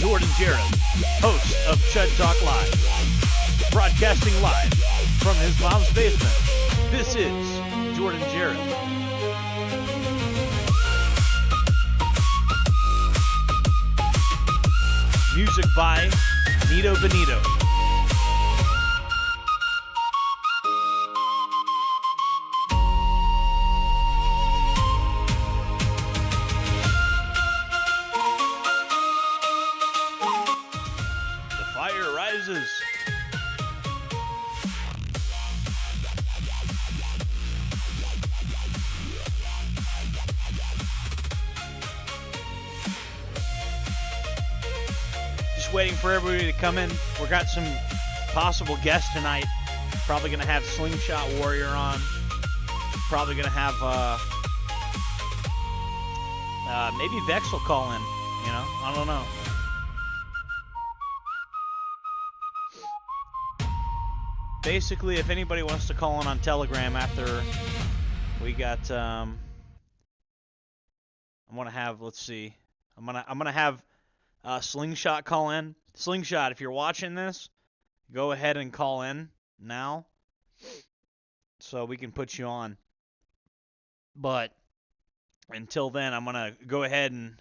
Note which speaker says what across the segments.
Speaker 1: JordanJJereb, host of Chud Talk Live, broadcasting live from his mom's basement. This is JordanJJereb. Music by Nito Benito. The fire rises. Waiting for everybody to come in. We got some possible guests tonight. Probably going to have Slingshot Warrior on. Probably going to have maybe Vex will call in. You know, I don't know. Basically, if anybody wants to call in on Telegram after we got, I'm gonna have. Let's see. I'm gonna have. Slingshot call in. Slingshot, if you're watching this, go ahead and call in now so we can put you on. But until then, I'm going to go ahead and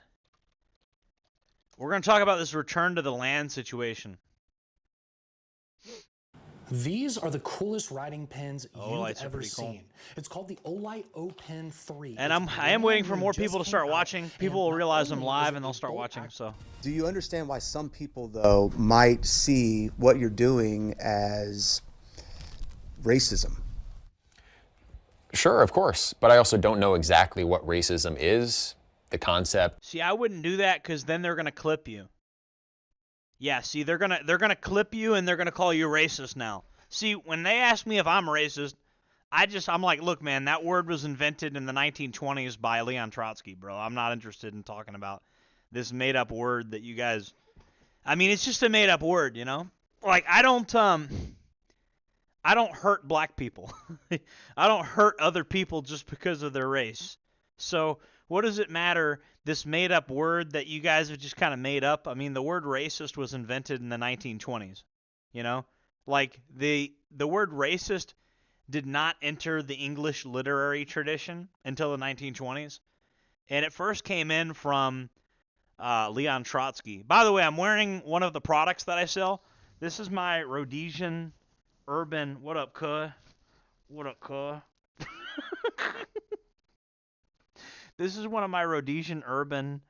Speaker 1: we're going to talk about this return to the land situation.
Speaker 2: These are the coolest writing pens you've ever seen.
Speaker 1: Cool.
Speaker 2: It's called the Olight O Pen 3.
Speaker 1: And I am waiting for more people to start watching. People will realize I'm live and they'll start watching. So,
Speaker 3: do you understand why some people though might see what you're doing as racism?
Speaker 4: Sure, of course, but I also don't know exactly what racism is, the concept.
Speaker 1: See, I wouldn't do that because then they're gonna clip you. Yeah, see, they're gonna clip you and they're gonna call you racist now. See, when they ask me if I'm racist, I'm like, look, man, that word was invented in the 1920s by Leon Trotsky, bro. I'm not interested in talking about this made-up word that you guys. I mean, it's just a made-up word, you know. Like I don't hurt black people. I don't hurt other people just because of their race. So what does it matter? This made-up word that you guys have just kind of made up. I mean, the word racist was invented in the 1920s. You know, like the word racist did not enter the English literary tradition until the 1920s, and it first came in from Leon Trotsky. By the way, I'm wearing one of the products that I sell. This is my Rhodesian Urban. What up, cuh? What up, cuh? This is one of my Rhodesian Urban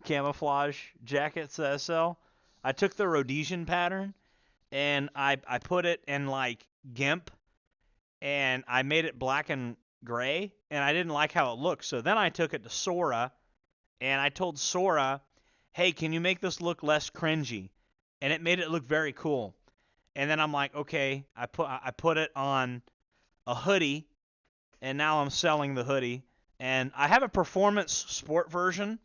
Speaker 1: camouflage jackets that I sell. I took the Rhodesian pattern and I put it in like GIMP and I made it black and gray and I didn't like how it looked. So then I took it to Sora and I told Sora, hey, can you make this look less cringy? And it made it look very cool. And then I'm like, okay, I put it on a hoodie and now I'm selling the hoodie. And I have a performance sport version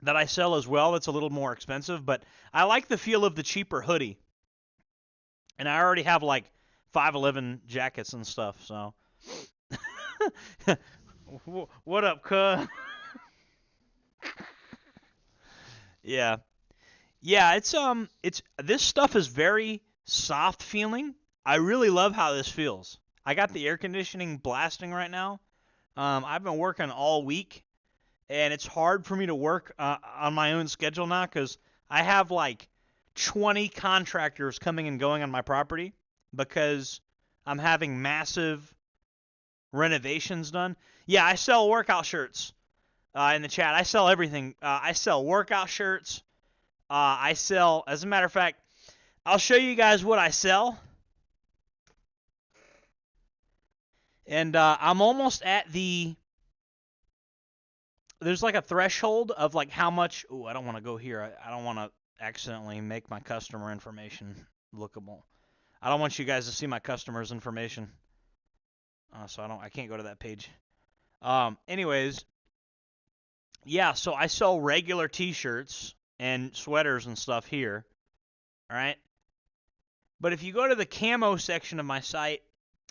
Speaker 1: that I sell as well. That's a little more expensive, but I like the feel of the cheaper hoodie. And I already have like 511 jackets and stuff, so. What up, cuh? Yeah. Yeah, it's this stuff is very soft feeling. I really love how this feels. I got the air conditioning blasting right now. I've been working all week, and it's hard for me to work on my own schedule now because I have like 20 contractors coming and going on my property because I'm having massive renovations done. Yeah, I sell workout shirts in the chat. I sell everything. I sell workout shirts. I sell, as a matter of fact, I'll show you guys what I sell. And I'm almost at there's like a threshold of like how much, I don't want to go here. I don't want to accidentally make my customer information lookable. I don't want you guys to see my customer's information. So I can't go to that page. Anyways, yeah, so I sell regular t-shirts and sweaters and stuff here. All right. But if you go to the camo section of my site,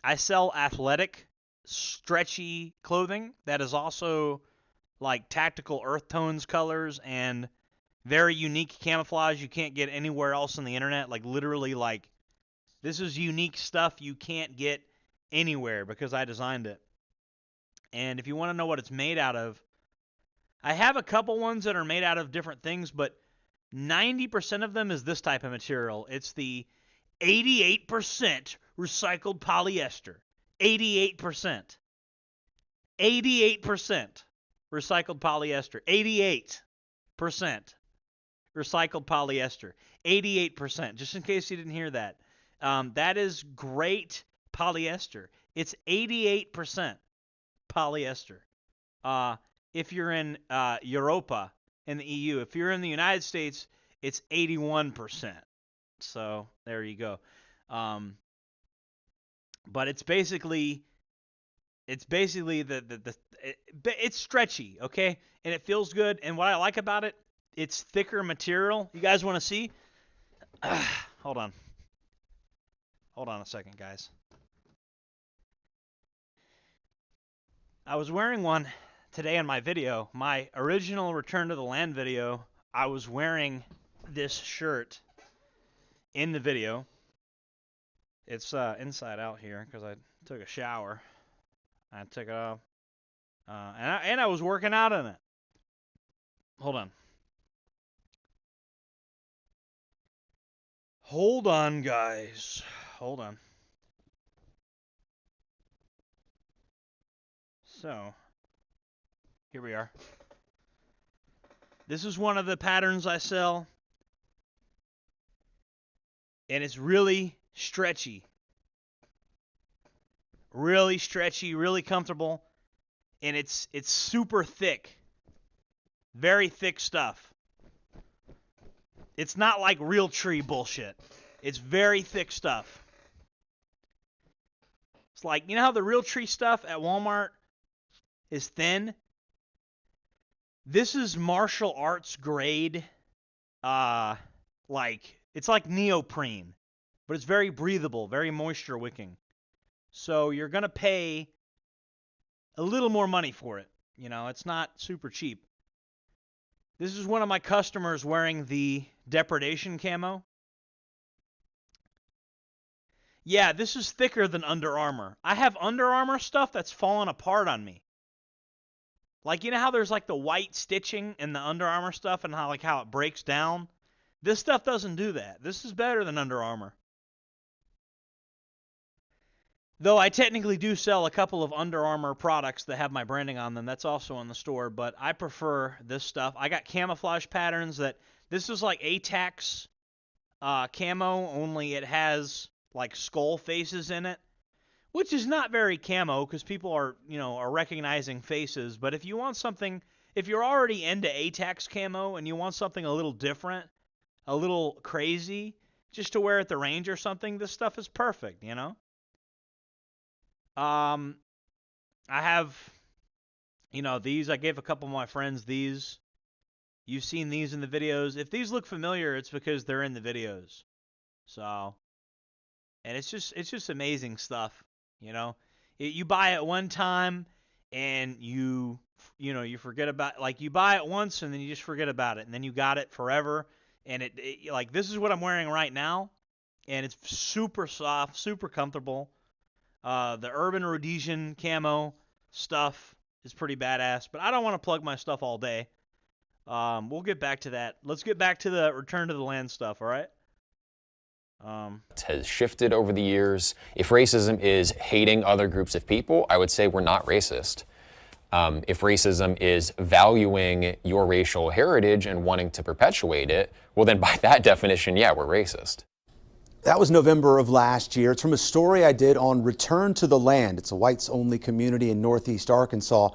Speaker 1: I sell athletic, stretchy clothing that is also like tactical earth tones colors and Very unique camouflage you can't get anywhere else on the internet. Like literally, like this is unique stuff you can't get anywhere because I designed it. And if you want to know what it's made out of, I have a couple ones that are made out of different things, but 90% of them is this type of material. It's the 88% recycled polyester. 88%. 88% recycled polyester. 88% recycled polyester. 88%. Just in case you didn't hear that. That is great polyester. It's 88% polyester. If you're in Europa, in the EU, if you're in the United States, it's 81%. So there you go. But it's basically it's stretchy, okay, and it feels good. And what I like about it, it's thicker material. You guys want to see? Hold on a second, guys. I was wearing one today in my video, my original Return to the Land video. I was wearing this shirt in the video. It's inside out here because I took a shower. I took it off, and I was working out in it. Hold on, guys. Hold on. So, here we are. This is one of the patterns I sell, and it's really stretchy. Really stretchy, really comfortable, and it's super thick. Very thick stuff. It's not like real tree bullshit. It's very thick stuff. It's like, you know how the real tree stuff at Walmart is thin? This is martial arts grade, it's like neoprene, but it's very breathable, very moisture wicking. So you're going to pay a little more money for it. You know, it's not super cheap. This is one of my customers wearing the depredation camo. Yeah, this is thicker than Under Armour. I have Under Armour stuff that's fallen apart on me. Like, you know how there's like the white stitching in the Under Armour stuff and how it breaks down? This stuff doesn't do that. This is better than Under Armour. Though I technically do sell a couple of Under Armour products that have my branding on them. That's also in the store, but I prefer this stuff. I got camouflage patterns that, this is like ATAX camo, only it has like skull faces in it, which is not very camo because people are recognizing faces. But if you want something, if you're already into ATAX camo and you want something a little different, a little crazy, just to wear at the range or something, this stuff is perfect, you know? I have, these. I gave a couple of my friends these. You've seen these in the videos. If these look familiar, it's because they're in the videos. So, and it's just amazing stuff, you know. You buy it one time and you forget about, like, you buy it once and then you just forget about it, and then you got it forever. And it like, this is what I'm wearing right now, and it's super soft, super comfortable. The Urban Rhodesian camo stuff is pretty badass, but I don't want to plug my stuff all day. We'll get back to that. Let's get back to the Return to the Land stuff, all right?
Speaker 4: Has shifted over the years. If racism is hating other groups of people, I would say we're not racist. If racism is valuing your racial heritage and wanting to perpetuate it, well then by that definition, yeah, we're racist.
Speaker 3: That was November of last year. It's from a story I did on Return to the Land. It's a whites-only community in Northeast Arkansas.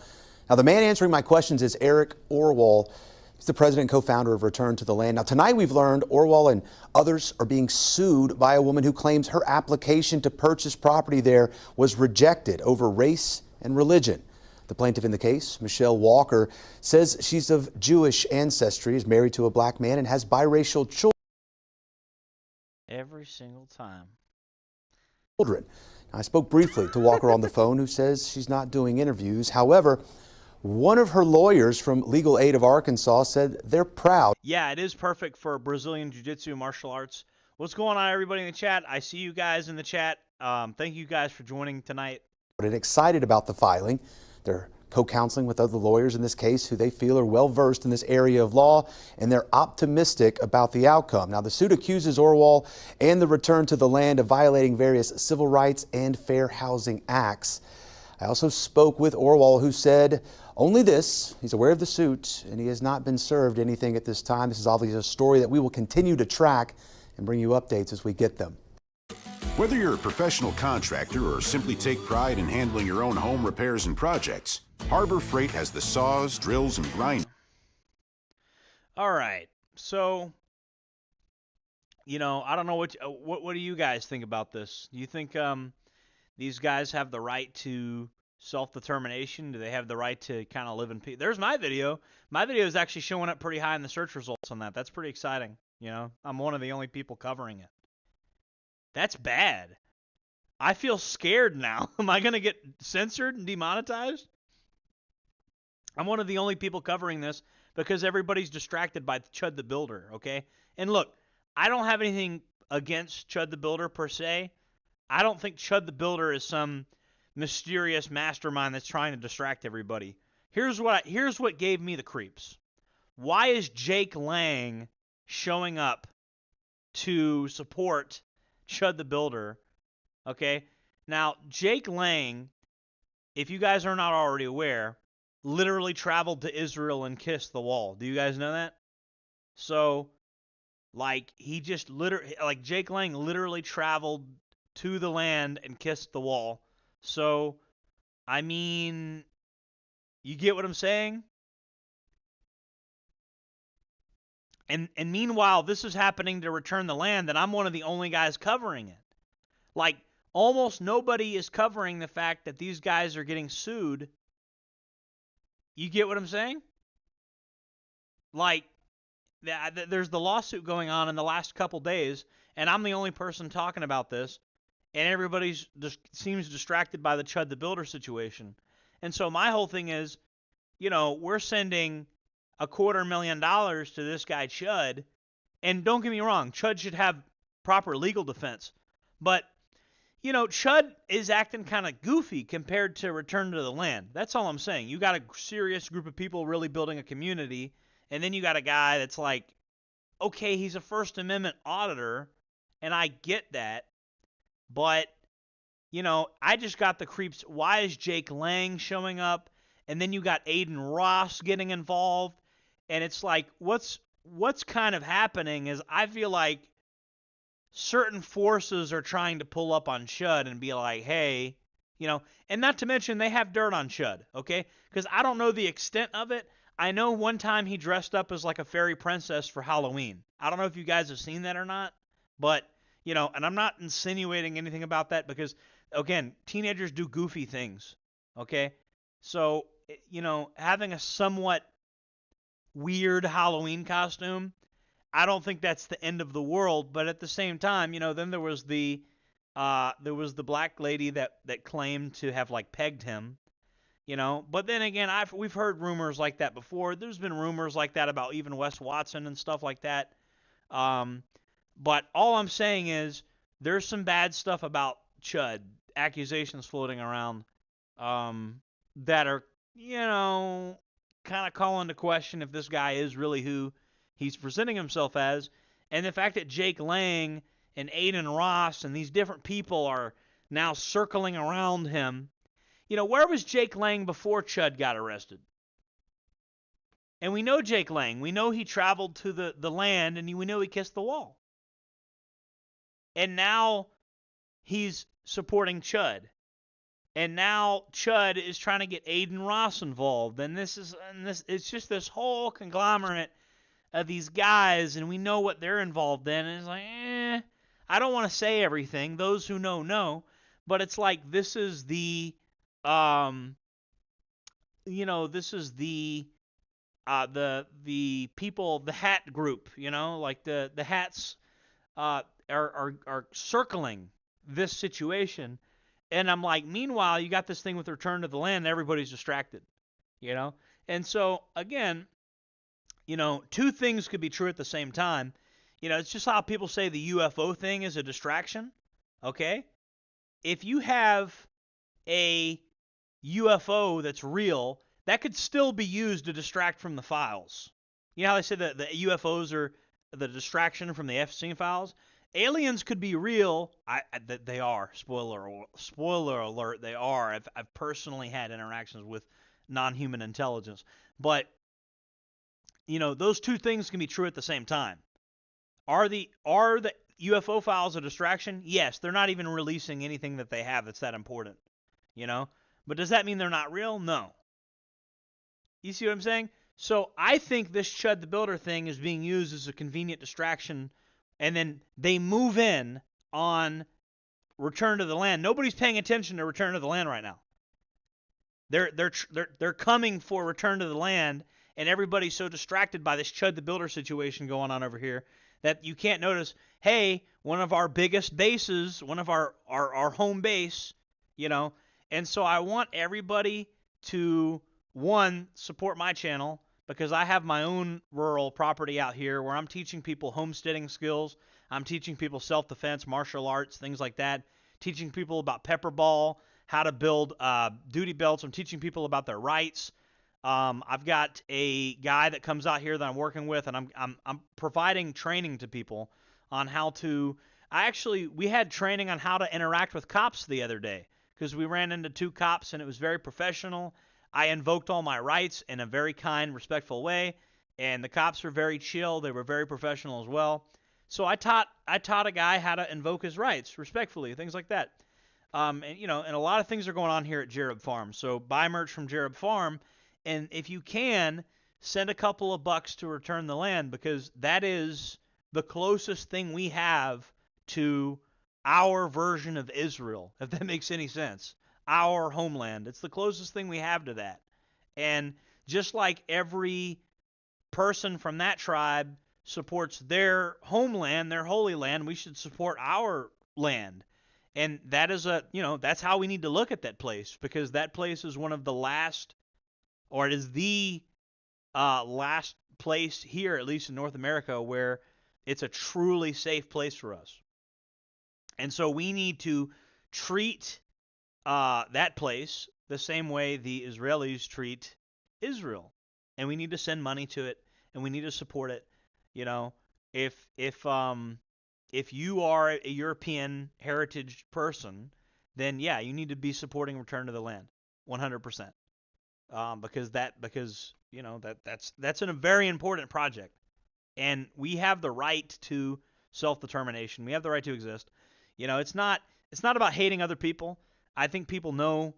Speaker 3: Now, the man answering my questions is Eric Orwell. He's the president and co-founder of Return to the Land. Now, tonight we've learned Orwell and others are being sued by a woman who claims her application to purchase property there was rejected over race and religion. The plaintiff in the case, Michelle Walker, says she's of Jewish ancestry, is married to a black man, and has biracial children.
Speaker 1: Every single time.
Speaker 3: I spoke briefly to Walker on the phone, who says she's not doing interviews. However, One of her lawyers from Legal Aid of Arkansas said they're proud.
Speaker 1: Yeah, it is perfect for Brazilian Jiu-Jitsu martial arts. What's going on, everybody in the chat? I see you guys in the chat. Thank you guys for joining tonight.
Speaker 3: And excited about the filing. They're co-counseling with other lawyers in this case who they feel are well versed in this area of law, and they're optimistic about the outcome. Now, the suit accuses Orwell and the return to the land of violating various civil rights and fair housing acts. I also spoke with Orwell, who said only this: he's aware of the suit and he has not been served anything at this time. This is obviously a story that we will continue to track and bring you updates as we get them.
Speaker 5: Whether you're a professional contractor or simply take pride in handling your own home repairs and projects, Harbor Freight has the saws, drills, and grinders.
Speaker 1: All right, so I don't know what do you guys think about this? Do you think these guys have the right to self-determination? Do they have the right to kind of live in peace? There's my video. My video is actually showing up pretty high in the search results on that. That's pretty exciting. I'm one of the only people covering it. That's bad. I feel scared now. Am I going to get censored and demonetized? I'm one of the only people covering this because everybody's distracted by Chud the Builder, okay? And look, I don't have anything against Chud the Builder per se. I don't think Chud the Builder is some mysterious mastermind that's trying to distract everybody. Here's what gave me the creeps. Why is Jake Lang showing up to support Chud the Builder? Okay? Now, Jake Lang, if you guys are not already aware, literally traveled to Israel and kissed the wall. Do you guys know that? So, Jake Lang literally traveled to the land and kissed the wall. So, I mean, you get what I'm saying? And meanwhile, this is happening to return the land, and I'm one of the only guys covering it. Like, almost nobody is covering the fact that these guys are getting sued. You get what I'm saying? Like, there's the lawsuit going on in the last couple days, and I'm the only person talking about this, and everybody's just seems distracted by the Chud the Builder situation. And so my whole thing is, we're sending $250,000 to this guy Chud, and don't get me wrong, Chud should have proper legal defense, but Chud is acting kind of goofy compared to Return to the Land. That's all I'm saying. You got a serious group of people really building a community, and then you got a guy that's like, okay, he's a First Amendment auditor, and I get that, but I just got the creeps. Why is Jake Lang showing up? And then you got Aiden Ross getting involved. And it's like, what's kind of happening is I feel like certain forces are trying to pull up on Chud and be like, hey, and not to mention they have dirt on Chud, okay? Because I don't know the extent of it. I know one time he dressed up as like a fairy princess for Halloween. I don't know if you guys have seen that or not, but, and I'm not insinuating anything about that because, again, teenagers do goofy things, okay? So, having a somewhat weird Halloween costume, I don't think that's the end of the world. But at the same time, then there was the black lady that claimed to have like pegged him, But then again, we've heard rumors like that before. There's been rumors like that about even Wes Watson and stuff like that. But all I'm saying is there's some bad stuff about Chud, accusations floating around that are, kind of call into question if this guy is really who he's presenting himself as. And the fact that Jake Lang and Aiden Ross and these different people are now circling around him. Where was Jake Lang before Chud got arrested? And we know Jake Lang. We know he traveled to the land, and we know he kissed the wall. And now he's supporting Chud. And now Chud is trying to get Aiden Ross involved. And it's just this whole conglomerate of these guys, and we know what they're involved in. And it's like, I don't want to say everything. Those who know. But it's like this is the this is the people, the hat group, like the hats are circling this situation. And I'm like, meanwhile, you got this thing with Return to the Land, and everybody's distracted. you know? And so, again, two things could be true at the same time. It's just how people say the UFO thing is a distraction, okay? If you have a UFO that's real, that could still be used to distract from the files. You know how they say that the UFOs are the distraction from the Epstein files? Aliens could be real. They are. Spoiler alert. They are. I've personally had interactions with non-human intelligence, but those two things can be true at the same time. Are the UFO files a distraction? Yes. They're not even releasing anything that they have that's that important. But does that mean they're not real? No. You see what I'm saying? So I think this Chud the Builder thing is being used as a convenient distraction, and then they move in on Return to the Land. Nobody's paying attention to Return to the Land right now. They're coming for Return to the Land, and everybody's so distracted by this Chud the Builder situation going on over here that you can't notice, hey, one of our biggest bases, one of our home base, And so I want everybody to, one, support my channel, because I have my own rural property out here where I'm teaching people homesteading skills. I'm teaching people self-defense, martial arts, things like that. Teaching people about pepper ball, how to build duty belts. I'm teaching people about their rights. I've got a guy that comes out here that I'm working with, and I'm providing training to people on how to. We had training on how to interact with cops the other day, because we ran into two cops and it was very professional. I invoked all my rights in a very kind, respectful way, and the cops were very chill. They were very professional as well. So I taught a guy how to invoke his rights respectfully, things like that. And a lot of things are going on here at Jereb Farm. So buy merch from Jereb Farm, and if you can, send a couple of bucks to Return the Land, because that is the closest thing we have to our version of Israel, if that makes any sense. Our homeland. It's the closest thing we have to that. And just like every person from that tribe supports their homeland, their holy land, we should support our land. And that is that's how we need to look at that place, because that place is one of the last, or it is the last place here, at least in North America, where it's a truly safe place for us. And so we need to treat that place the same way the Israelis treat Israel, and we need to send money to it, and we need to support it. If you are a European heritage person, then yeah, you need to be supporting Return to the Land, 100%, because that's a very important project, and we have the right to self-determination. We have the right to exist. It's not about hating other people. I think people know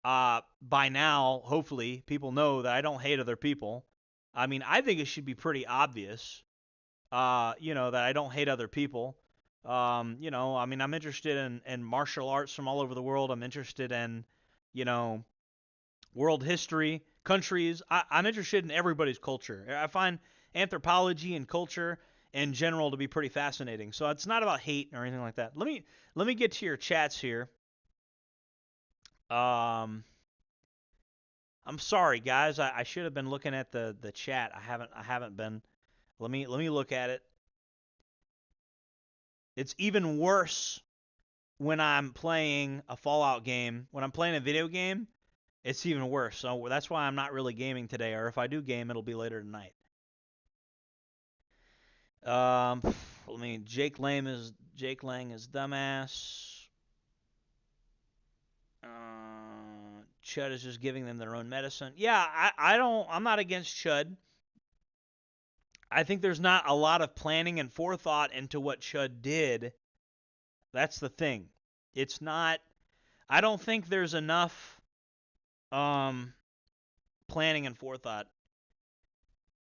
Speaker 1: by now, hopefully, people know that I don't hate other people. I mean, I think it should be pretty obvious, that I don't hate other people. I'm interested in martial arts from all over the world. I'm interested in, world history, countries. I'm interested in everybody's culture. I find anthropology and culture in general to be pretty fascinating. So it's not about hate or anything like that. Let me get to your chats here. I'm sorry, guys. I should have been looking at the chat. I haven't been. Let me look at it. It's even worse when I'm playing a Fallout game. When I'm playing a video game, it's even worse. So that's why I'm not really gaming today. Or if I do game, it'll be later tonight. Jake Lang is dumbass. Chud is just giving them their own medicine. Yeah, I'm not against Chud. I think there's not a lot of planning and forethought into what Chud did. That's the thing. It's not. I don't think there's enough planning and forethought.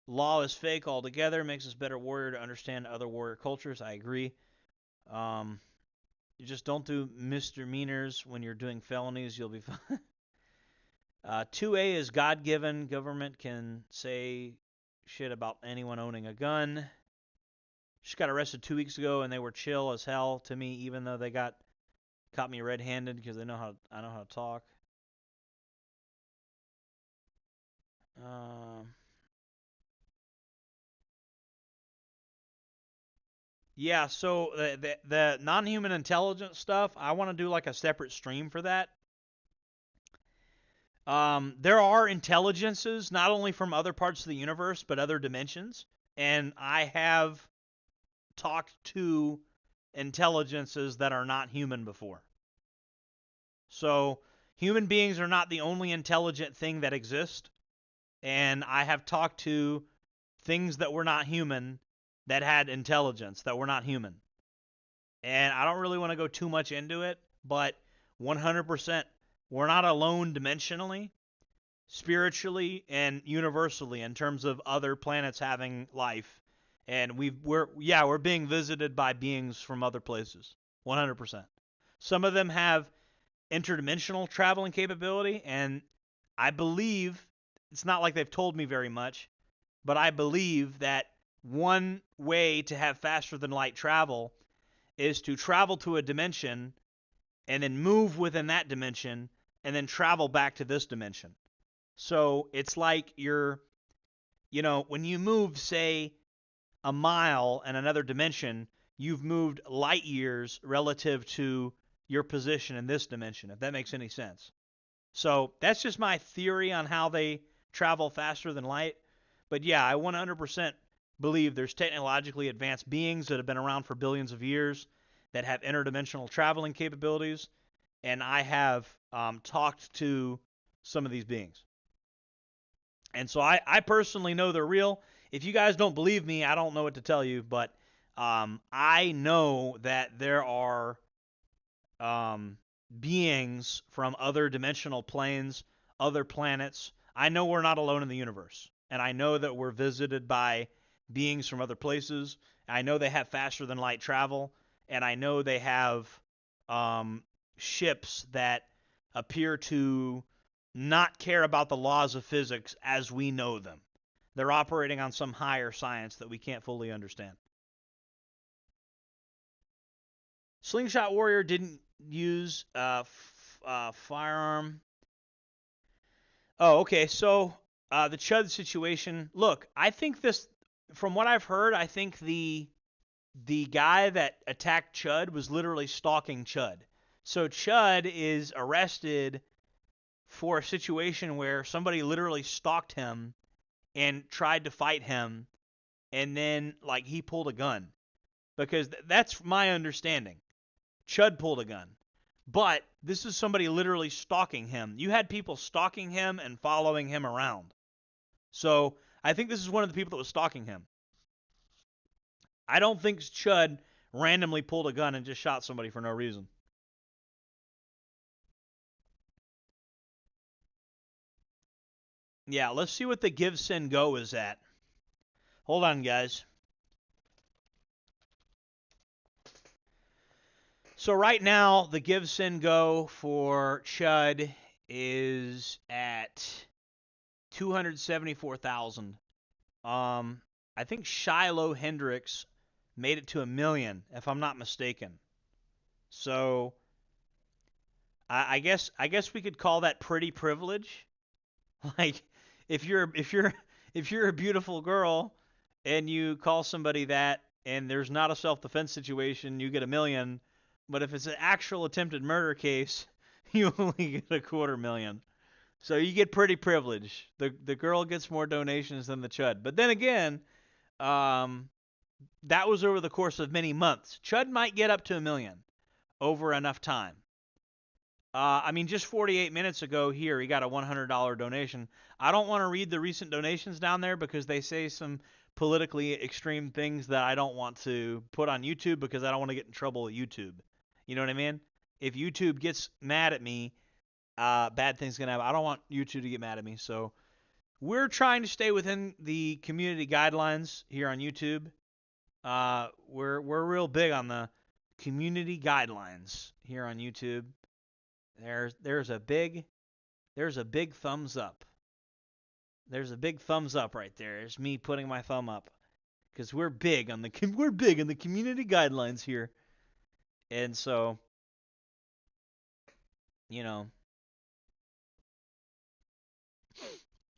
Speaker 1: Law is fake altogether. Makes us better warrior to understand other warrior cultures. I agree. You just don't do misdemeanors when you're doing felonies. You'll be fine. 2A is God-given. Government can say shit about anyone owning a gun. Just got arrested 2 weeks ago, and they were chill as hell to me, even though they caught me red-handed because I know how to talk. Yeah, so the non-human intelligence stuff, I want to do like a separate stream for that. There are intelligences not only from other parts of the universe but other dimensions, and I have talked to intelligences that are not human before. So human beings are not the only intelligent thing that exist, and I have talked to things that were not human that had intelligence that were not human. And I don't really want to go too much into it, but 100% we're not alone dimensionally, spiritually, and universally in terms of other planets having life. And we're being visited by beings from other places. 100%. Some of them have interdimensional traveling capability, and I believe it's not like they've told me very much, but I believe that one way to have faster than light travel is to travel to a dimension and then move within that dimension and then travel back to this dimension. So it's like when you move, say, a mile in another dimension, you've moved light years relative to your position in this dimension, if that makes any sense. So that's just my theory on how they travel faster than light. But yeah, I 100% believe there's technologically advanced beings that have been around for billions of years that have interdimensional traveling capabilities, and I have talked to some of these beings. And so I personally know they're real. If you guys don't believe me, I don't know what to tell you, but I know that there are beings from other dimensional planes, other planets. I know we're not alone in the universe, and I know that we're visited by beings from other places. I know they have faster than light travel, and I know they have ships that appear to not care about the laws of physics as we know them. They're operating on some higher science that we can't fully understand. Slingshot Warrior didn't use firearm. Oh, okay. So the Chud situation. Look, I think this, from what I've heard, I think the guy that attacked Chud was literally stalking Chud. So Chud is arrested for a situation where somebody literally stalked him and tried to fight him, and then like he pulled a gun, because that's my understanding. Chud pulled a gun. But this is somebody literally stalking him. You had people stalking him and following him around. So I think this is one of the people that was stalking him. I don't think Chud randomly pulled a gun and just shot somebody for no reason. Yeah, let's see what the give, send, go is at. Hold on, guys. So right now, the give, send, go for Chud is at 274,000. I think Shiloh Hendricks made it to 1 million, if I'm not mistaken. So I guess we could call that pretty privilege. Like if you're a beautiful girl and you call somebody that and there's not a self-defense situation, you get 1 million. But if it's an actual attempted murder case, you only get 250,000. So you get pretty privilege. The girl gets more donations than the Chud. But then again, that was over the course of many months. Chud might get up to 1 million over enough time. I mean, just 48 minutes ago here, he got a $100 donation. I don't want to read the recent donations down there because they say some politically extreme things that I don't want to put on YouTube because I don't want to get in trouble with YouTube. You know what I mean? If YouTube gets mad at me, bad things going to happen. I don't want YouTube to get mad at me. So we're trying to stay within the community guidelines here on YouTube. We're real big on the community guidelines here on YouTube. There's a big thumbs up. There's a big thumbs up right there. It's me putting my thumb up because we're big on the community guidelines here. And so, you know,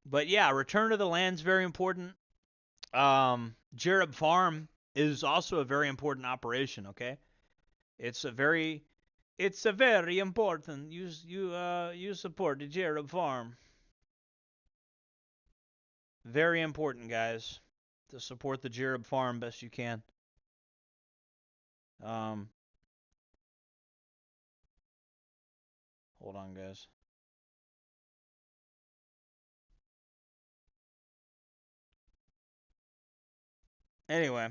Speaker 1: But yeah, return to the land's very important. Jereb Farm is also a very important operation. Okay, it's a very important. You support the Jereb Farm. Very important, guys, to support the Jereb Farm best you can. Hold on, guys. Anyway.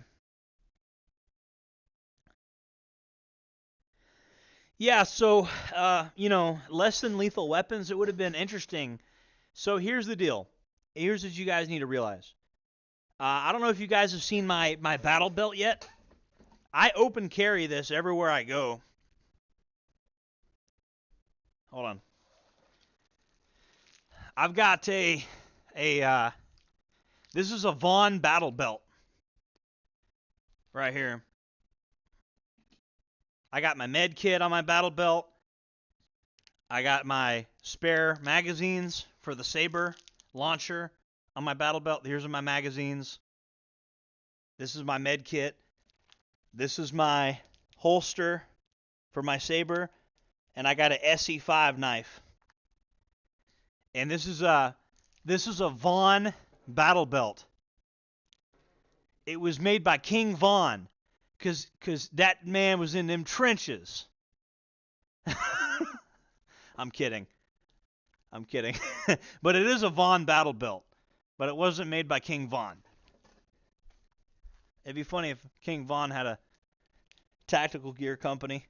Speaker 1: Yeah, so, less than lethal weapons, it would have been interesting. So here's the deal. Here's what you guys need to realize. I don't know if you guys have seen my battle belt yet. I open carry this everywhere I go. Hold on. I've got this is a Vaughn battle belt. Right here. I got my med kit on my battle belt. I got my spare magazines for the Saber launcher on my battle belt. Here's my magazines. This is my med kit. This is my holster for my Saber. And I got an SE5 knife. And this is a Vaughn battle belt. It was made by King Vaughn. Cause that man was in them trenches. I'm kidding. But it is a Vaughn battle belt. But it wasn't made by King Vaughn. It'd be funny if King Vaughn had a tactical gear company.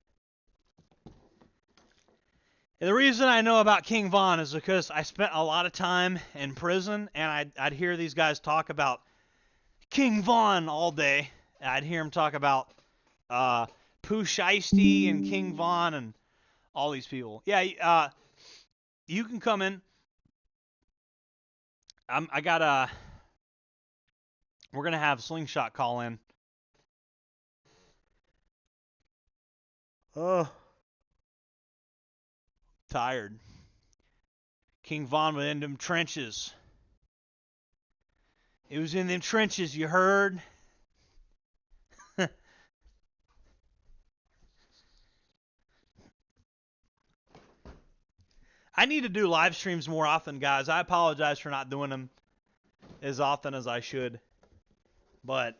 Speaker 1: And the reason I know about King Vaughn is because I spent a lot of time in prison, and I'd hear these guys talk about King Vaughn all day. I'd hear him talk about Pooh Shiesty and King Vaughn and all these people. Yeah, you can come in. We're gonna have Slingshot call in. Oh, tired. King Vaughn was in them trenches. It was in them trenches, you heard? I need to do live streams more often, guys. I apologize for not doing them as often as I should. But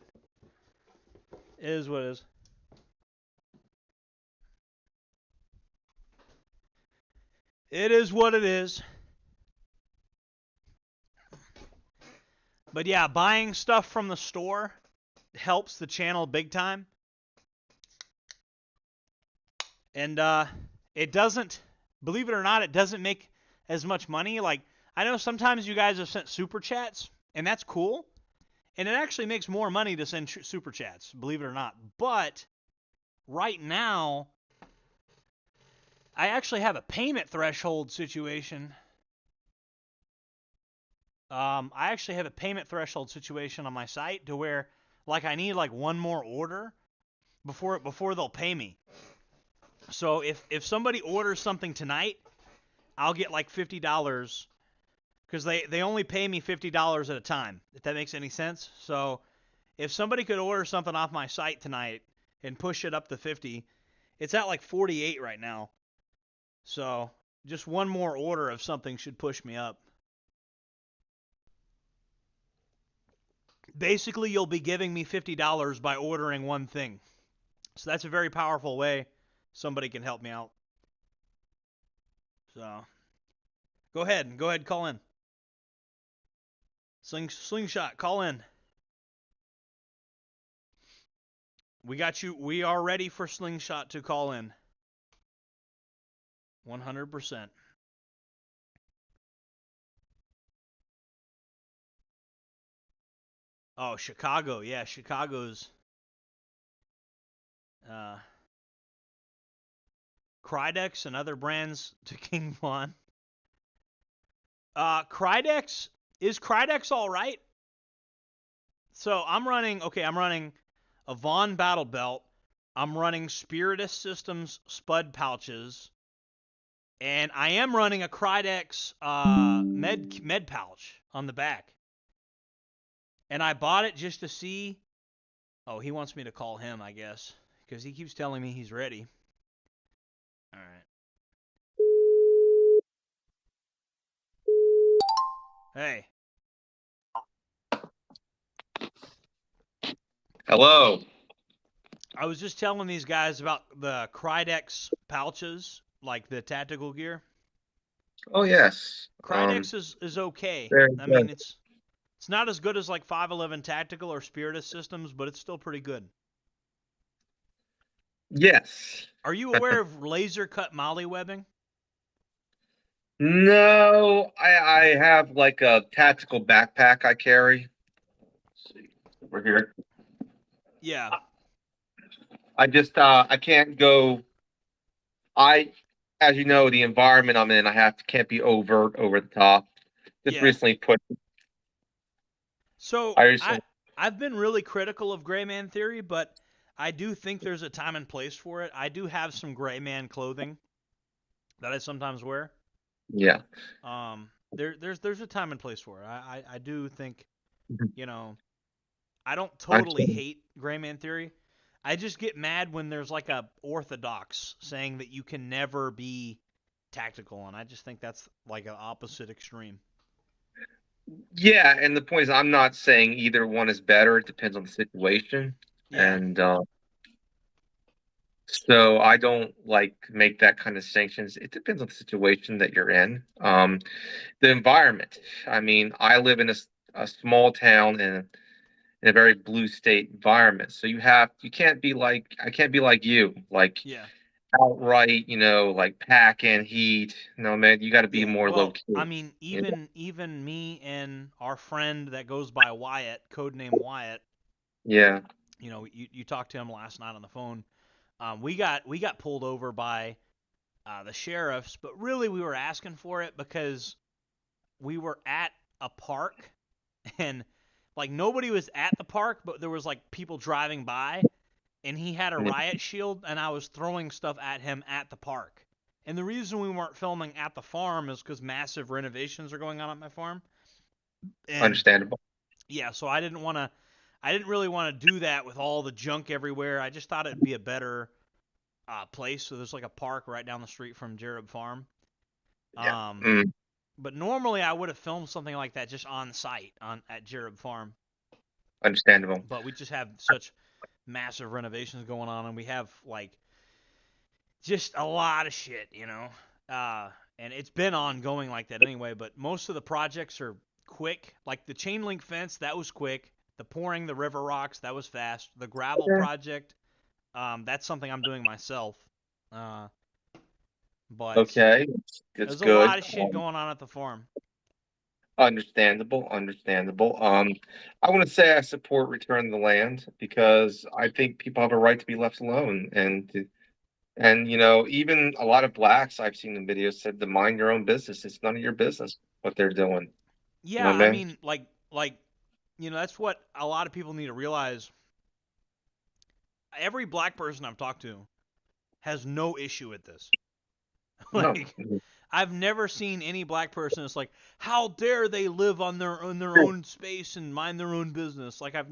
Speaker 1: it is what it is. It is what it is. But yeah, buying stuff from the store helps the channel big time. And it doesn't, believe it or not, it doesn't make as much money. Like, I know sometimes you guys have sent super chats, and that's cool. And it actually makes more money to send super chats, believe it or not. But right now, I actually have a payment threshold situation. I actually have a payment threshold situation on my site to where, like, I need like one more order before they'll pay me. So if somebody orders something tonight, I'll get like $50 because they only pay me $50 at a time, if that makes any sense. So if somebody could order something off my site tonight and push it up to 50, it's at like 48 right now. So just one more order of something should push me up. Basically, you'll be giving me $50 by ordering one thing. So that's a very powerful way somebody can help me out. So go ahead, call in. Slingshot, call in. We got you. We are ready for Slingshot to call in. 100%. Oh, Chicago. Yeah, Chicago's Krydex and other brands to King Vaughn. Krydex, is Krydex all right? So I'm running a Vaughn battle belt. I'm running Spiritus Systems spud pouches. And I am running a Krydex med pouch on the back. And I bought it just to see. Oh, he wants me to call him, I guess, because he keeps telling me he's ready. All right. Hey.
Speaker 6: Hello.
Speaker 1: I was just telling these guys about the Krydex pouches, like the tactical gear.
Speaker 6: Oh yes.
Speaker 1: Krydex is okay.
Speaker 6: Very
Speaker 1: I
Speaker 6: good.
Speaker 1: mean, it's not as good as like 511 Tactical or Spiritus systems, but it's still pretty good.
Speaker 6: Yes.
Speaker 1: Are you aware of laser cut molly webbing?
Speaker 6: No, I have like a tactical backpack I carry. Let's see, over here.
Speaker 1: Yeah.
Speaker 6: I just I can't go. As you know, the environment I'm in, can't be overt over the top. Just
Speaker 1: Yeah.
Speaker 6: recently put.
Speaker 1: So
Speaker 6: I
Speaker 1: I've been really critical of gray man theory, but I do think there's a time and place for it. I do have some gray man clothing that I sometimes wear.
Speaker 6: Yeah.
Speaker 1: There's a time and place for it. I do think, you know, I don't
Speaker 6: I'm
Speaker 1: totally hate gray man theory. I just get mad when there's like a orthodox saying that you can never be tactical, and I just think that's like an opposite extreme.
Speaker 6: Yeah, and the point is, I'm not saying either one is better. It depends on the situation,
Speaker 1: Yeah.
Speaker 6: and so I don't like make that kind of sanctions. It depends on the situation that you're in. The environment. I mean, I live in a small town in a very blue state environment. So you can't be like I can't be like you, like
Speaker 1: Yeah.
Speaker 6: outright, like pack and heat. No, man, you got to be
Speaker 1: Yeah.
Speaker 6: more low
Speaker 1: Well,
Speaker 6: key.
Speaker 1: I mean, even me and our friend that goes by Wyatt, codename Wyatt,
Speaker 6: Yeah.
Speaker 1: you talked to him last night on the phone. We got pulled over by the sheriffs, but really we were asking for it because we were at a park and like nobody was at the park, but there was like people driving by, and he had a riot shield, and I was throwing stuff at him at the park. And the reason we weren't filming at the farm is because massive renovations are going on at my farm. And
Speaker 6: Understandable.
Speaker 1: yeah, so I didn't really want to do that with all the junk everywhere. I just thought it'd be a better place. So there's like a park right down the street from Jereb Farm.
Speaker 6: Yeah.
Speaker 1: But normally I would have filmed something like that just on site at Jereb Farm.
Speaker 6: Understandable.
Speaker 1: But we just have such massive renovations going on, and we have like just a lot of shit, and it's been ongoing like that anyway. But most of the projects are quick. Like the chain link fence, that was quick. The pouring the river rocks, that was fast. The gravel project, that's something I'm doing myself. But
Speaker 6: Okay. That's
Speaker 1: there's a
Speaker 6: good.
Speaker 1: lot of shit going on at the farm.
Speaker 6: Understandable. I want to say I support Return to the Land because I think people have a right to be left alone, and even a lot of blacks I've seen in videos said to mind your own business. It's none of your business what they're doing. You
Speaker 1: Yeah,
Speaker 6: know what
Speaker 1: I
Speaker 6: I mean?
Speaker 1: mean, like, that's what a lot of people need to realize. Every black person I've talked to has no issue with this.
Speaker 6: No.
Speaker 1: Like, I've never seen any black person that's like, how dare they live on their own space and mind their own business. Like I've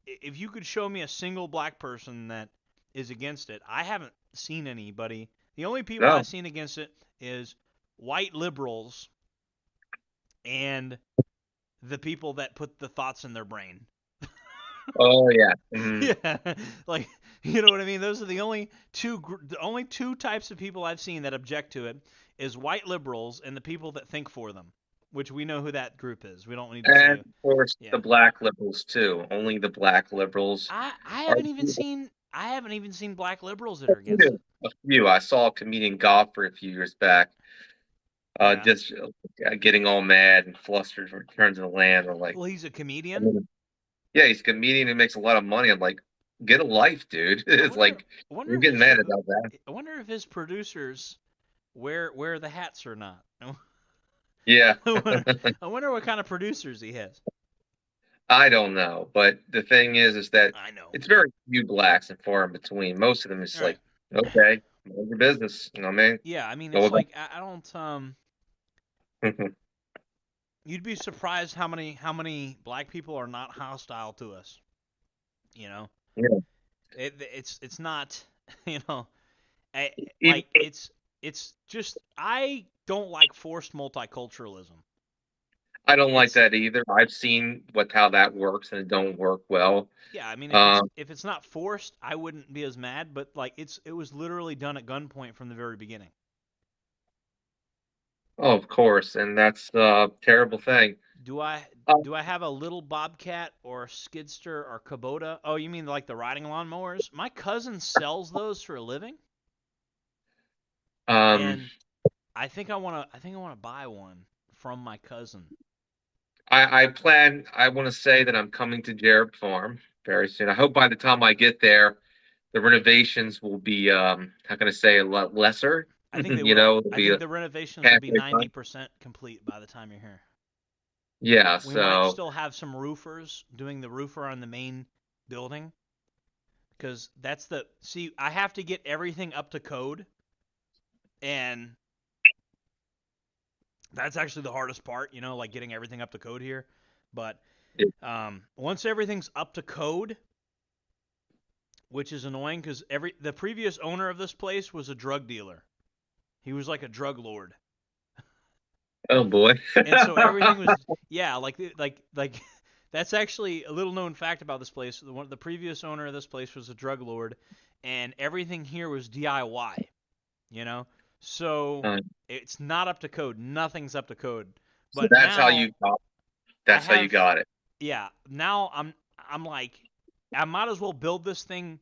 Speaker 1: if you could show me a single black person that is against it, I haven't seen anybody. The only people
Speaker 6: No.
Speaker 1: I've seen against it is white liberals and the people that put the thoughts in their brain.
Speaker 6: Oh yeah. Mhm.
Speaker 1: Yeah, like you know what I mean. Those are the only two types of people I've seen that object to it is white liberals and the people that think for them, which we know who that group is. We don't need to
Speaker 6: And
Speaker 1: say.
Speaker 6: of course
Speaker 1: Yeah,
Speaker 6: the black liberals too. Only the black liberals
Speaker 1: I
Speaker 6: are
Speaker 1: haven't even seen black liberals that are against it.
Speaker 6: a few. I saw a comedian Godfrey a few years back,
Speaker 1: Yeah.
Speaker 6: just getting all mad and flustered for Return to the Land. Or like,
Speaker 1: Well, he's a comedian.
Speaker 6: yeah, he's a comedian who makes a lot of money. I'm like, get a life, dude.
Speaker 1: I
Speaker 6: It's
Speaker 1: wonder.
Speaker 6: like
Speaker 1: I wonder
Speaker 6: you're
Speaker 1: if
Speaker 6: getting
Speaker 1: his
Speaker 6: mad about that.
Speaker 1: I wonder if his producers wear the hats or not.
Speaker 6: Yeah.
Speaker 1: I wonder what kind of producers he has.
Speaker 6: I don't know, but the thing is that
Speaker 1: I know.
Speaker 6: it's very few blacks and far in between. Most of them is
Speaker 1: All right.
Speaker 6: like, okay, mind your business. You know what I mean?
Speaker 1: Yeah, I mean
Speaker 6: Go
Speaker 1: it's
Speaker 6: with
Speaker 1: like I don't
Speaker 6: it.
Speaker 1: you'd be surprised how many black people are not hostile to us. You know,
Speaker 6: Yeah.
Speaker 1: it's not you know
Speaker 6: Even,
Speaker 1: like it's just I don't like forced multiculturalism.
Speaker 6: I don't like
Speaker 1: It's
Speaker 6: that either. I've seen how that works, and it don't work well.
Speaker 1: Yeah, I mean
Speaker 6: Um,
Speaker 1: if it's not forced, I wouldn't be as mad, but like it was literally done at gunpoint from the very beginning.
Speaker 6: oh, of course, and that's a terrible thing.
Speaker 1: Do I
Speaker 6: Uh,
Speaker 1: do I have a little Bobcat or Skidster or Kubota? Oh, you mean like the riding lawnmowers? My cousin sells those for a living,
Speaker 6: um,
Speaker 1: and I think I want to buy one from my cousin.
Speaker 6: I want to say that I'm coming to Jereb Farm very soon. I hope by the time I get there, the renovations will be, how can I say, a lot lesser.
Speaker 1: I think they
Speaker 6: You
Speaker 1: will.
Speaker 6: know, it'll
Speaker 1: I
Speaker 6: be
Speaker 1: think
Speaker 6: a
Speaker 1: the renovations will be
Speaker 6: halfway done.
Speaker 1: 90% complete by the time you're here.
Speaker 6: Yeah,
Speaker 1: We might
Speaker 6: so
Speaker 1: still have some roofers doing the roofer on the main building because that's the see. I have to get everything up to code, and that's actually the hardest part. Like getting everything up to code here. But once everything's up to code, which is annoying because the previous owner of this place was a drug dealer. He was like a drug lord.
Speaker 6: oh boy.
Speaker 1: And so everything was yeah, like that's actually a little known fact about this place. The previous owner of this place was a drug lord, and everything here was DIY. You know, so
Speaker 6: Uh,
Speaker 1: it's not up to code. Nothing's up to code.
Speaker 6: so
Speaker 1: But now I
Speaker 6: that's how you
Speaker 1: have
Speaker 6: got it.
Speaker 1: yeah. Now I'm like I might as well build this thing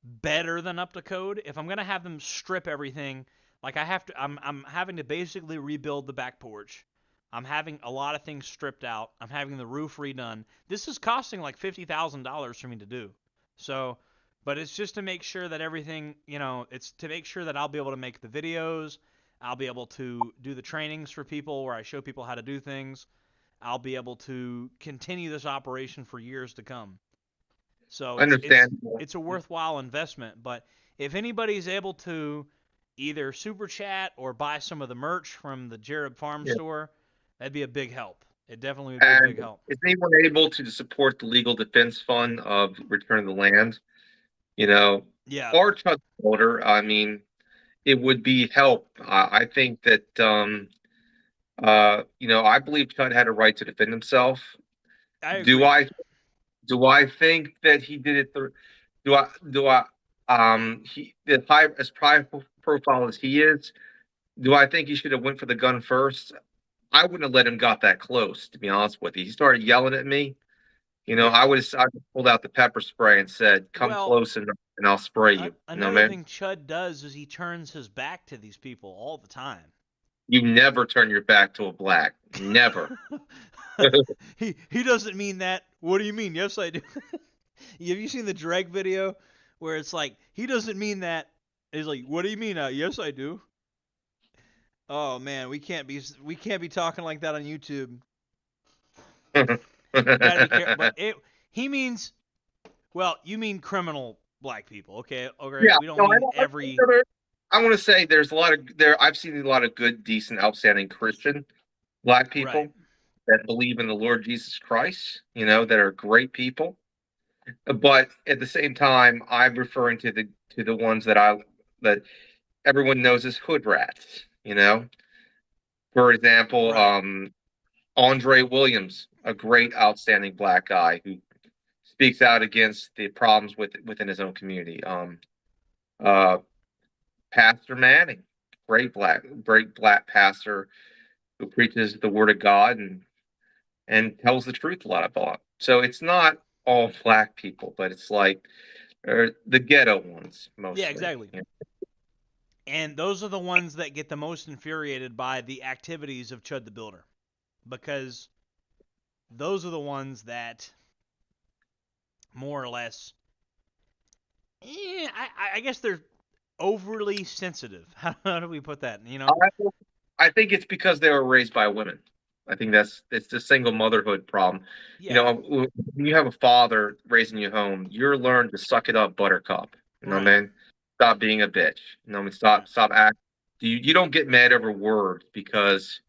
Speaker 1: better than up to code. If I'm gonna have them strip everything, like I have to, I'm having to basically rebuild the back porch. I'm having a lot of things stripped out. I'm having the roof redone. This is costing like $50,000 for me to do. So, but it's just to make sure that everything, it's to make sure that I'll be able to make the videos. I'll be able to do the trainings for people where I show people how to do things. I'll be able to continue this operation for years to come. So
Speaker 6: Understandable.
Speaker 1: it's a worthwhile investment. But if anybody's able to either super chat or buy some of the merch from the Jereb Farm
Speaker 6: Yeah.
Speaker 1: Store, that'd be a big help. It definitely would be a
Speaker 6: And
Speaker 1: big help.
Speaker 6: is anyone able to support the legal defense fund of Return of the Land? You know,
Speaker 1: Yeah,
Speaker 6: or Chud Older, I mean, it would be help. I think that I believe Chud had a right to defend himself.
Speaker 1: I
Speaker 6: Do
Speaker 1: agree.
Speaker 6: I do I think that he did it do I he the high as profile as he is, do I think he should have went for the gun first? I wouldn't have let him got that close, to be honest with you. He started yelling at me.
Speaker 1: Yeah.
Speaker 6: I would pulled out the pepper spray and said, "Come
Speaker 1: Well,
Speaker 6: close and I'll spray you." You know,
Speaker 1: another
Speaker 6: man.
Speaker 1: thing Chud does is he turns his back to these people all the time.
Speaker 6: You never turn your back to a black. Never.
Speaker 1: He doesn't mean that. What do you mean? Yes, I do. Have you seen the Drake video where it's like he doesn't mean that? He's like, what do you mean? Yes, I do. Oh man, we can't be talking like that on YouTube. Gotta be careful. But he means, well, you mean criminal black people, okay? Okay,
Speaker 6: Yeah,
Speaker 1: we don't
Speaker 6: no,
Speaker 1: mean
Speaker 6: I
Speaker 1: every.
Speaker 6: I want to say there's a lot of there. I've seen a lot of good, decent, outstanding Christian black
Speaker 1: Right.
Speaker 6: people that believe in the Lord Jesus Christ. That are great people. But at the same time, I'm referring to the ones that everyone knows as hood rats. For example,
Speaker 1: Right.
Speaker 6: Andre Williams, a great, outstanding black guy who speaks out against the problems within his own community. Uh, Pastor Manning, great black pastor who preaches the word of God and tells the truth a lot about. So it's not all black people, but it's like the ghetto ones
Speaker 1: Yeah,
Speaker 6: mostly.
Speaker 1: exactly. And those are the ones that get the most infuriated by the activities of Chud the Builder, because those are the ones that more or less, I guess they're overly sensitive. How do we put that?
Speaker 6: I think it's because they were raised by women. I think it's the single motherhood problem.
Speaker 1: Yeah,
Speaker 6: When you have a father raising you home, you're learned to suck it up, buttercup. You know what
Speaker 1: right.
Speaker 6: I mean? Stop being a bitch. You know what I mean?
Speaker 1: Yeah,
Speaker 6: Stop acting. You don't get mad over words because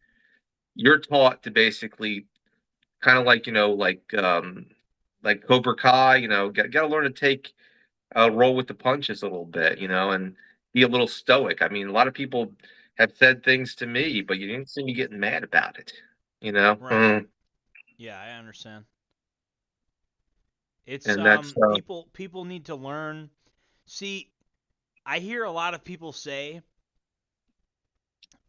Speaker 6: you're taught to basically kind of like like Cobra Kai, got to learn to take roll with the punches a little bit, and be a little stoic. I mean, a lot of people have said things to me, but you didn't see me getting mad about it, you know.
Speaker 1: Right. Yeah, I understand. It's
Speaker 6: And that's
Speaker 1: people need to learn. See, I hear a lot of people say,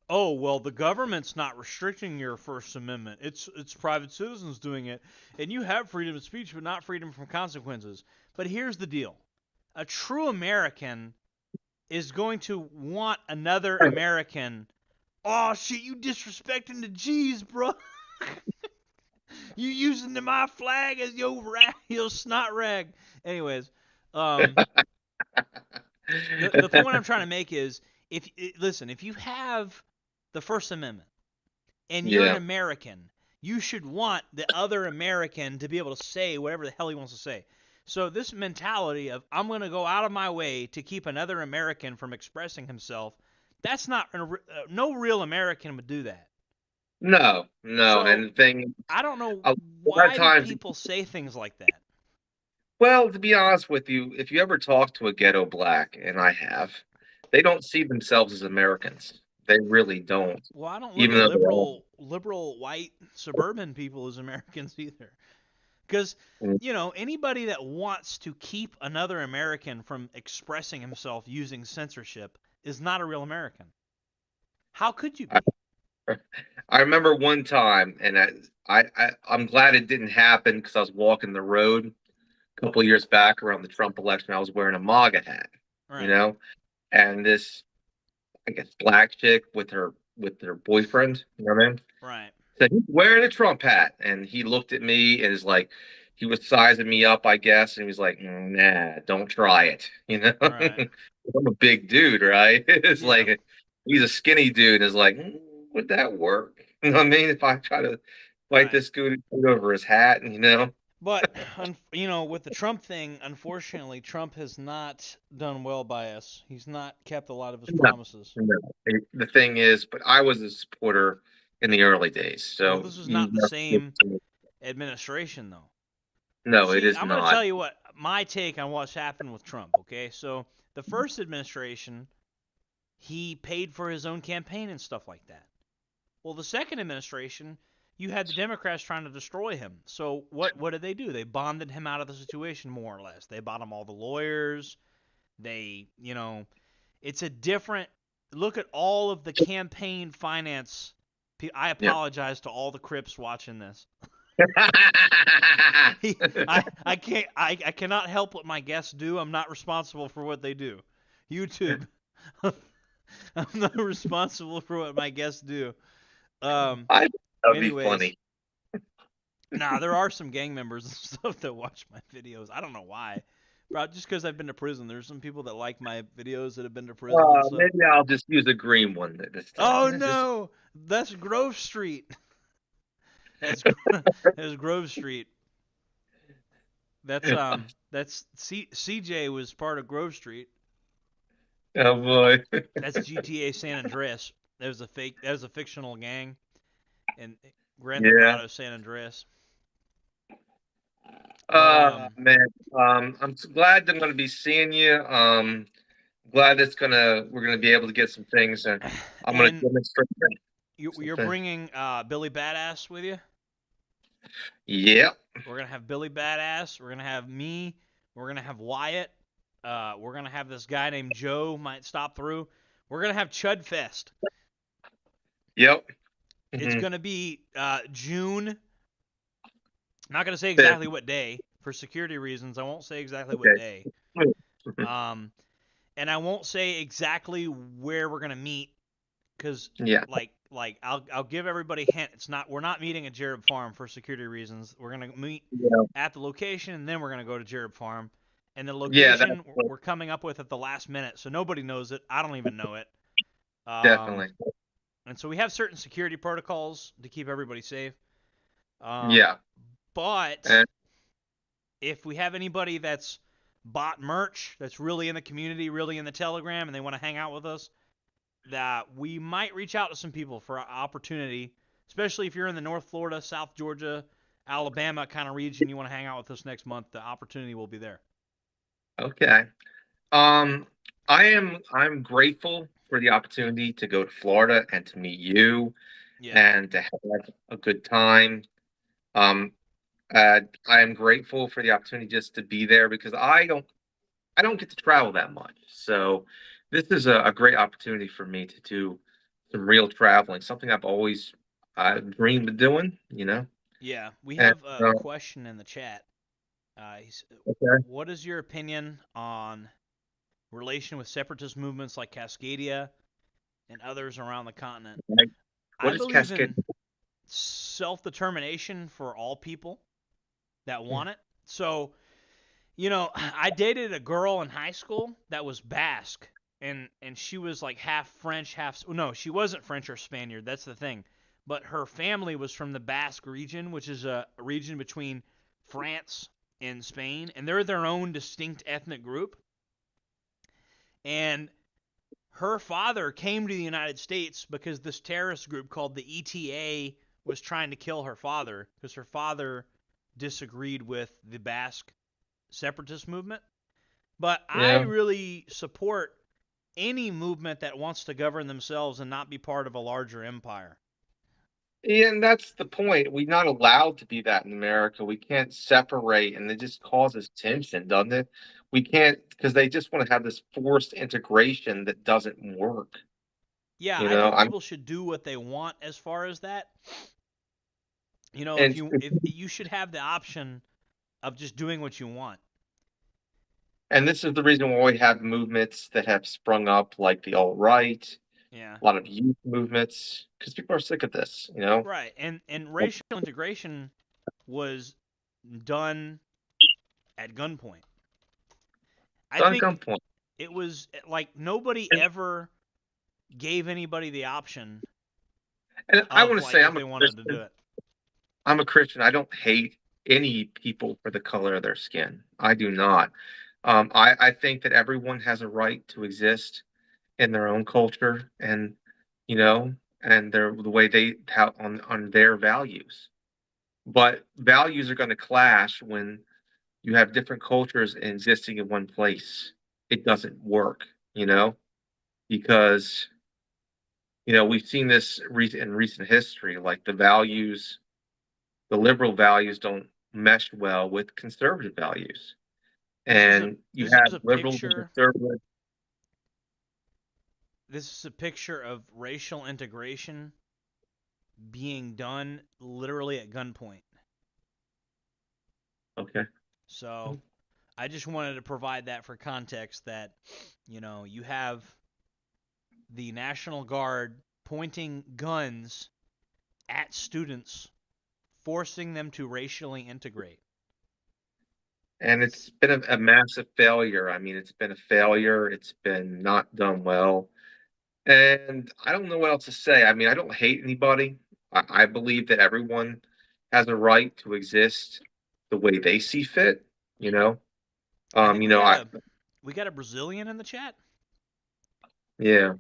Speaker 1: "Oh, well, the government's not restricting your First Amendment. It's private citizens doing it, and you have freedom of speech, but not freedom from consequences." But here's the deal: a true American is going to want another American. Oh shit! You disrespecting the G's, bro. You using my flag as your snot rag. Anyways, the point I'm trying to make is listen, if you have the First Amendment and you're an
Speaker 6: yeah.
Speaker 1: American, you should want the other American to be able to say whatever the hell he wants to say. So this mentality of I'm going to go out of my way to keep another American from expressing himself, that's not no real American would do that.
Speaker 6: No, no,
Speaker 1: So
Speaker 6: and the thing,
Speaker 1: I don't know
Speaker 6: a lot of
Speaker 1: why do
Speaker 6: times,
Speaker 1: people say things like that.
Speaker 6: well, to be honest with you, if you ever talk to a ghetto black, and I have, they don't see themselves as Americans. They really don't,
Speaker 1: Well, I don't look
Speaker 6: even
Speaker 1: at
Speaker 6: though they're all.
Speaker 1: liberal white suburban people as Americans either. Because, anybody that wants to keep another American from expressing himself using censorship is not a real American. How could you be?
Speaker 6: I remember one time, and I'm glad it didn't happen because I was walking the road a couple of years back around the Trump election. I was wearing a MAGA hat, you
Speaker 1: Right,
Speaker 6: know, and this, I guess, black chick with her boyfriend, you know what I mean?
Speaker 1: right,
Speaker 6: Said he's wearing a Trump hat, and he looked at me and is like, he was sizing me up, I guess, and he was like, "Nah, don't try it."
Speaker 1: right.
Speaker 6: I'm a big dude, right? It's
Speaker 1: Yeah,
Speaker 6: like he's a skinny dude. Is like, would that work? You know what I mean? If I try to fight
Speaker 1: right.
Speaker 6: this dude over his hat,
Speaker 1: But, with the Trump thing, unfortunately, Trump has not done well by us. He's not kept a lot of his
Speaker 6: no,
Speaker 1: promises.
Speaker 6: no. The thing is, but I was a supporter in the early days,
Speaker 1: Well,
Speaker 6: so
Speaker 1: this is
Speaker 6: you
Speaker 1: not the
Speaker 6: know,
Speaker 1: same administration, though.
Speaker 6: no, it
Speaker 1: See,
Speaker 6: is
Speaker 1: I'm going to
Speaker 6: not.
Speaker 1: tell you what my take on what's happened with Trump, okay? So, the first administration, he paid for his own campaign and stuff like that. Well, the second administration, you had the Democrats trying to destroy him. So, what did they do? They bonded him out of the situation more or less. They bought him all the lawyers. It's a different look at all of the campaign finance. I
Speaker 6: Yeah.
Speaker 1: apologize to all the Crips watching this. I can't I cannot help what my guests do. I'm not responsible for what they do. YouTube, I'm not responsible for what my guests do.
Speaker 6: I That'd be
Speaker 1: Anyways,
Speaker 6: funny.
Speaker 1: nah, there are some gang members and stuff that watch my videos. I don't know why. Bro, just because I've been to prison. There's some people that like my videos that have been to prison and stuff.
Speaker 6: Maybe I'll just use a green one this time.
Speaker 1: Oh
Speaker 6: It's just
Speaker 1: no, that's Grove Street. That's that's Grove Street. That's CJ was part of Grove Street.
Speaker 6: oh boy.
Speaker 1: That's GTA San Andreas. That was a fake. That was a fictional gang in Grand Theft
Speaker 6: Yeah.
Speaker 1: Auto San Andreas. But
Speaker 6: Man. I'm so glad that I'm gonna be seeing you. Glad we're gonna be able to get some things, and I'm gonna
Speaker 1: and
Speaker 6: demonstrate
Speaker 1: you're
Speaker 6: something.
Speaker 1: bringing Billy Badass with you.
Speaker 6: Yep.
Speaker 1: We're gonna have Billy Badass. We're gonna have me. We're gonna have Wyatt. We're gonna have this guy named Joe might stop through. We're gonna have Chud Fest.
Speaker 6: Yep.
Speaker 1: It's gonna be June. I'm not gonna say
Speaker 6: Fifth.
Speaker 1: exactly what day for security reasons. I won't say exactly what day. And I won't say exactly where we're gonna meet because
Speaker 6: Yeah.
Speaker 1: I'll give everybody a hint. We're not meeting at Jereb Farm for security reasons. We're gonna meet
Speaker 6: Yeah.
Speaker 1: at the location and then we're gonna go to Jereb Farm. And the
Speaker 6: Yeah.
Speaker 1: location we're coming up with at the last minute, so nobody knows it. I don't even know it.
Speaker 6: Definitely.
Speaker 1: And so we have certain security protocols to keep everybody safe.
Speaker 6: Yeah.
Speaker 1: But
Speaker 6: And
Speaker 1: if we have anybody that's bought merch, that's really in the community, really in the Telegram, and they want to hang out with us, that we might reach out to some people for an opportunity especially if you're in the North Florida, South Georgia, Alabama kind of region, you want to hang out with us next month, the opportunity will be there.
Speaker 6: Okay. I'm grateful for the opportunity to go to Florida and to meet you
Speaker 1: Yeah.
Speaker 6: and to have a good time. Um, I am grateful for the opportunity just to be there because I don't get to travel that much. So this is a great opportunity for me to do some real traveling, something I've always dreamed of doing, you know.
Speaker 1: Yeah. We
Speaker 6: And
Speaker 1: have a question in the chat.
Speaker 6: okay.
Speaker 1: What is your opinion on relation with separatist movements like Cascadia and others around the continent?
Speaker 6: Like,
Speaker 1: I
Speaker 6: what is
Speaker 1: believe
Speaker 6: Cascade?
Speaker 1: in self-determination for all people that want it. So, I dated a girl in high school that was Basque, and she was like half French, half no, she wasn't French or Spaniard. That's the thing. But her family was from the Basque region, which is a region between France and Spain, and they're their own distinct ethnic group. And her father came to the United States because this terrorist group called the ETA was trying to kill her father because her father disagreed with the Basque separatist movement. But I
Speaker 6: Yeah.
Speaker 1: really support any movement that wants to govern themselves and not be part of a larger empire.
Speaker 6: Yeah, and that's the point. We're not allowed to be that in America. We can't separate, and it just causes tension, doesn't it? We can't because they just want to have this forced integration that doesn't work.
Speaker 1: Yeah,
Speaker 6: You
Speaker 1: I
Speaker 6: know,
Speaker 1: think
Speaker 6: I'm
Speaker 1: people should do what they want as far as that.
Speaker 6: and
Speaker 1: If you should have the option of just doing what you want.
Speaker 6: and this is the reason why we have movements that have sprung up, like the alt right,
Speaker 1: Yeah.
Speaker 6: a lot of youth movements, because people are sick of this. You know,
Speaker 1: Right. And racial integration was done at gunpoint. I
Speaker 6: done
Speaker 1: think
Speaker 6: gunpoint.
Speaker 1: it was like nobody ever gave anybody the option
Speaker 6: And I
Speaker 1: of
Speaker 6: want to
Speaker 1: like
Speaker 6: say
Speaker 1: if they wanted to do it.
Speaker 6: I'm a Christian. I don't hate any people for the color of their skin. I do not. I think that everyone has a right to exist in their own culture and, you know, and the way they have on their values. But values are going to clash when you have different cultures existing in one place. It doesn't work, because we've seen this in recent history, like the liberal values don't mesh well with conservative values. And you
Speaker 1: This is
Speaker 6: have
Speaker 1: a
Speaker 6: liberals and
Speaker 1: picture
Speaker 6: conservatives.
Speaker 1: this is a picture of racial integration being done literally at gunpoint.
Speaker 6: Okay.
Speaker 1: So I just wanted to provide that for context that, you have the National Guard pointing guns at students, forcing them to racially integrate.
Speaker 6: And it's been a massive failure. I mean, it's been a failure. It's been not done well. And I don't know what else to say. I mean, I don't hate anybody. I believe that everyone has a right to exist the way they see fit, you know.
Speaker 1: I think
Speaker 6: You know,
Speaker 1: we got a Brazilian in the chat.
Speaker 6: yeah.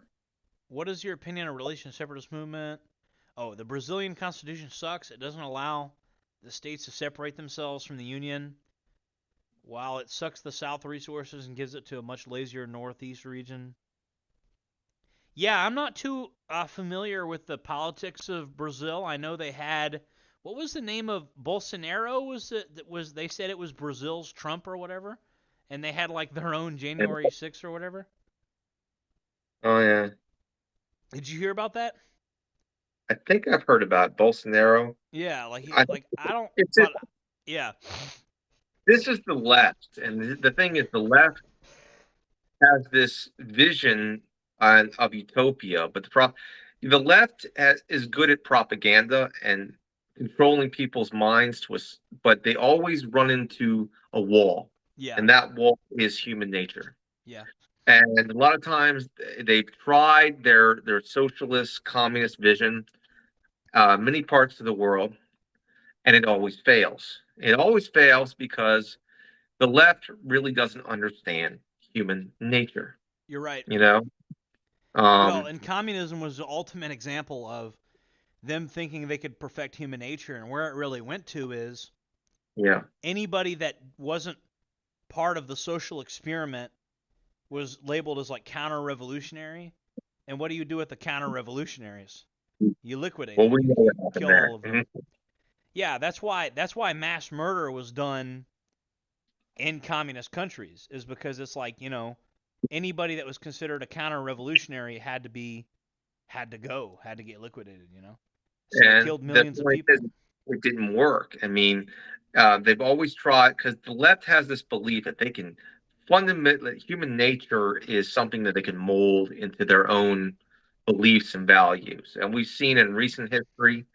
Speaker 1: What is your opinion on relation to separatist movement? Oh, the Brazilian constitution sucks. It doesn't allow the states to separate themselves from the union, while it sucks the South resources and gives it to a much lazier Northeast region. Yeah, I'm not too familiar with the politics of Brazil. I know they had what was the name of Bolsonaro? Was they said it was Brazil's Trump or whatever, and they had like their own January 6th or whatever.
Speaker 6: Oh yeah.
Speaker 1: Did you hear about that?
Speaker 6: I think I've heard about Bolsonaro.
Speaker 1: Yeah,
Speaker 6: I
Speaker 1: I don't,
Speaker 6: it's
Speaker 1: but yeah,
Speaker 6: this is the left, and the thing is, the left has this vision of utopia, but the left is good at propaganda and controlling people's minds but they always run into a wall,
Speaker 1: yeah,
Speaker 6: and that wall is human nature.
Speaker 1: yeah.
Speaker 6: And a lot of times they've tried their socialist communist vision, many parts of the world, and it always fails. It always fails because the left really doesn't understand human nature.
Speaker 1: You're right.
Speaker 6: You know,
Speaker 1: Well,
Speaker 6: um,
Speaker 1: and communism was the ultimate example of them thinking they could perfect human nature, and where it really went to is
Speaker 6: Yeah.
Speaker 1: anybody that wasn't part of the social experiment was labeled as like counter-revolutionary. And what do you do with the counter-revolutionaries? You liquidate
Speaker 6: Well,
Speaker 1: them.
Speaker 6: we know what happened
Speaker 1: Kill
Speaker 6: there.
Speaker 1: all of them. Yeah, that's why mass murder was done in communist countries, is because it's like, anybody that was considered a counter-revolutionary had to get liquidated, So they
Speaker 6: And
Speaker 1: killed
Speaker 6: the
Speaker 1: millions of
Speaker 6: point
Speaker 1: people.
Speaker 6: is, it didn't work. I mean, they've always tried, because the left has this belief that they can fundamentally, human nature is something that they can mold into their own beliefs and values. And we've seen in recent history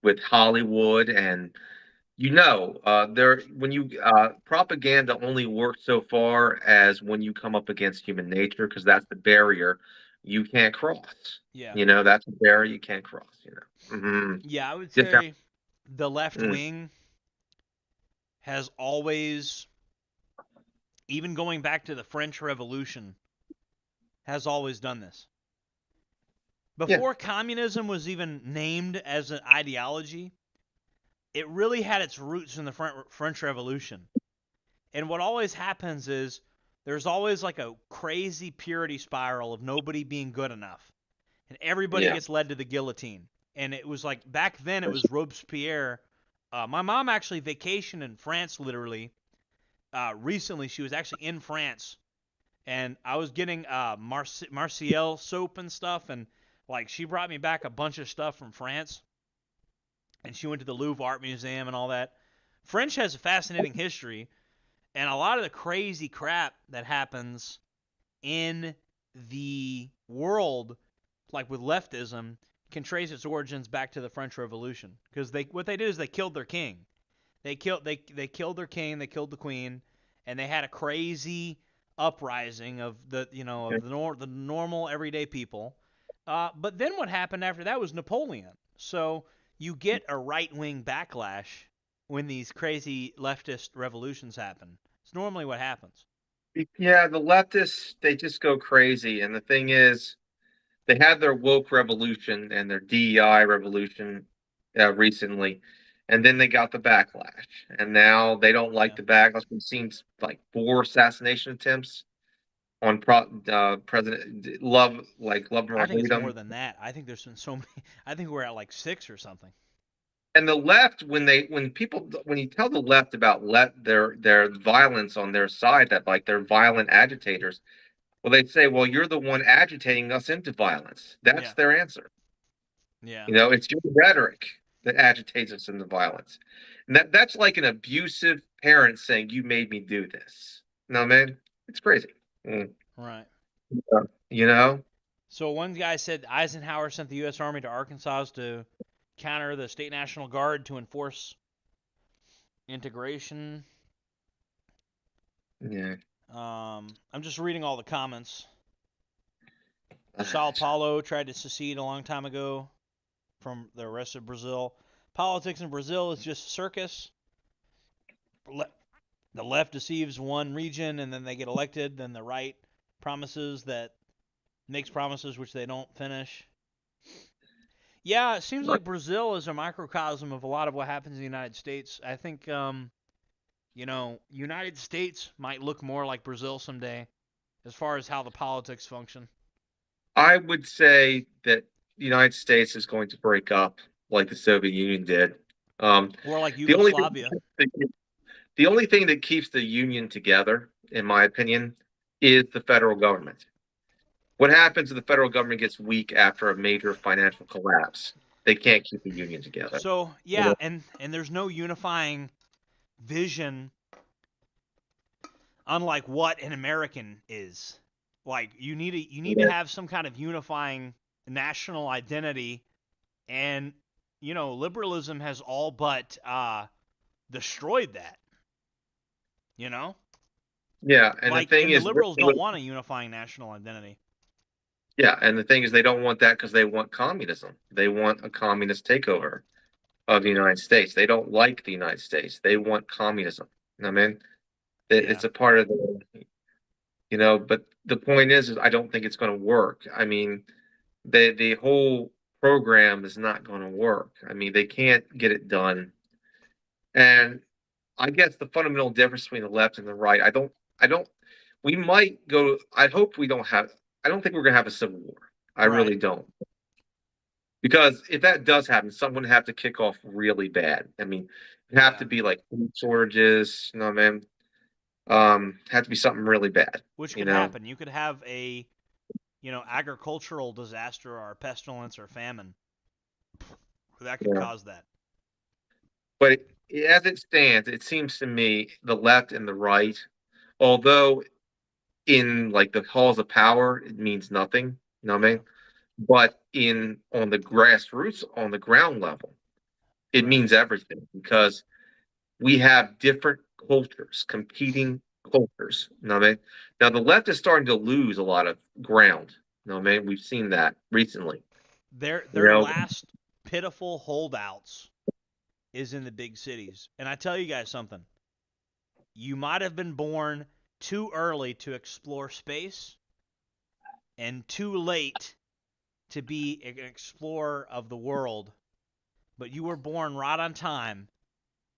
Speaker 6: with Hollywood, and there when you propaganda only works so far as when you come up against human nature, because that's the barrier you can't cross.
Speaker 1: Yeah.
Speaker 6: That's a barrier you can't cross.
Speaker 1: Yeah, I would
Speaker 6: Just
Speaker 1: say the left
Speaker 6: mm,
Speaker 1: wing has always, even going back to the French Revolution, has always done this.
Speaker 6: yeah,
Speaker 1: Before communism was even named as an ideology, it really had its roots in the French Revolution. And what always happens is there's always like a crazy purity spiral of nobody being good enough. And everybody
Speaker 6: yeah.
Speaker 1: gets led to the guillotine. And it was like back then it was Robespierre. My mom actually vacationed in France literally. Recently she was actually in France, and I was getting Marseille soap and stuff, and like she brought me back a bunch of stuff from France, and she went to the Louvre Art Museum and all that. French has a fascinating history, and a lot of the crazy crap that happens in the world, like with leftism, can trace its origins back to the French Revolution. Because what they did is they killed their king. They killed their king, they killed the queen, and they had a crazy uprising of the normal everyday people. But then what happened after that was Napoleon. So you get a right wing backlash when these crazy leftist revolutions happen. It's normally what happens.
Speaker 6: Yeah, the leftists, they just go crazy. And the thing is, they had their woke revolution and their DEI revolution recently, and then they got the backlash. And now they don't like
Speaker 1: Yeah.
Speaker 6: the backlash. We've seen like 4 assassination attempts on President Love
Speaker 1: I think it's more
Speaker 6: Referendum.
Speaker 1: than that. I think there's been so many. I think we're at like 6 or something.
Speaker 6: And the left, when you tell the left about their violence on their side, that like they're violent agitators, well, they say, well, you're the one agitating us into violence. That's
Speaker 1: Yeah.
Speaker 6: their answer.
Speaker 1: Yeah.
Speaker 6: It's your rhetoric that agitates us into violence. And that's like an abusive parent saying, you made me do this. No, man, it's crazy. Mm.
Speaker 1: Right.
Speaker 6: You know?
Speaker 1: So one guy said Eisenhower sent the U.S. Army to Arkansas to counter the State National Guard to enforce integration.
Speaker 6: Yeah.
Speaker 1: I'm just reading all the comments. Sao Paulo tried to secede a long time ago from the rest of Brazil. Politics in Brazil is just circus. The left deceives one region and then they get elected. Then the right makes promises which they don't finish. Yeah, it seems like Brazil is a microcosm of a lot of what happens in the United States. I think, United States might look more like Brazil someday as far as how the politics function.
Speaker 6: I would say that the United States is going to break up like the Soviet Union did.
Speaker 1: Or like
Speaker 6: The only
Speaker 1: Yugoslavia.
Speaker 6: the only thing that keeps the union together, in my opinion, is the federal government. What happens if the federal government gets weak after a major financial collapse? They can't keep the union together.
Speaker 1: So,
Speaker 6: You
Speaker 1: yeah,
Speaker 6: know?
Speaker 1: and there's no unifying vision unlike what an American is. Like you need to have some kind of unifying national identity, and liberalism has all but destroyed that. You know,
Speaker 6: Yeah, and the
Speaker 1: like,
Speaker 6: thing
Speaker 1: and the
Speaker 6: is,
Speaker 1: liberals don't want a unifying national identity.
Speaker 6: yeah, and the thing is, they don't want that because they want communism. They want a communist takeover of the United States. They don't like the United States. They want communism. I mean,
Speaker 1: Yeah,
Speaker 6: it's a part of but the point is I don't think it's going to work. I mean, the whole program is not going to work. I mean, they can't get it done. And I guess the fundamental difference between the left and the right, I don't, we might go, I hope we don't have, I don't think we're going to have a civil war. I
Speaker 1: Right.
Speaker 6: really don't. Because if that does happen, someone would have to kick off really bad. I mean, it'd have
Speaker 1: Yeah.
Speaker 6: to be like food shortages, you know what I mean? Have to be something really bad,
Speaker 1: Which
Speaker 6: you
Speaker 1: could
Speaker 6: know?
Speaker 1: happen. You could have a, agricultural disaster or a pestilence or famine that could
Speaker 6: Yeah.
Speaker 1: cause that.
Speaker 6: But as it stands, it seems to me the left and the right, although in like the halls of power, it means nothing, you know what I
Speaker 1: Yeah.
Speaker 6: mean? But in on the grassroots, on the ground level, it
Speaker 1: Right.
Speaker 6: means everything because we have different cultures, competing cultures. You know what I mean? Now the left is starting to lose a lot of ground. You know what I mean? We've seen that recently.
Speaker 1: Their
Speaker 6: You
Speaker 1: their
Speaker 6: know,
Speaker 1: last pitiful holdouts is in the big cities. And I tell you guys something. You might have been born too early to explore space and too late to be an explorer of the world, but you were born right on time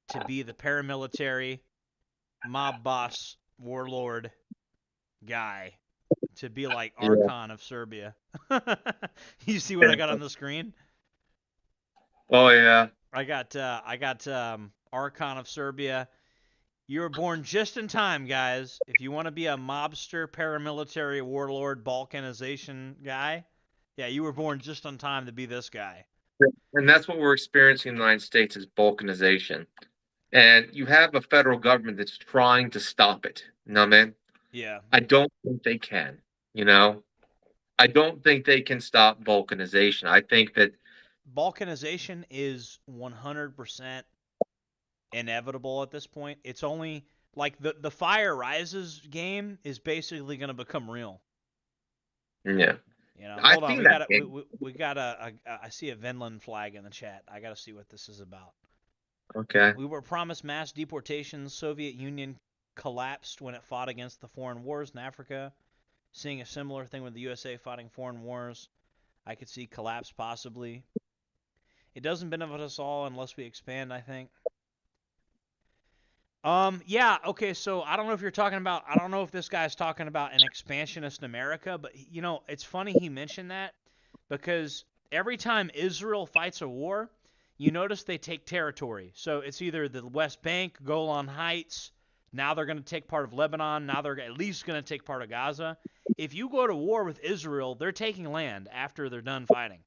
Speaker 1: to be the paramilitary mob boss warlord guy, to be like
Speaker 6: yeah.
Speaker 1: Archon of Serbia. You see what I got on the screen?
Speaker 6: Oh yeah.
Speaker 1: I got Archon of Serbia. You were born just in time, guys. If you want to be a mobster, paramilitary, warlord, balkanization guy, yeah, you were born just on time to be this guy.
Speaker 6: And that's what we're experiencing in the United States is balkanization. And you have a federal government that's trying to stop it. You know what I mean?
Speaker 1: Yeah.
Speaker 6: I don't think they can, you know? I don't think they can stop balkanization. I think that
Speaker 1: Balkanization is 100% inevitable at this point. It's only like the Fire Rises game is basically going to become real.
Speaker 6: yeah.
Speaker 1: Hold
Speaker 6: I've
Speaker 1: on.
Speaker 6: seen
Speaker 1: We
Speaker 6: that
Speaker 1: got
Speaker 6: game.
Speaker 1: we got I see a Vinland flag in the chat. I got to see what this is about.
Speaker 6: Okay.
Speaker 1: We were promised mass deportations. Soviet Union collapsed when it fought against the foreign wars in Africa. Seeing a similar thing with the USA fighting foreign wars, I could see collapse possibly. It doesn't benefit us all unless we expand, I think. Yeah, okay, so I don't know if you're talking about, I don't know if this guy's talking about an expansionist America, but it's funny he mentioned that because every time Israel fights a war, you notice they take territory. So it's either the West Bank, Golan Heights, now they're going to take part of Lebanon, now they're at least going to take part of Gaza. If you go to war with Israel, they're taking land after they're done fighting.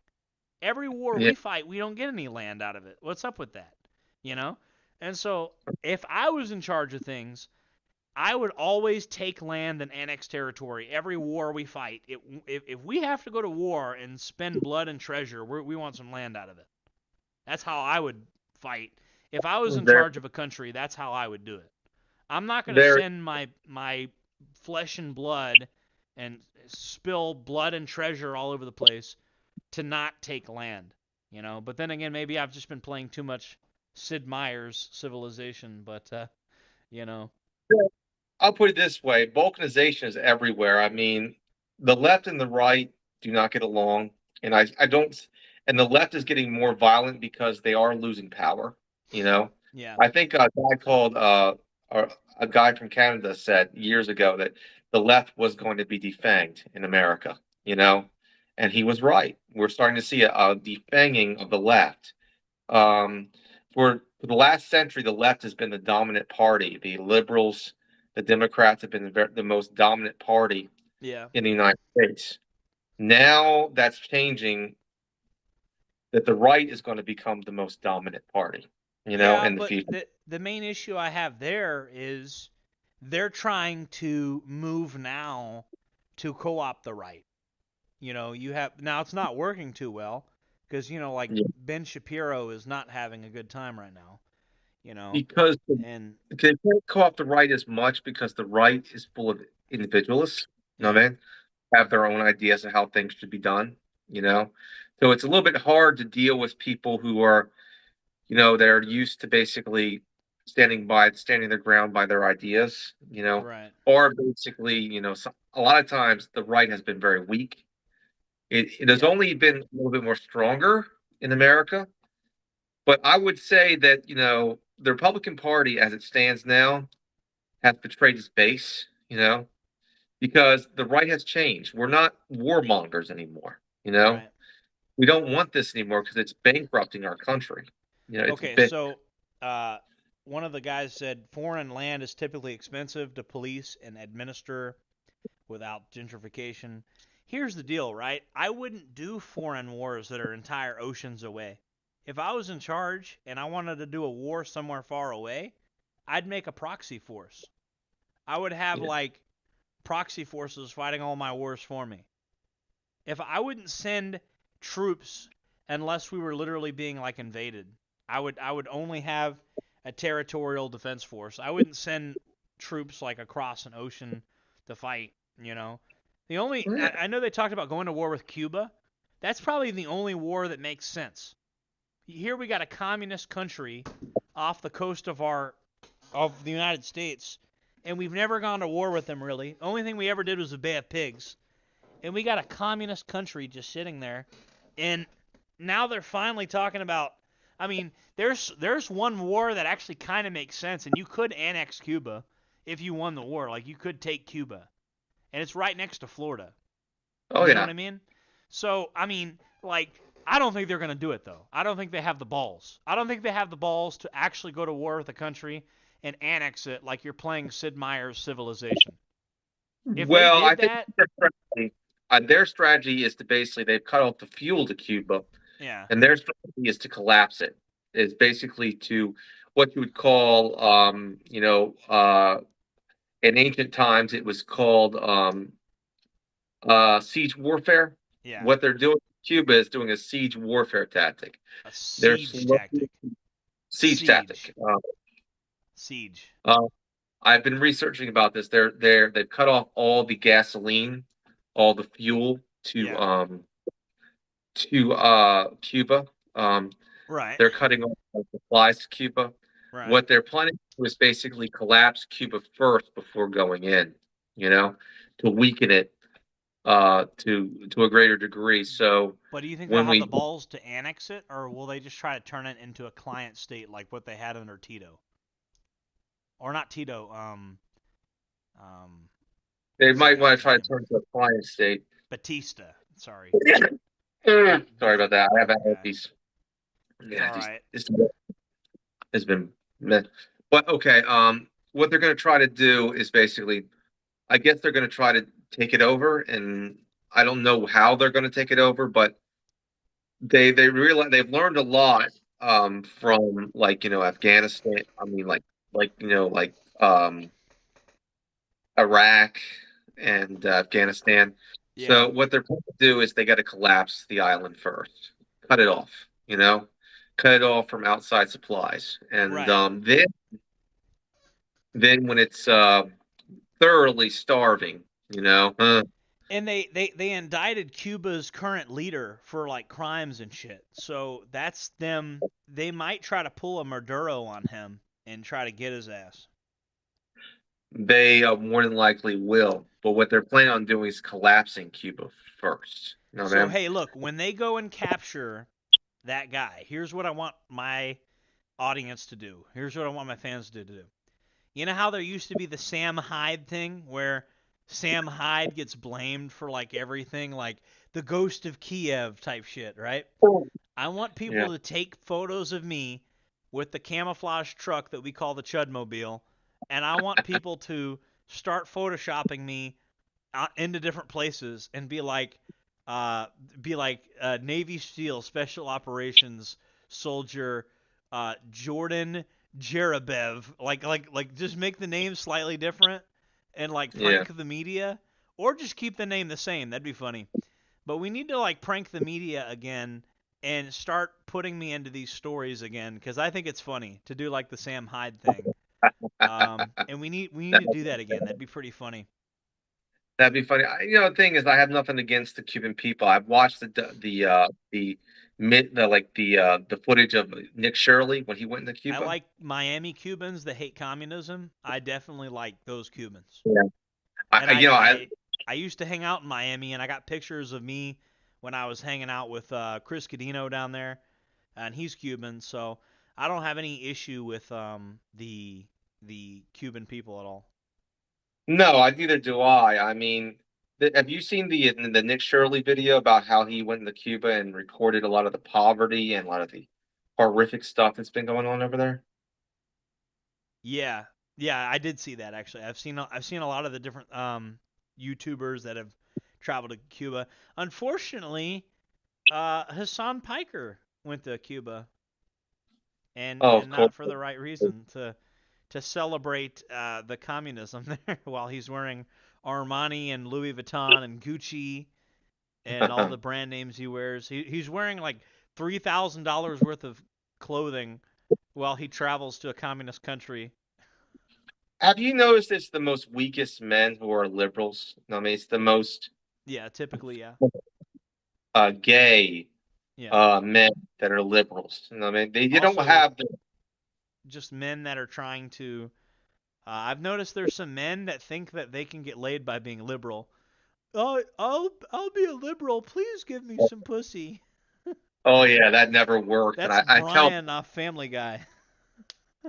Speaker 1: Every war
Speaker 6: Yeah.
Speaker 1: we fight, we don't get any land out of it. What's up with that? You know? And so if I was in charge of things, I would always take land and annex territory. Every war we fight, if we have to go to war and spend blood and treasure, we want some land out of it. That's how I would fight. If I was in
Speaker 6: There,
Speaker 1: charge of a country, that's how I would do it. I'm not going to
Speaker 6: there,
Speaker 1: send my flesh and blood and spill blood and treasure all over the place to not take land, But then again, maybe I've just been playing too much Sid Meier's Civilization, but you know,
Speaker 6: I'll put it this way: balkanization is everywhere. I mean, the left and the right do not get along, and I don't. And the left is getting more violent because they are losing power. You know,
Speaker 1: yeah,
Speaker 6: I think a guy called a guy from Canada said years ago that the left was going to be defanged in America. You know, and he was right. We're starting to see a defanging of the left. Um, for the last century, the left has been the dominant party. The liberals, the Democrats have been the most dominant party
Speaker 1: yeah,
Speaker 6: in the United States. Now that's changing. That the right is going to become the most dominant party,
Speaker 1: yeah.
Speaker 6: in the
Speaker 1: But
Speaker 6: future.
Speaker 1: the main issue I have there is they're trying to move now to co-opt the right. You have now it's not working too well because like
Speaker 6: Yeah.
Speaker 1: Ben Shapiro is not having a good time right now. You know,
Speaker 6: Because
Speaker 1: and
Speaker 6: they can't co-opt the right as much because the right is full of individualists. You know what
Speaker 1: yeah,
Speaker 6: I mean? Have their own ideas of how things should be done. You know, so it's a little bit hard to deal with people who are, they're used to basically standing their ground by their ideas.
Speaker 1: right,
Speaker 6: Or basically, a lot of times the right has been very weak It has only been a little bit more stronger in America, but I would say that the Republican Party, as it stands now, has betrayed its base. Because the right has changed. We're not warmongers anymore.
Speaker 1: Right.
Speaker 6: We don't want this anymore because it's bankrupting our country. It's
Speaker 1: Okay,
Speaker 6: been.
Speaker 1: so one of the guys said foreign land is typically expensive to police and administer without gentrification. Here's the deal, right? I wouldn't do foreign wars that are entire oceans away. If I was in charge and I wanted to do a war somewhere far away, I'd make a proxy force. I would have like proxy forces fighting all my wars for me. If I wouldn't send troops unless we were literally being like invaded. I would only have a territorial defense force. I wouldn't send troops like across an ocean to fight, The only I know they talked about going to war with Cuba. That's probably the only war that makes sense. Here we got a communist country off the coast of the United States, and we've never gone to war with them really. The only thing we ever did was the Bay of Pigs. And we got a communist country just sitting there, and now they're finally talking about. I mean, there's one war that actually kind of makes sense, and you could annex Cuba if you won the war. Like you could take Cuba, and it's right next to Florida.
Speaker 6: Oh
Speaker 1: You know what I mean? So I mean, like I don't think they're gonna do it though. I don't think they have the balls. I don't think they have the balls to actually go to war with a country and annex it like you're playing Sid Meier's Civilization. If
Speaker 6: Well,
Speaker 1: they
Speaker 6: I
Speaker 1: did
Speaker 6: think
Speaker 1: that,
Speaker 6: their strategy is to basically they've cut off the fuel to Cuba,
Speaker 1: yeah,
Speaker 6: and their strategy is to collapse it. Is basically to what you would call, in ancient times it was called siege warfare.
Speaker 1: yeah,
Speaker 6: What they're doing, Cuba is doing a siege warfare tactic.
Speaker 1: a
Speaker 6: They're
Speaker 1: siege tactic.
Speaker 6: siege tactic.
Speaker 1: Siege.
Speaker 6: Uh, I've been researching about this. They've cut off all the gasoline, all the fuel to Cuba.
Speaker 1: Right.
Speaker 6: They're cutting off all supplies to Cuba.
Speaker 1: Right.
Speaker 6: What they're planning to do is basically collapse Cuba first before going in, to weaken it to a greater degree. So
Speaker 1: But do you think they'll
Speaker 6: when
Speaker 1: have the
Speaker 6: we
Speaker 1: balls to annex it, or will they just try to turn it into a client state like what they had under Tito? Or not Tito,
Speaker 6: they
Speaker 1: what's that
Speaker 6: might want
Speaker 1: guy's
Speaker 6: to try to
Speaker 1: name?
Speaker 6: turn to a client state.
Speaker 1: Batista. Sorry.
Speaker 6: Sorry about that. I have
Speaker 1: Yeah.
Speaker 6: allergies.
Speaker 1: It's
Speaker 6: Yeah,
Speaker 1: all right.
Speaker 6: it's been but okay. What they're going to try to do is basically, I guess they're going to try to take it over, and I don't know how they're going to take it over, but they realize they've learned a lot from Afghanistan. I mean Iraq and Afghanistan.
Speaker 1: Yeah.
Speaker 6: So what they're going to do is they got to collapse the island first, cut it off, cut it off from outside supplies, and
Speaker 1: Right.
Speaker 6: then when it's thoroughly starving,
Speaker 1: And they indicted Cuba's current leader for like crimes and shit. So that's them. They might try to pull a Maduro on him and try to get his ass.
Speaker 6: they more than likely will. But what they're planning on doing is collapsing Cuba first. You know what I
Speaker 1: So
Speaker 6: mean?
Speaker 1: hey, look, when they go and capture that guy, here's what I want my audience to do. Here's what I want my fans to do. You know how there used to be the Sam Hyde thing where Sam Hyde gets blamed for like everything, like the ghost of Kiev type shit, right? I want
Speaker 6: Yeah.
Speaker 1: people to take photos of me with the camouflage truck that we call the Chud Mobile, and I want people to start photoshopping me into different places and be like Navy SEAL Special Operations soldier JordanJJereb, like just make the name slightly different and like
Speaker 6: Yeah.
Speaker 1: prank the media, or just keep the name the same. That'd be funny. But we need to like prank the media again and start putting me into these stories again because I think it's funny to do like the Sam Hyde thing. And we need to do that again. That'd be pretty funny.
Speaker 6: That'd be funny. The thing is, I have nothing against the Cuban people. I've watched the footage of Nick Shirley when he went into
Speaker 1: I
Speaker 6: Cuba.
Speaker 1: like Miami Cubans that hate communism. I definitely like those Cubans.
Speaker 6: Yeah.
Speaker 1: And
Speaker 6: I
Speaker 1: I used to hang out in Miami, and I got pictures of me when I was hanging out with Chris Cadino down there, and he's Cuban, so I don't have any issue with the Cuban people at all.
Speaker 6: No, neither do I. I mean, have you seen the Nick Shirley video about how he went to Cuba and recorded a lot of the poverty and a lot of the horrific stuff that's been going on over there?
Speaker 1: Yeah, yeah, I did see that actually. I've seen a lot of the different YouTubers that have traveled to Cuba. Unfortunately, Hassan Piker went to Cuba, and
Speaker 6: Oh, of
Speaker 1: and
Speaker 6: course.
Speaker 1: not for the right reason, to celebrate the communism there while he's wearing Armani and Louis Vuitton and Gucci and all the brand names he wears. He's wearing like $3,000 worth of clothing while he travels to a communist country.
Speaker 6: Have you noticed it's the most weakest men who are liberals? I mean, it's the most
Speaker 1: Yeah, typically, yeah.
Speaker 6: gay
Speaker 1: Yeah.
Speaker 6: men that are liberals. I mean, you don't
Speaker 1: Also,
Speaker 6: have the.
Speaker 1: just men that are trying to. I've noticed there's some men that think that they can get laid by being liberal. Oh, I'll be a liberal. Please give me some pussy.
Speaker 6: Oh yeah, that never worked. And
Speaker 1: That's
Speaker 6: I tell.
Speaker 1: Brian off Family Guy.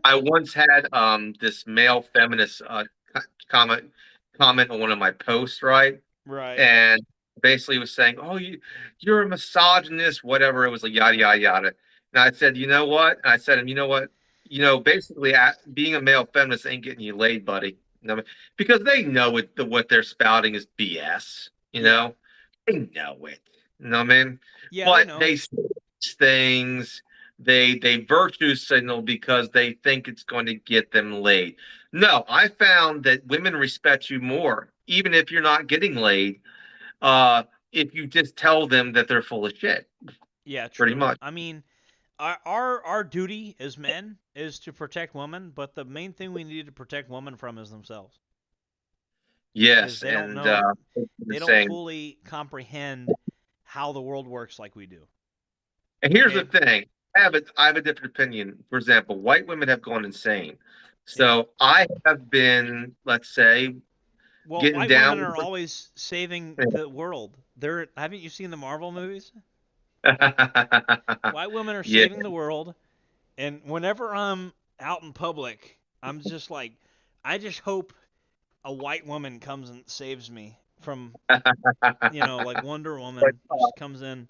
Speaker 6: I once had this male feminist comment on one of my posts, right?
Speaker 1: Right.
Speaker 6: And basically was saying, "Oh, you're a misogynist, whatever." It was like yada yada yada. And I said, "You know what?" And I said, "You know what? Basically, being a male feminist ain't getting you laid, buddy." Because they know what they're spouting is BS.
Speaker 1: Yeah.
Speaker 6: They know it. You know what I mean?
Speaker 1: Yeah, they
Speaker 6: But
Speaker 1: know.
Speaker 6: they say things. They virtue signal because they think it's going to get them laid. No, I found that women respect you more, even if you're not getting laid. If you just tell them that they're full of shit,
Speaker 1: Yeah,
Speaker 6: pretty
Speaker 1: true.
Speaker 6: much.
Speaker 1: I mean, our duty as men is to protect women, but the main thing we need to protect women from is themselves, because
Speaker 6: Yes,
Speaker 1: they don't
Speaker 6: and
Speaker 1: know,
Speaker 6: the
Speaker 1: they don't
Speaker 6: same.
Speaker 1: fully comprehend how the world works like we do.
Speaker 6: And here's the
Speaker 1: Okay?
Speaker 6: thing: I have a different opinion. For example, white women have gone insane.
Speaker 1: Yeah.
Speaker 6: So I have been, let's say,
Speaker 1: Well,
Speaker 6: getting
Speaker 1: white women
Speaker 6: down
Speaker 1: are always saving the world. Haven't you seen the Marvel movies?
Speaker 6: with.
Speaker 1: White women are
Speaker 6: Yeah.
Speaker 1: saving the world, and whenever I'm out in public, I'm just like, I just hope a white woman comes and saves me from, like Wonder
Speaker 6: But,
Speaker 1: Woman just comes in.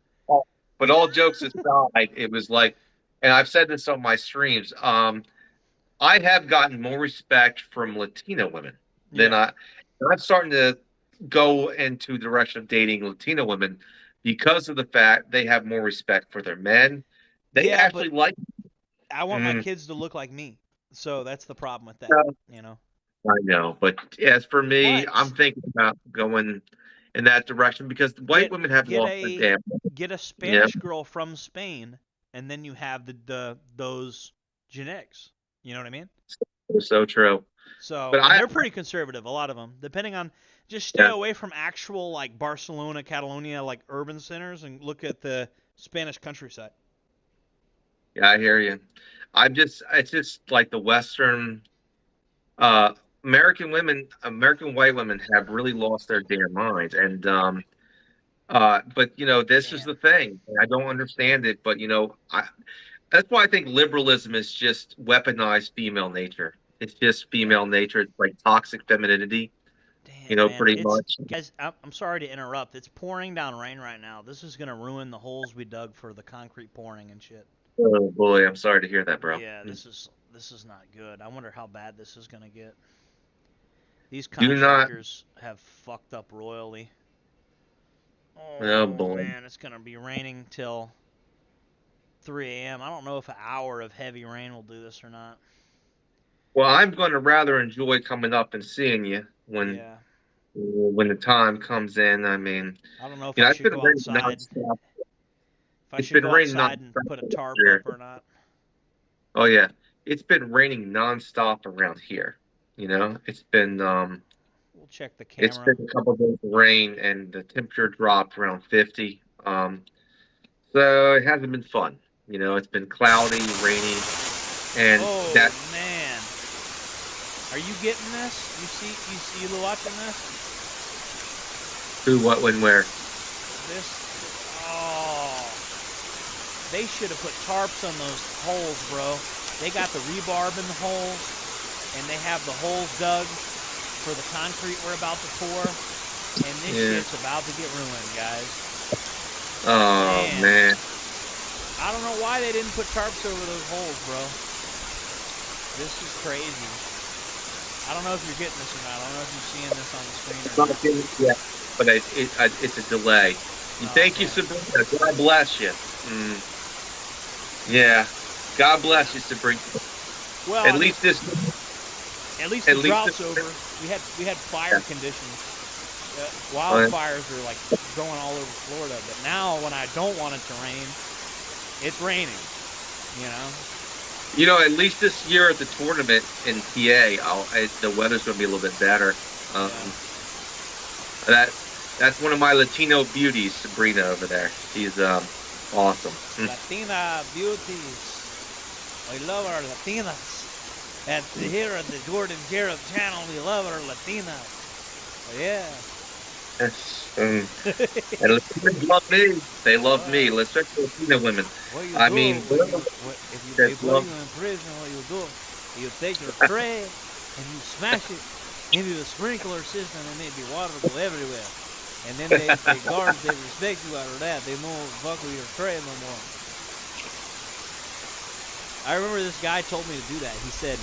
Speaker 6: but all jokes aside, it was like, and I've said this on my streams. I have gotten more respect from Latino women than
Speaker 1: Yeah.
Speaker 6: I'm starting to go into the direction of dating Latino women because of the fact they have more respect for their men. They
Speaker 1: Yeah,
Speaker 6: actually
Speaker 1: but
Speaker 6: like.
Speaker 1: I want my
Speaker 6: Mm,
Speaker 1: kids to look like me. So that's the problem with that,
Speaker 6: no,
Speaker 1: you know.
Speaker 6: I know, but as for me, I'm
Speaker 1: But
Speaker 6: thinking about going in that direction because white
Speaker 1: get
Speaker 6: women have
Speaker 1: get
Speaker 6: lost their
Speaker 1: a
Speaker 6: damn.
Speaker 1: get a
Speaker 6: Yeah,
Speaker 1: Spanish girl from Spain, and then you have those genetics. You know what I mean?
Speaker 6: it's so true.
Speaker 1: So,
Speaker 6: But
Speaker 1: and they're pretty conservative, a lot of them. Depending on, just stay
Speaker 6: yeah,
Speaker 1: away from actual like Barcelona, Catalonia, like urban centers, and look at the Spanish countryside.
Speaker 6: yeah, I hear you. It's just like the Western, uh, American white women have really lost their damn minds. And, but this is
Speaker 1: Damn.
Speaker 6: the thing. I don't understand it, but that's why I think liberalism is just weaponized female nature. It's just
Speaker 1: Yeah.
Speaker 6: female nature. It's like toxic femininity,
Speaker 1: Damn, man.
Speaker 6: pretty much.
Speaker 1: Guys, I'm sorry to interrupt. It's pouring down rain right now. This is gonna ruin the holes we dug for the concrete pouring and shit.
Speaker 6: Oh boy, I'm sorry to hear that, bro.
Speaker 1: Yeah, this is not good. I wonder how bad this is gonna get. These
Speaker 6: Do not.
Speaker 1: contractors have fucked up royally.
Speaker 6: Oh
Speaker 1: Oh
Speaker 6: boy.
Speaker 1: man, it's gonna be raining till 3 a.m. I don't know if an hour of heavy rain will do this or not.
Speaker 6: Well, I'm going to rather enjoy coming up and seeing you
Speaker 1: Yeah,
Speaker 6: when the time comes in. I mean,
Speaker 1: I don't know if I
Speaker 6: it's
Speaker 1: should
Speaker 6: been
Speaker 1: go
Speaker 6: raining
Speaker 1: outside.
Speaker 6: nonstop.
Speaker 1: If I
Speaker 6: It's
Speaker 1: should
Speaker 6: been
Speaker 1: go
Speaker 6: raining
Speaker 1: outside and
Speaker 6: nonstop
Speaker 1: put a
Speaker 6: around
Speaker 1: tarp
Speaker 6: here.
Speaker 1: up or not.
Speaker 6: Oh yeah, it's been raining nonstop around here.
Speaker 1: We'll check the
Speaker 6: It's
Speaker 1: camera.
Speaker 6: been a couple of days of rain and the temperature dropped around 50. So it hasn't been fun. It's been cloudy, rainy, and
Speaker 1: Oh
Speaker 6: that.
Speaker 1: man, are you getting this? You watching this?
Speaker 6: Who, what, when, where?
Speaker 1: This, they should have put tarps on those holes, bro. They got the rebarb in the holes, and they have the holes dug for the concrete we're about to pour, and this shit's about to get ruined, guys.
Speaker 6: Oh, man.
Speaker 1: I don't know why they didn't put tarps over those holes, bro. This is crazy. I don't know if you're getting this or not. I don't know if you're seeing this on the screen or not.
Speaker 6: Yeah, but it's a delay. Thank you, Sabrina. God bless you. Yeah. God bless you, Sabrina.
Speaker 1: Well,
Speaker 6: at least the
Speaker 1: drought's over. We had fire conditions. Wildfires are like going all over Florida. But now, when I don't want it to rain, it's raining. You know.
Speaker 6: You know, at least this year at the tournament in PA, the weather's going to be a little bit better. That's one of my Latino beauties, Sabrina over there. She's awesome.
Speaker 1: Latina beauties. We love our Latinas. Here at the JordanJJereb channel, we love our Latinas. Yeah.
Speaker 6: And Latinas love me. They love me. Let's check the Latina women. I mean,
Speaker 1: if they put you in prison, what you do, you take your tray and you smash it into the sprinkler system, and maybe water go everywhere. And then the guards, they respect you after that. They won't fuck with your tray no more. I remember this guy told me to do that. He said,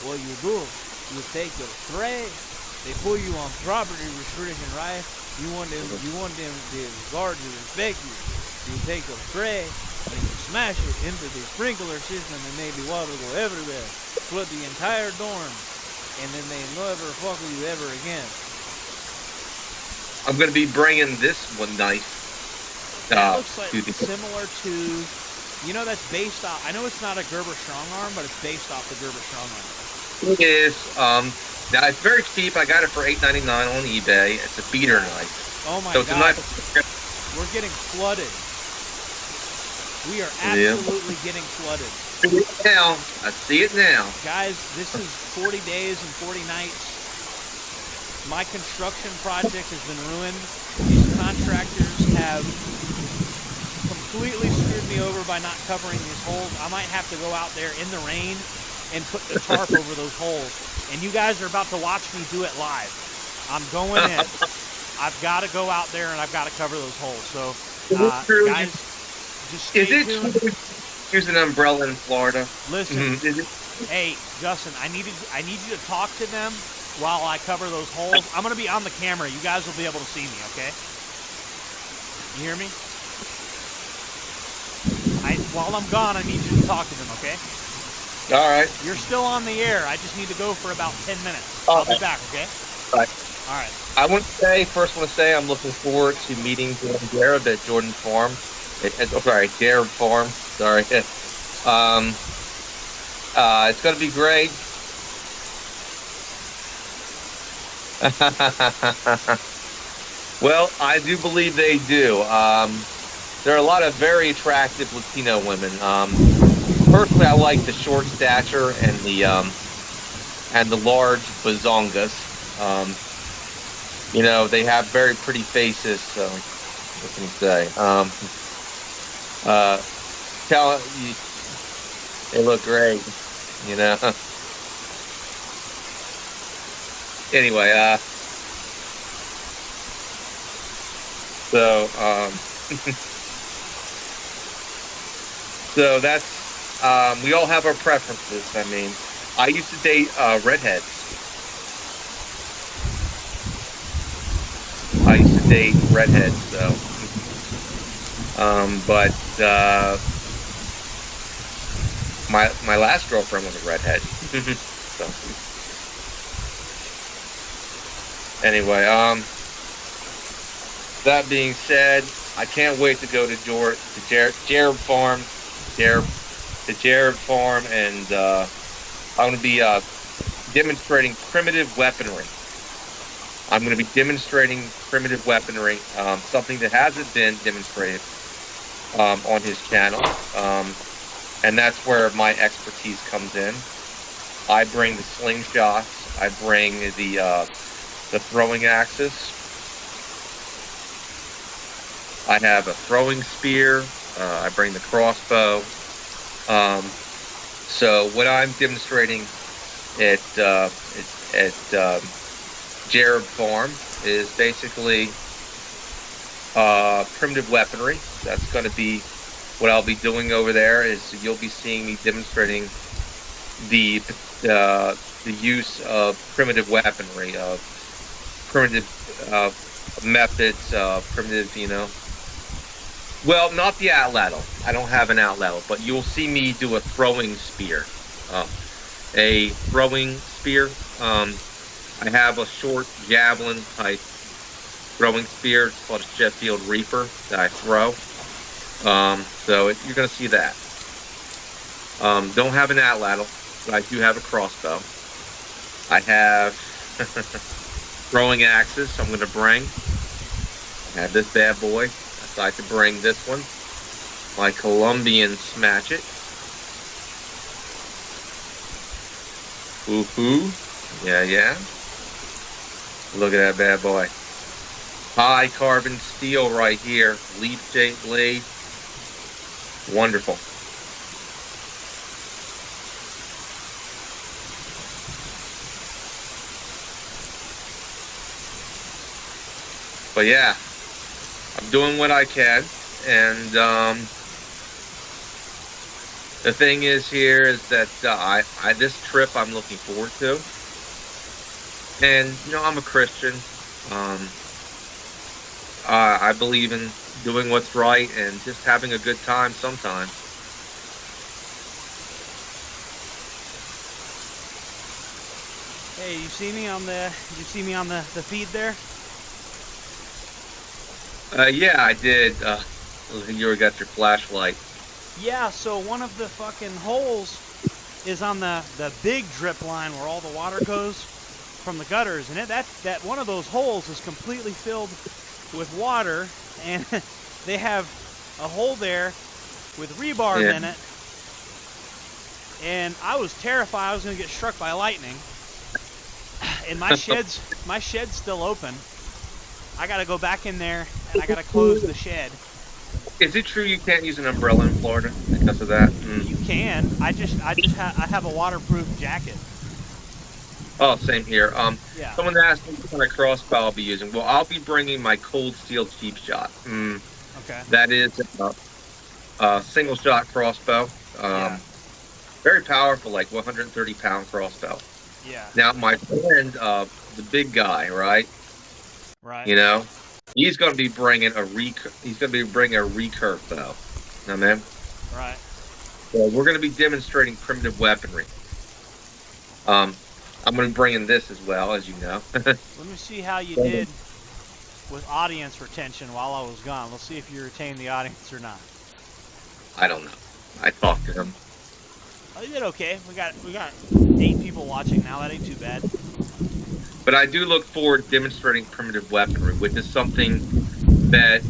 Speaker 1: what you do, you take your tray, they put you on property restriction, right? You want them the guards to respect you. You take your tray and you smash it into the sprinkler system, and maybe water go everywhere, flood the entire dorm, and then they never fuck with you ever again.
Speaker 6: I'm going to be bringing this one knife.
Speaker 1: That looks like similar to, you know, that's based off, I know it's not a Gerber strong arm, but it's based off the Gerber strong arm.
Speaker 6: It is. Now, it's very cheap. I got it for $8.99 on eBay. It's a beater knife.
Speaker 1: Oh, my
Speaker 6: God. It's a knife.
Speaker 1: We're getting flooded. We are absolutely getting flooded.
Speaker 6: I see it now. I see it now.
Speaker 1: Guys, this is 40 days and 40 nights. My construction project has been ruined. These contractors have completely screwed me over by not covering these holes. I might have to go out there in the rain and put the tarp over those holes. And you guys are about to watch me do it live. I'm going in. I've got to go out there and I've got to cover those holes. So, guys, just stay tuned.
Speaker 6: Use an umbrella in Florida.
Speaker 1: Listen, hey, Justin, I need you to talk to them while I cover those holes. I'm going to be on the camera. You guys will be able to see me, okay? You hear me? While I'm gone, I need you to talk to them, okay?
Speaker 6: All right.
Speaker 1: You're still on the air. I just need to go for about 10 minutes. I'll be back, okay?
Speaker 6: All right.
Speaker 1: All right.
Speaker 6: I want to say I'm looking forward to meeting JordanJJereb at Jordan Farm. Jereb Farm. Sorry. It's going to be great. Well, I do believe they do. There are a lot of very attractive Latino women. Personally, I like the short stature and the large bazongas. You know, they have very pretty faces. So, what can you say? They look great. You know. Anyway, so that's, we all have our preferences. I mean, I used to date redheads. So, but my last girlfriend was a redhead. So, anyway, that being said, I can't wait to go to JordanJJereb Farm, and I'm going to be demonstrating primitive weaponry. I'm going to be demonstrating primitive weaponry, something that hasn't been demonstrated on his channel, and that's where my expertise comes in. I bring the slingshots. I bring the throwing axis. I have a throwing spear. I bring the crossbow. So what I'm demonstrating at Jereb Farm is basically primitive weaponry. That's going to be what I'll be doing over there. Is you'll be seeing me demonstrating the use of primitive weaponry, of primitive methods, primitive, well, not the atlatl. I don't have an atlatl, but you'll see me do a throwing spear. I have a short javelin type throwing spear. It's called a Sheffield Reaper that I throw. So you're going to see that. Don't have an atlatl, but I do have a crossbow. I have throwing axes, so I'm going to bring. I have this bad boy. I decide to bring this one. My Colombian Smatchet. Woohoo. Yeah. Look at that bad boy. High carbon steel right here. Leaf-shaped blade. Wonderful. But yeah, I'm doing what I can, and the thing is here is that this trip I'm looking forward to, and I'm a Christian. I believe in doing what's right and just having a good time sometimes.
Speaker 1: Hey, you see me on the feed there?
Speaker 6: Yeah, I did. You got your flashlight.
Speaker 1: Yeah, so one of the fucking holes is on the big drip line where all the water goes from the gutters, and that one of those holes is completely filled with water, and they have a hole there with rebar in it, and I was terrified I was going to get struck by lightning, and my shed's still open. I got to go back in there, and I got to close the shed.
Speaker 6: Is it true you can't use an umbrella in Florida because of that?
Speaker 1: You can. I have a waterproof jacket.
Speaker 6: Oh, same here.
Speaker 1: Yeah.
Speaker 6: Someone asked me what kind of crossbow I'll be using. Well, I'll be bringing my Cold Steel Cheap Shot.
Speaker 1: Okay.
Speaker 6: That is a single shot crossbow. Very powerful, like 130-pound crossbow.
Speaker 1: Yeah.
Speaker 6: Now, my friend, the big guy, right?
Speaker 1: Right.
Speaker 6: He's going to be bringing a recurve bow. Now, man.
Speaker 1: Right.
Speaker 6: So we're going to be demonstrating primitive weaponry. I'm going to be bringing this as well, as you know.
Speaker 1: Let me see how you did with audience retention while I was gone. Let's see if you retained the audience or not.
Speaker 6: I don't know. I talked to him.
Speaker 1: Oh, you did okay. We got 8 people watching now. That ain't too bad.
Speaker 6: But I do look forward to demonstrating primitive weaponry, which is something that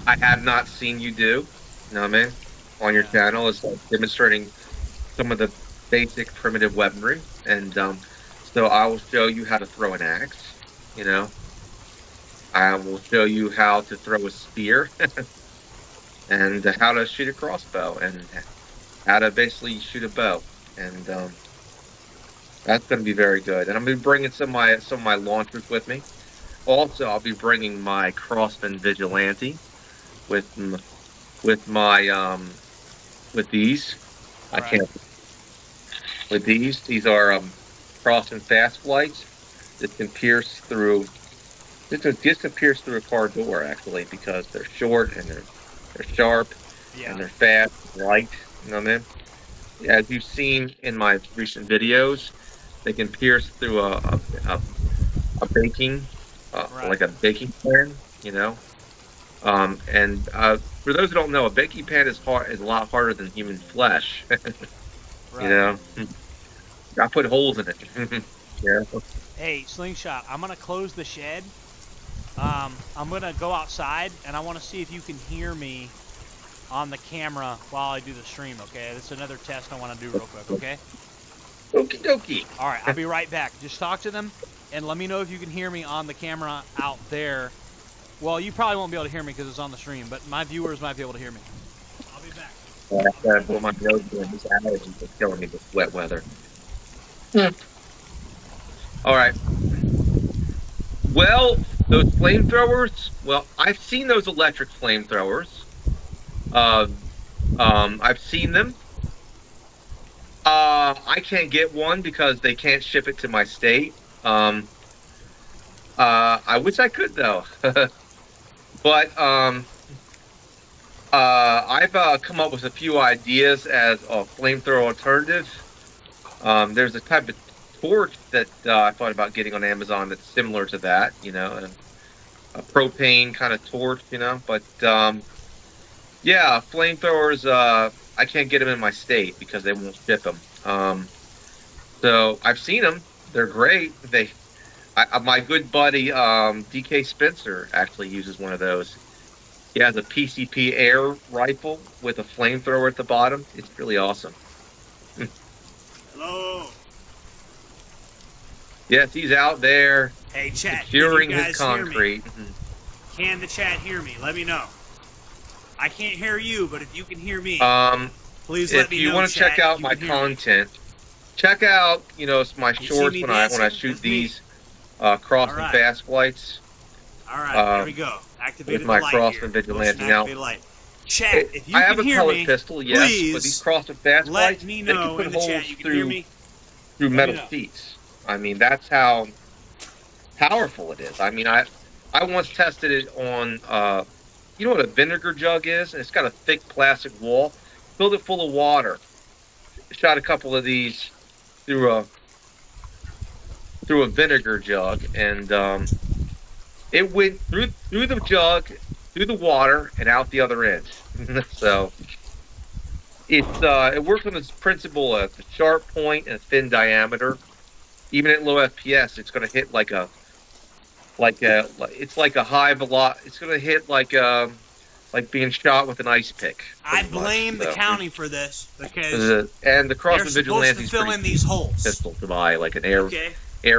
Speaker 6: I have not seen you do. You know what I mean? On your channel, is like demonstrating some of the basic primitive weaponry, and so I will show you how to throw an axe. I will show you how to throw a spear, and how to shoot a crossbow, and how to basically shoot a bow, and that's going to be very good. And I'm going to be bringing some of my launchers with me. Also, I'll be bringing my Crossman Vigilante with these.
Speaker 1: Right.
Speaker 6: I can't. With these are Crossman Fast Flights that can pierce through. Just can pierce through a car door, actually, because they're short and they're sharp, and they're fast, light. You know what I mean? As you've seen in my recent videos, they can pierce through a baking, like a baking pan. And for those who don't know, a baking pan is a lot harder than human flesh. I put holes in it. Yeah.
Speaker 1: Hey, Slingshot, I'm going to close the shed. I'm going to go outside, and I want to see if you can hear me on the camera while I do the stream, okay? That's another test I want to do real quick, okay?
Speaker 6: Okie dokie.
Speaker 1: All right, I'll be right back. Just talk to them, and let me know if you can hear me on the camera out there. Well, you probably won't be able to hear me because it's on the stream, but my viewers might be able to hear me.
Speaker 6: I blew my nose in this allergies are killing me this wet weather. All right. Well, those flamethrowers. Well, I've seen those electric flamethrowers. I've seen them. I can't get one because they can't ship it to my state. I wish I could though. But I've come up with a few ideas as a flamethrower alternative. There's a type of torch that I thought about getting on Amazon that's similar to that, you know, a propane kind of torch, you know. But yeah, flamethrowers. I can't get them in my state because they won't ship them. So I've seen them; they're great. My good buddy DK Spencer actually uses one of those. He has a PCP air rifle with a flamethrower at the bottom. It's really awesome.
Speaker 1: Hello.
Speaker 6: Yes, he's out there
Speaker 1: Hey, chat.
Speaker 6: securing
Speaker 1: can you
Speaker 6: his
Speaker 1: guys hear me?
Speaker 6: concrete.
Speaker 1: Can the chat hear me? Let me know. I can't hear you, but if you can hear me, please let
Speaker 6: If
Speaker 1: me
Speaker 6: you
Speaker 1: know.
Speaker 6: want to
Speaker 1: chat,
Speaker 6: check out
Speaker 1: you
Speaker 6: my
Speaker 1: can hear me.
Speaker 6: content, check out my
Speaker 1: see
Speaker 6: shorts
Speaker 1: me
Speaker 6: when I
Speaker 1: dancing?
Speaker 6: shoot
Speaker 1: That's me.
Speaker 6: these cross and
Speaker 1: Alright.
Speaker 6: fast flights.
Speaker 1: All right, there we go. Activated
Speaker 6: with my
Speaker 1: the light
Speaker 6: cross
Speaker 1: here.
Speaker 6: and vigilante.
Speaker 1: Motion
Speaker 6: Now,
Speaker 1: activated light. Chat, if you
Speaker 6: I have
Speaker 1: can
Speaker 6: a
Speaker 1: hear
Speaker 6: pellet
Speaker 1: me,
Speaker 6: pistol, yes, but
Speaker 1: please
Speaker 6: these cross and fast
Speaker 1: let
Speaker 6: flights,
Speaker 1: me
Speaker 6: they can
Speaker 1: know
Speaker 6: put
Speaker 1: in the chat.
Speaker 6: holes
Speaker 1: You can hear me?
Speaker 6: through
Speaker 1: me
Speaker 6: metal
Speaker 1: know.
Speaker 6: sheets. I mean, that's how powerful it is. I mean, I once tested it on you know what a vinegar jug is? It's got a thick plastic wall. Filled it full of water. Shot a couple of these through a vinegar jug, and it went through the jug, through the water, and out the other end. So it works on this principle of a sharp point and a thin diameter. Even at low FPS, it's going to hit it's like a high velocity. It's going to hit like being shot with an ice pick.
Speaker 1: I
Speaker 6: pretty much.
Speaker 1: blame the
Speaker 6: So,
Speaker 1: county for this because
Speaker 6: and the cross
Speaker 1: they're
Speaker 6: and
Speaker 1: supposed to
Speaker 6: vigilante's
Speaker 1: fill
Speaker 6: pretty
Speaker 1: in these holes.
Speaker 6: pistol to buy, like an air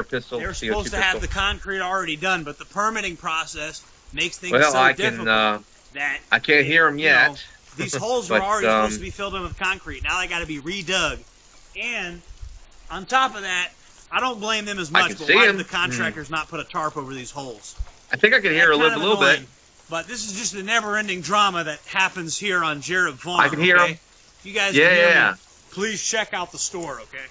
Speaker 6: pistol.
Speaker 1: They're
Speaker 6: CO2
Speaker 1: supposed to have the
Speaker 6: pistol.
Speaker 1: concrete already done, but the permitting process makes things
Speaker 6: Well,
Speaker 1: so
Speaker 6: I
Speaker 1: difficult
Speaker 6: can.
Speaker 1: that
Speaker 6: I can't hear them
Speaker 1: you know,
Speaker 6: yet.
Speaker 1: these holes were
Speaker 6: But,
Speaker 1: already supposed to be filled in with concrete. Now they got to be redug. And on top of that, I don't blame them as
Speaker 6: I
Speaker 1: much,
Speaker 6: can
Speaker 1: but
Speaker 6: see
Speaker 1: why did
Speaker 6: 'em.
Speaker 1: the contractors not put a tarp over these holes?
Speaker 6: I think I can hear a
Speaker 1: That's
Speaker 6: little bit.
Speaker 1: annoying, But this is just the never-ending drama that happens here on Jereb Farm.
Speaker 6: I can hear
Speaker 1: okay?
Speaker 6: 'em.
Speaker 1: If you guys
Speaker 6: Yeah,
Speaker 1: can hear
Speaker 6: yeah.
Speaker 1: me, please check out the store, okay?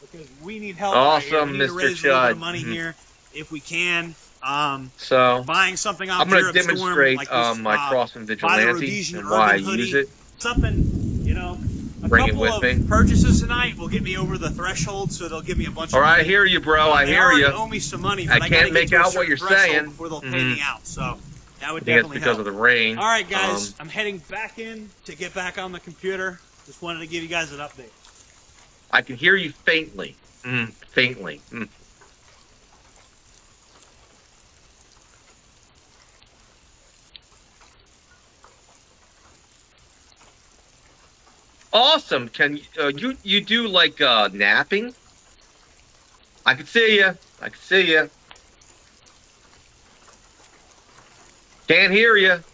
Speaker 1: Because we need help.
Speaker 6: Awesome,
Speaker 1: right here. We need to
Speaker 6: Mr.
Speaker 1: raise a little bit of
Speaker 6: Chud.
Speaker 1: money
Speaker 6: Mhm.
Speaker 1: here if we can.
Speaker 6: So
Speaker 1: Buying something off
Speaker 6: I'm going to
Speaker 1: Jereb Storm,
Speaker 6: demonstrate
Speaker 1: like this,
Speaker 6: my cross and
Speaker 1: buy the
Speaker 6: vigilante
Speaker 1: Rhodesian
Speaker 6: and why I
Speaker 1: Urban
Speaker 6: use
Speaker 1: hoodie,
Speaker 6: it.
Speaker 1: something, you know, a
Speaker 6: Bring it
Speaker 1: couple
Speaker 6: with
Speaker 1: of
Speaker 6: me.
Speaker 1: purchases tonight will get me over the threshold, so they'll give me a bunch
Speaker 6: All
Speaker 1: of
Speaker 6: right, I
Speaker 1: money.
Speaker 6: hear you, bro. I
Speaker 1: They
Speaker 6: hear
Speaker 1: already
Speaker 6: you.
Speaker 1: owe me some money,
Speaker 6: I
Speaker 1: but I
Speaker 6: can't
Speaker 1: gotta
Speaker 6: make
Speaker 1: get to a
Speaker 6: out what
Speaker 1: certain
Speaker 6: you're
Speaker 1: threshold
Speaker 6: saying.
Speaker 1: before they'll pay
Speaker 6: Mhm.
Speaker 1: me out. So that would
Speaker 6: I think it's
Speaker 1: definitely
Speaker 6: because
Speaker 1: help.
Speaker 6: of the rain.
Speaker 1: All right, guys, I'm heading back in to get back on the computer. Just wanted to give you guys an update.
Speaker 6: I can hear you faintly. Faintly. Awesome. Can you do like napping? I can see you. I can see you. Can't hear you.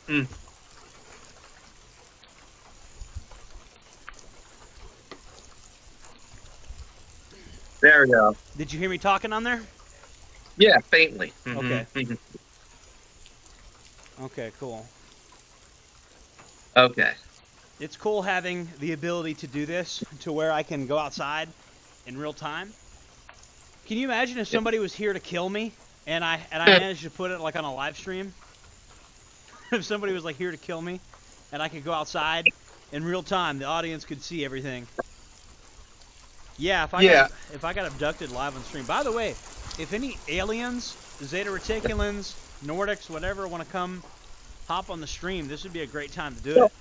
Speaker 6: There we go.
Speaker 1: Did you hear me talking on there?
Speaker 6: Yeah, faintly.
Speaker 1: Okay. Okay, cool.
Speaker 6: Okay.
Speaker 1: It's cool having the ability to do this to where I can go outside in real time. Can you imagine if somebody was here to kill me and I managed to put it like on a live stream? If somebody was like here to kill me and I could go outside in real time, the audience could see everything. Yeah, if I got abducted live on stream. By the way, if any aliens, Zeta Reticulans, Nordics, whatever, want to come hop on the stream, this would be a great time to do it.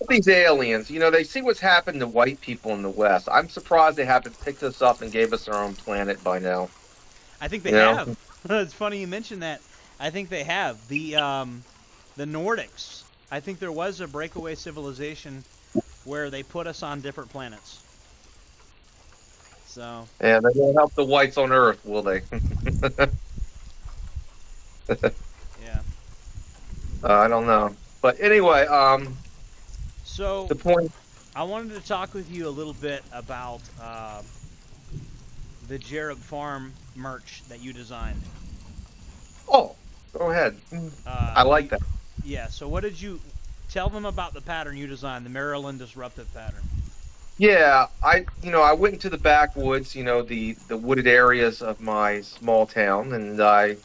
Speaker 6: These aliens, they see what's happened to white people in the West. I'm surprised they haven't picked us up and gave us our own planet by now.
Speaker 1: I think they have. It's funny you mentioned that. I think they have. The Nordics. I think there was a breakaway civilization where they put us on different planets. So.
Speaker 6: Yeah, they won't help the whites on Earth, will they?
Speaker 1: Yeah.
Speaker 6: I don't know. But anyway,
Speaker 1: So
Speaker 6: The point.
Speaker 1: I wanted to talk with you a little bit about the Jereb Farm merch that you designed.
Speaker 6: Oh, go ahead. I like that.
Speaker 1: Yeah. So what did you tell them about the pattern you designed, the Maryland disruptive pattern?
Speaker 6: Yeah, I went into the backwoods, the wooded areas of my small town, and I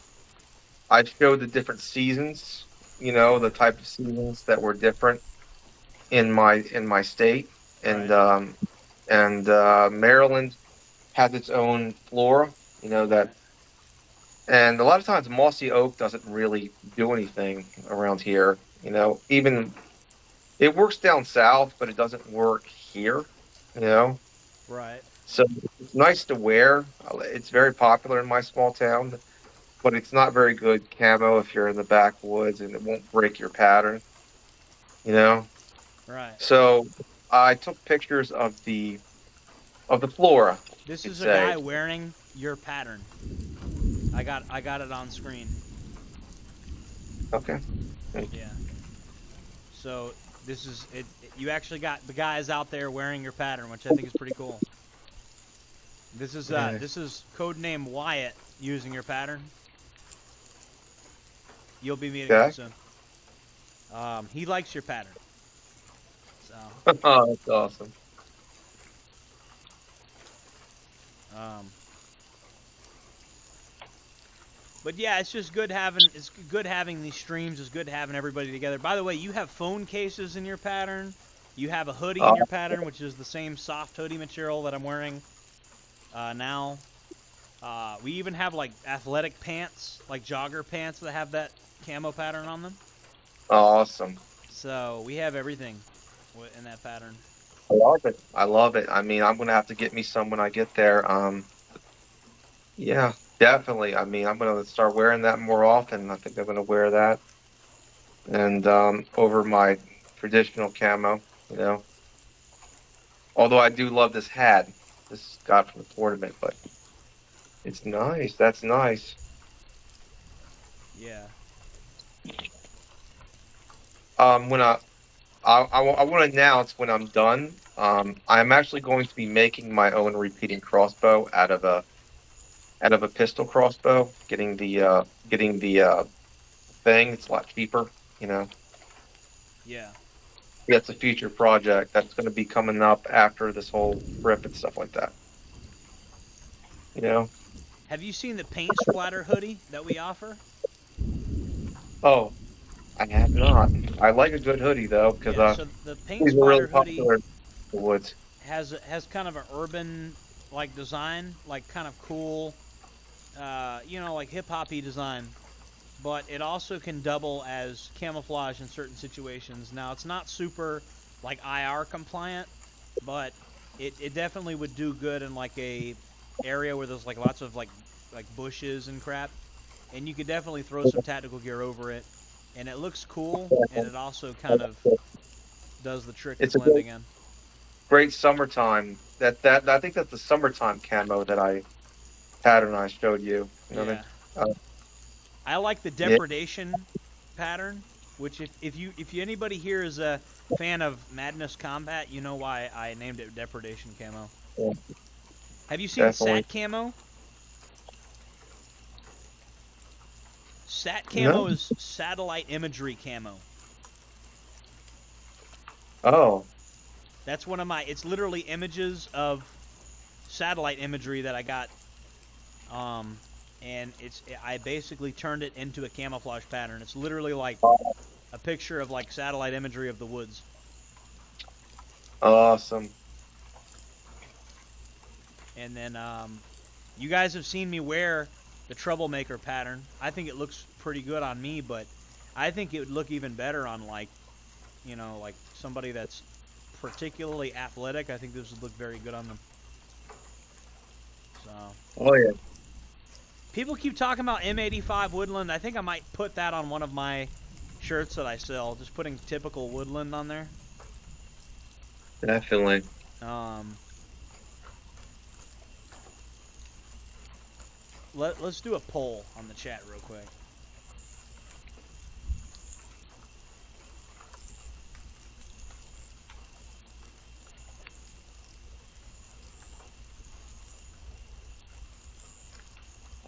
Speaker 6: showed the different seasons, the type of seasons that were different in my state, and
Speaker 1: Right.
Speaker 6: Maryland has its own flora,
Speaker 1: Right.
Speaker 6: and a lot of times mossy oak doesn't really do anything around here. Even it works down south, but it doesn't work here. You know,
Speaker 1: Right.
Speaker 6: so it's nice to wear. It's very popular in my small town, but it's not very good camo if you're in the backwoods, and it won't break your pattern. You know,
Speaker 1: Right.
Speaker 6: so I took pictures of the flora.
Speaker 1: This
Speaker 6: You could
Speaker 1: is a
Speaker 6: say.
Speaker 1: guy wearing your pattern. I got it on screen.
Speaker 6: Okay.
Speaker 1: Yeah. So this is it. You actually got the guys out there wearing your pattern, which I think is pretty cool. This is codename Wyatt using your pattern. You'll be meeting him
Speaker 6: Okay.
Speaker 1: soon. He likes your pattern. So,
Speaker 6: Oh, that's awesome.
Speaker 1: but yeah, it's just good having these streams. It's good having everybody together. By the way, you have phone cases in your pattern. You have a hoodie in your pattern, which is the same soft hoodie material that I'm wearing now. We even have like athletic pants, like jogger pants that have that camo pattern on them.
Speaker 6: Awesome.
Speaker 1: So we have everything in that pattern.
Speaker 6: I love it. I love it. I mean, I'm gonna have to get me some when I get there. Yeah, definitely. I mean, I'm gonna start wearing that more often. I think I'm gonna wear that and over my traditional camo. You know, although I do love this hat. This got from the tournament, but it's nice. That's nice.
Speaker 1: Yeah.
Speaker 6: When I want to announce when I'm done. I'm actually going to be making my own repeating crossbow out of a pistol crossbow. Getting the thing. It's a lot cheaper. You know.
Speaker 1: Yeah.
Speaker 6: That's a future project that's going to be coming up after this whole trip and stuff like that. You know.
Speaker 1: Have you seen the paint splatter hoodie that we offer?
Speaker 6: Oh, I have not. I like a good hoodie though because
Speaker 1: Yeah. So the paint
Speaker 6: these are really
Speaker 1: splatter hoodie
Speaker 6: popular in the woods.
Speaker 1: has kind of an urban like design, like kind of cool, like hip hoppy design. But it also can double as camouflage in certain situations. Now it's not super like IR compliant, but it definitely would do good in like a area where there's like lots of like bushes and crap, and you could definitely throw some tactical gear over it, and it looks cool, and it also kind of does the trick of
Speaker 6: It's a
Speaker 1: blending in.
Speaker 6: great summertime. That I think that's the summertime camo pattern I showed you. You know what I
Speaker 1: Yeah.
Speaker 6: mean?
Speaker 1: I like the depredation pattern, which if anybody here is a fan of Madness Combat, you know why I named it depredation camo.
Speaker 6: Yeah,
Speaker 1: Have you seen
Speaker 6: definitely.
Speaker 1: Sat camo? Sat camo
Speaker 6: No.
Speaker 1: is satellite imagery camo.
Speaker 6: Oh,
Speaker 1: That's one of my. It's literally images of satellite imagery that I got. And I basically turned it into a camouflage pattern. It's literally like a picture of like satellite imagery of the woods.
Speaker 6: awesome.
Speaker 1: And then you guys have seen me wear the Troublemaker pattern. I think it looks pretty good on me, but I think it would look even better on like somebody that's particularly athletic. I think this would look very good on them. So
Speaker 6: Oh yeah.
Speaker 1: people keep talking about M85 Woodland. I think I might put that on one of my shirts that I sell. Just putting typical Woodland on there.
Speaker 6: Definitely.
Speaker 1: Let's do a poll on the chat real quick.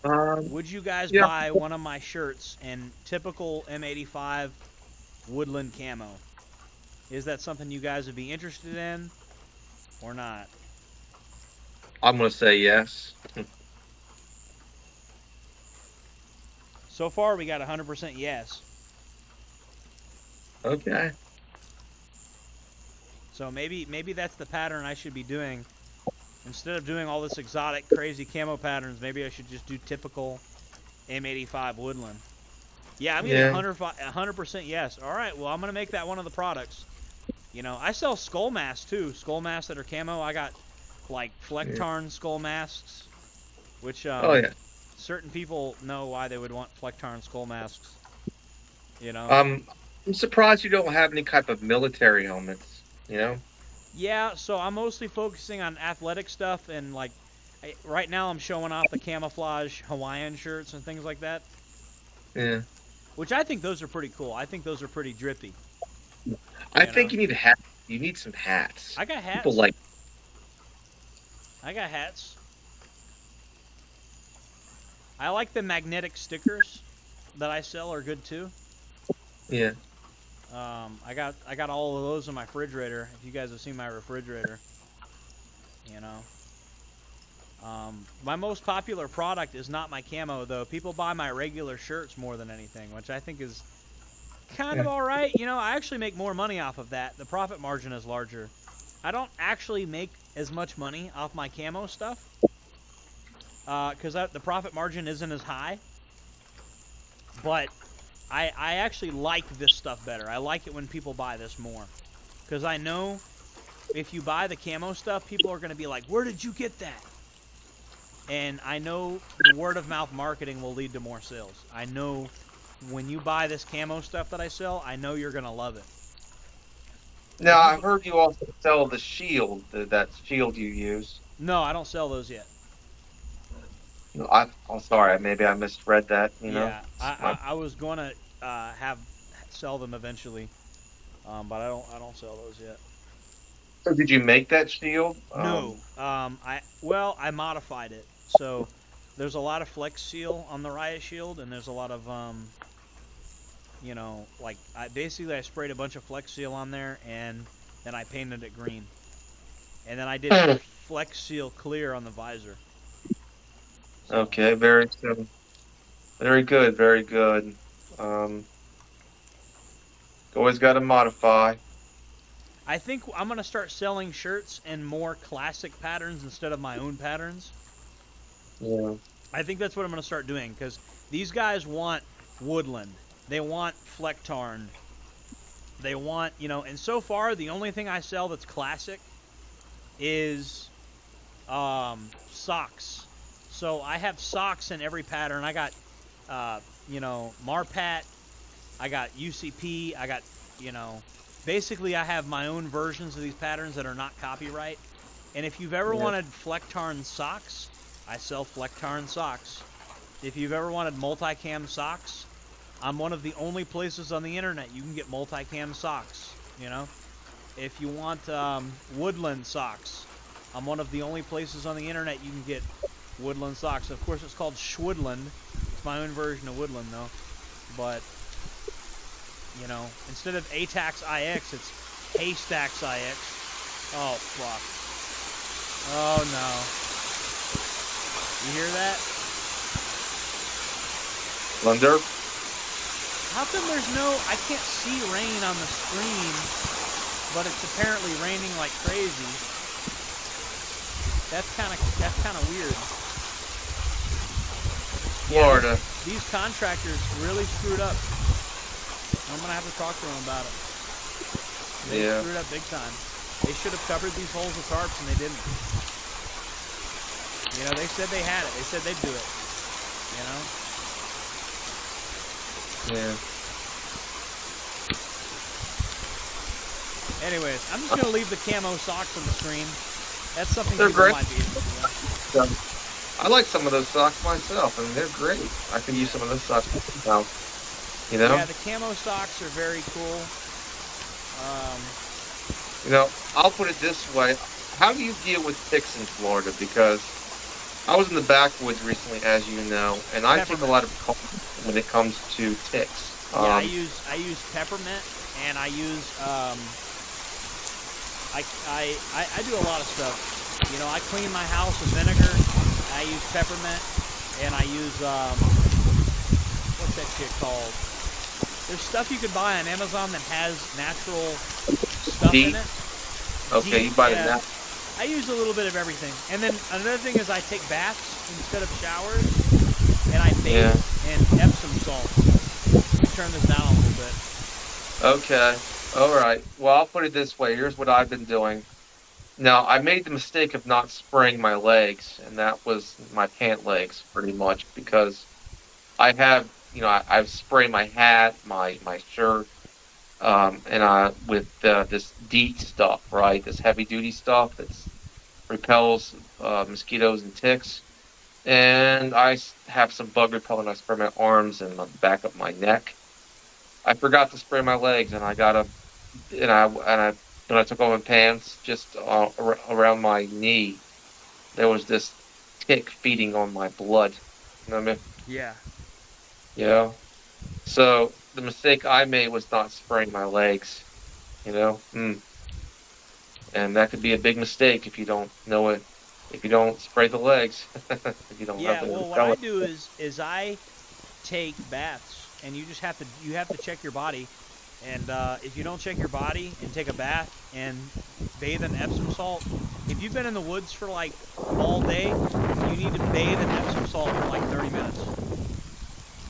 Speaker 1: Would you guys
Speaker 6: Yeah.
Speaker 1: buy one of my shirts in typical M85 woodland camo? Is that something you guys would be interested in or not?
Speaker 6: I'm gonna say yes.
Speaker 1: So far, we got 100% yes.
Speaker 6: Okay.
Speaker 1: So maybe that's the pattern I should be doing. Instead of doing all this exotic, crazy camo patterns, maybe I should just do typical M85 woodland. Yeah, I'm getting
Speaker 6: Yeah.
Speaker 1: 100% yes. All right, well, I'm going to make that one of the products. You know, I sell skull masks, too. Skull masks that are camo. I got, like, Flecktarn skull masks, which
Speaker 6: Oh yeah.
Speaker 1: certain people know why they would want Flecktarn skull masks. You know?
Speaker 6: I'm surprised you don't have any type of military helmets. You know?
Speaker 1: Yeah, so I'm mostly focusing on athletic stuff, and, like, right now I'm showing off the camouflage Hawaiian shirts and things like that.
Speaker 6: Yeah.
Speaker 1: Which I think those are pretty cool. I think those are pretty drippy.
Speaker 6: I think you need hats. You need some hats.
Speaker 1: I got hats.
Speaker 6: People like.
Speaker 1: I got hats. I like the magnetic stickers that I sell are good too.
Speaker 6: Yeah.
Speaker 1: I got all of those in my refrigerator. If you guys have seen my refrigerator, you know. My most popular product is not my camo though. People buy my regular shirts more than anything, which I think is kind of all right. You know, I actually make more money off of that. The profit margin is larger. I don't actually make as much money off my camo stuff because the profit margin isn't as high. But I actually like this stuff better. I like it when people buy this more because I know if you buy the camo stuff, people are going to be like, "Where did you get that?" And I know the word of mouth marketing will lead to more sales. I know when you buy this camo stuff that I sell, I know you're going to love it.
Speaker 6: Now I heard you also sell the shield. That shield you use.
Speaker 1: No, I don't sell those yet.
Speaker 6: No, I'm sorry. Maybe I misread that. You know.
Speaker 1: Yeah, I was going to sell them eventually, but I don't sell those yet.
Speaker 6: So did you make that shield?
Speaker 1: No, I modified it. So there's a lot of Flex Seal on the Riot Shield, and there's a lot of you know, like I sprayed a bunch of Flex Seal on there, and then I painted it green, and then I did Flex Seal clear on the visor. So,
Speaker 6: Okay, very good. Very good, very good. Always got to modify.
Speaker 1: I think I'm gonna start selling shirts in more classic patterns instead of my own patterns.
Speaker 6: Yeah.
Speaker 1: I think that's what I'm gonna start doing because these guys want woodland, they want Flecktarn, they want, you know, and so far the only thing I sell that's classic is socks. So I have socks in every pattern. I got you know, Marpat, I got UCP, I got, you know, basically I have my own versions of these patterns that are not copyright. And if you've ever wanted Flecktarn socks, I sell Flecktarn socks. If you've ever wanted multicam socks, I'm one of the only places on the internet you can get multicam socks, you know. If you want woodland socks, I'm one of the only places on the internet you can get woodland socks. Of course, it's called Schwoodland. It's my own version of woodland, though. But, you know, instead of ATAX IX, it's Haystacks IX. Oh, fuck. Oh, no. You hear that?
Speaker 6: Thunder?
Speaker 1: How come there's no... I can't see rain on the screen, but it's apparently raining like crazy. That's kind of weird.
Speaker 6: Florida.
Speaker 1: Yeah, these contractors really screwed up. I'm gonna have to talk to them about it. They screwed up big time. They should have covered these holes with tarps, and they didn't. You know, they said they had it. They said they'd do it. You know?
Speaker 6: Yeah.
Speaker 1: Anyways, I'm just gonna leave the camo socks on the screen. That's something
Speaker 6: They're
Speaker 1: people
Speaker 6: great.
Speaker 1: might be interested in.
Speaker 6: I like some of those socks myself. I mean, they're great. I could use some of those socks myself. You know?
Speaker 1: Yeah, the camo socks are very cool.
Speaker 6: You know, I'll put it this way. How do you deal with ticks in Florida? Because I was in the backwoods recently, as you know, and I take a
Speaker 1: Peppermint.
Speaker 6: lot of precautions when it comes to ticks.
Speaker 1: Yeah, I use peppermint, and I use I do a lot of stuff. You know, I clean my house with vinegar. I use peppermint, and I use what's that shit called? There's stuff you could buy on Amazon that has natural stuff
Speaker 6: Deet?
Speaker 1: in it.
Speaker 6: Okay,
Speaker 1: Deet,
Speaker 6: you buy the
Speaker 1: yeah.
Speaker 6: nap.
Speaker 1: I use a little bit of everything. And then another thing is I take baths instead of showers, and I bathe in Epsom salt. Let me turn this down a little bit.
Speaker 6: Okay, all right. Well, I'll put it this way. Here's what I've been doing. Now, I made the mistake of not spraying my legs, and that was my pant legs pretty much because I have, I've sprayed my hat, my shirt, and with this DEET stuff, right? This heavy duty stuff that repels mosquitoes and ticks. And I have some bug repellent. I spray my arms and the back of my neck. I forgot to spray my legs, and I got when I took off my pants, just around my knee, there was this tick feeding on my blood. You know what I mean?
Speaker 1: Yeah.
Speaker 6: Yeah. So the mistake I made was not spraying my legs. You know, and that could be a big mistake if you don't know it. If you don't spray the legs, if you don't have
Speaker 1: Yeah,
Speaker 6: the
Speaker 1: well, what I
Speaker 6: repellent.
Speaker 1: do is I take baths, and you have to check your body, and if you don't check your body and take a bath and bathe in Epsom salt, if you've been in the woods for like all day, you need to bathe in Epsom salt for like 30 minutes.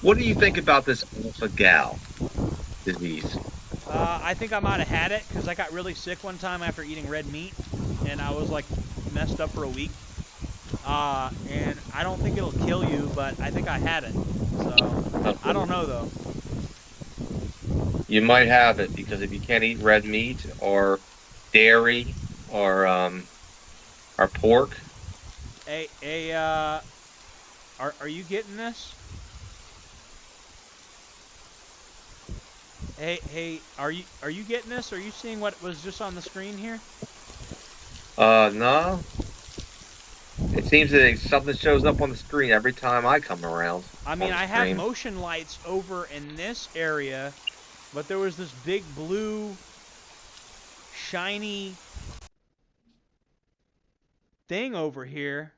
Speaker 6: What do you think about this alpha-gal disease?
Speaker 1: I think I might have had it because I got really sick one time after eating red meat, and I was like messed up for a week. And I don't think it'll kill you, but I think I had it. So I don't know though.
Speaker 6: You might have it because if you can't eat red meat or dairy or pork.
Speaker 1: Are you getting this? Hey, are you getting this? Are you seeing what was just on the screen here?
Speaker 6: No. It seems that something shows up on the screen every time I come around.
Speaker 1: I mean, I have motion lights over in this area, but there was this big blue, shiny thing over here.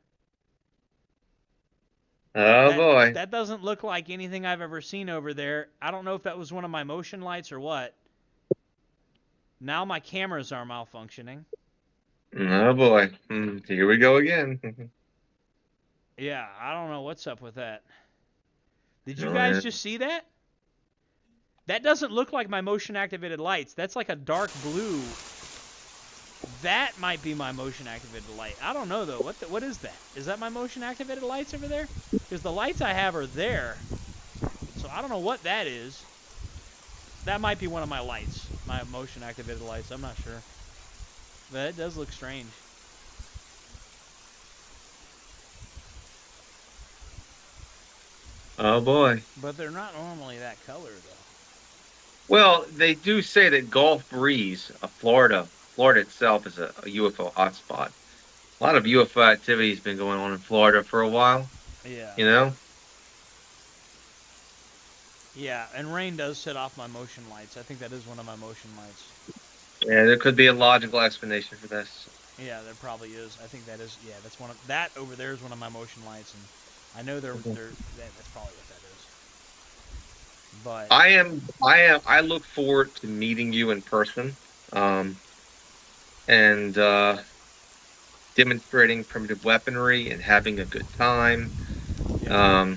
Speaker 6: Oh boy.
Speaker 1: That doesn't look like anything I've ever seen over there. I don't know if that was one of my motion lights or what. Now my cameras are malfunctioning.
Speaker 6: Oh boy. Here we go again.
Speaker 1: Yeah, I don't know what's up with that. Did you guys just see that? That doesn't look like my motion activated lights. That's like a dark blue. That might be my motion activated light. I don't know though. What is that? Is that my motion activated lights over there? Because the lights I have are there. So I don't know what that is. That might be one of my lights. My motion activated lights. I'm not sure. But it does look strange.
Speaker 6: Oh boy.
Speaker 1: But they're not normally that color though.
Speaker 6: Well, they do say that Gulf Breeze, Florida itself is a UFO hotspot. A lot of UFO activity has been going on in Florida for a while.
Speaker 1: Yeah.
Speaker 6: You know?
Speaker 1: Yeah, and rain does set off my motion lights. I think that is one of my motion lights.
Speaker 6: Yeah, there could be a logical explanation for this.
Speaker 1: Yeah, there probably is. I think that is. Yeah, that's one of that over there is one of my motion lights, and I know that's probably what that is. But
Speaker 6: I look forward to meeting you in person, and demonstrating primitive weaponry and having a good time.
Speaker 1: yeah.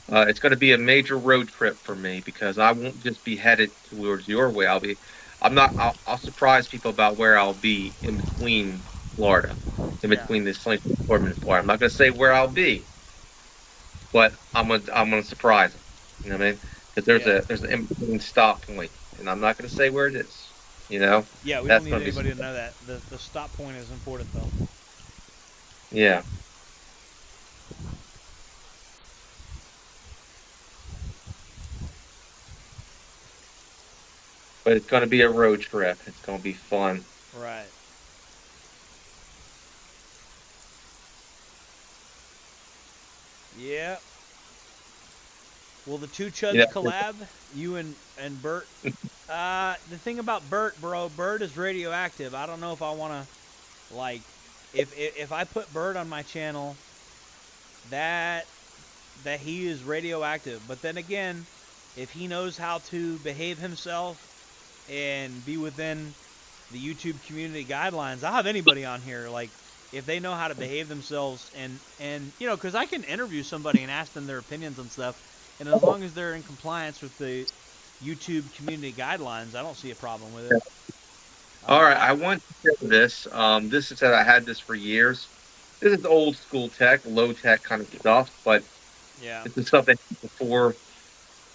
Speaker 6: It's going to be a major road trip for me because I won't just be headed towards your way. I'll surprise people about where I'll be in between Florida, between this Slingshot Storm and Florida. I'm not going to say where I'll be, but I'm gonna surprise them. You know what I mean? Because there's an in-between stop point, and I'm not going to say where it is. You know?
Speaker 1: Yeah, we don't need anybody to know that. The stop point is important though.
Speaker 6: Yeah. But it's going to be a road trip. It's going to be fun.
Speaker 1: Right. Will the two Chuds
Speaker 6: Yeah.
Speaker 1: collab? You and Bert? The thing about Bert, bro, Bert is radioactive. I don't know if I want to, like, if I put Bert on my channel, that he is radioactive. But then again, if he knows how to behave himself and be within the YouTube community guidelines, I'll have anybody on here, like, if they know how to behave themselves and you know, because I can interview somebody and ask them their opinions on stuff, and as long as they're in compliance with the YouTube community guidelines, I don't see a problem with it.
Speaker 6: All right, I want to show this. This is that I had this for years. This is old school tech, low tech kind of stuff, but
Speaker 1: Yeah.
Speaker 6: it's the stuff that before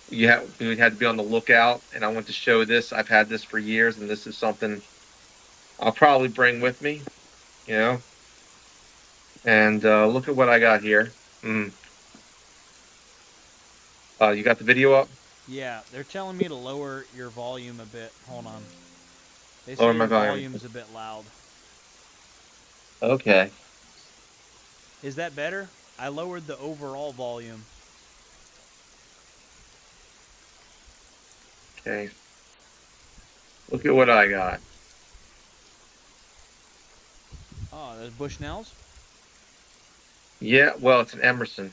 Speaker 6: you had to be on the lookout. And I want to show this. I've had this for years, and this is something I'll probably bring with me. You know, and look at what I got here. You got the video up?
Speaker 1: Yeah, they're telling me to lower your volume a bit. Hold on. They
Speaker 6: Lower
Speaker 1: say
Speaker 6: my
Speaker 1: your
Speaker 6: volume.
Speaker 1: volume's a bit loud.
Speaker 6: Okay.
Speaker 1: Is that better? I lowered the overall volume.
Speaker 6: Okay. Look at what I got.
Speaker 1: Oh, there's Bushnells?
Speaker 6: Yeah, well, it's an Emerson.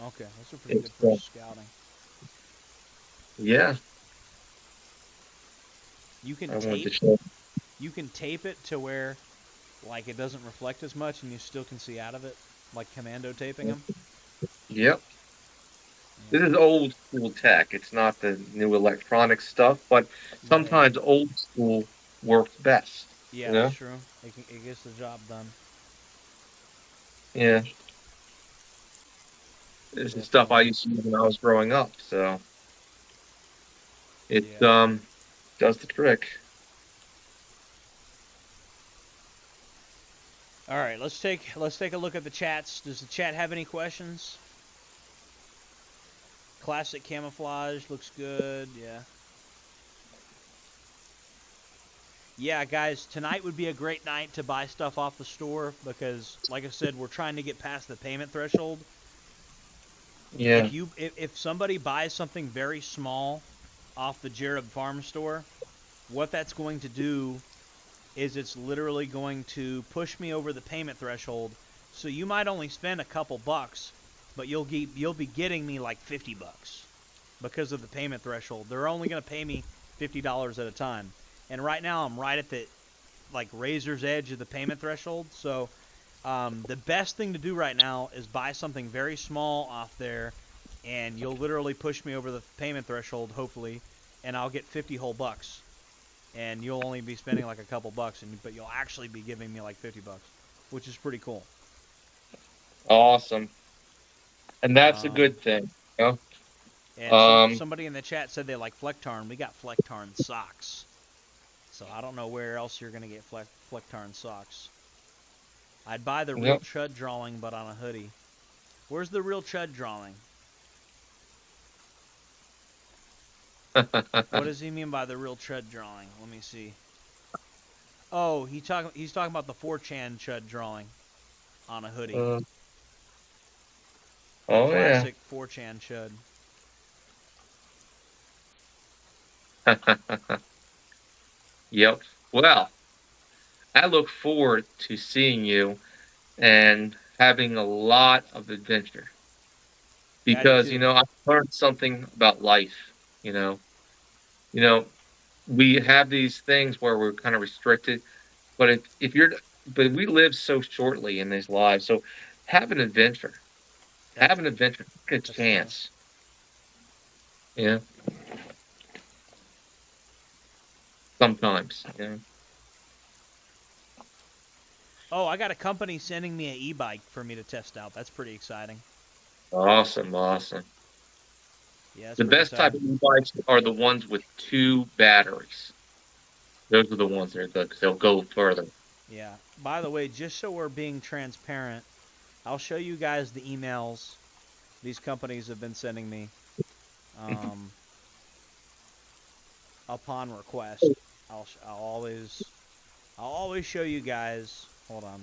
Speaker 1: Okay, that's a pretty good
Speaker 6: It's,
Speaker 1: for scouting.
Speaker 6: Yeah.
Speaker 1: You can
Speaker 6: I wanted to
Speaker 1: tape.
Speaker 6: show.
Speaker 1: You can tape it to where, like, it doesn't reflect as much, and you still can see out of it, like commando taping them.
Speaker 6: Yep. This is old school tech. It's not the new electronic stuff, but sometimes old school works best.
Speaker 1: Yeah,
Speaker 6: You know?
Speaker 1: that's true. It gets the job done.
Speaker 6: Yeah. This is stuff I used to use when I was growing up, so it does the trick.
Speaker 1: All right, let's take a look at the chats. Does the chat have any questions? Classic camouflage looks good. Yeah. Yeah, guys, tonight would be a great night to buy stuff off the store because, like I said, we're trying to get past the payment threshold.
Speaker 6: Yeah.
Speaker 1: If somebody buys something very small off the Jereb Farm Store, what that's going to do is it's literally going to push me over the payment threshold. So you might only spend a couple bucks, but you'll be getting me like 50 bucks because of the payment threshold. They're only going to pay me $50 at a time. And right now I'm right at the like razor's edge of the payment threshold. So the best thing to do right now is buy something very small off there, and you'll literally push me over the payment threshold, hopefully, and I'll get 50 whole bucks. And you'll only be spending like a couple bucks, but you'll actually be giving me like 50 bucks, which is pretty cool.
Speaker 6: Awesome. And that's a good thing, you know?
Speaker 1: And somebody in the chat said they like Flecktarn. We got Flecktarn socks. So I don't know where else you're going to get Flecktarn socks. I'd buy the real Chud drawing, but on a hoodie. Where's the real Chud drawing? What does he mean by the real Chud drawing? Let me see. Oh, he's talking about the 4chan Chud drawing on a hoodie.
Speaker 6: Oh,
Speaker 1: classic 4chan
Speaker 6: Chud. Yep. Well, I look forward to seeing you and having a lot of adventure. Because, you know, I've learned something about life, you know. You know, we have these things where we're kind of restricted, but but we live so shortly in these lives. So have an adventure. Have an adventure. Take a chance. Yeah. Sometimes, yeah.
Speaker 1: Oh, I got a company sending me an e-bike for me to test out. That's pretty exciting.
Speaker 6: Awesome, awesome.
Speaker 1: Yeah,
Speaker 6: the best type of e-bikes are the ones with 2 batteries. Those are the ones that are good because they'll go further.
Speaker 1: Yeah. By the way, just so we're being transparent, I'll show you guys the emails these companies have been sending me upon request. I'll always show you guys. Hold on.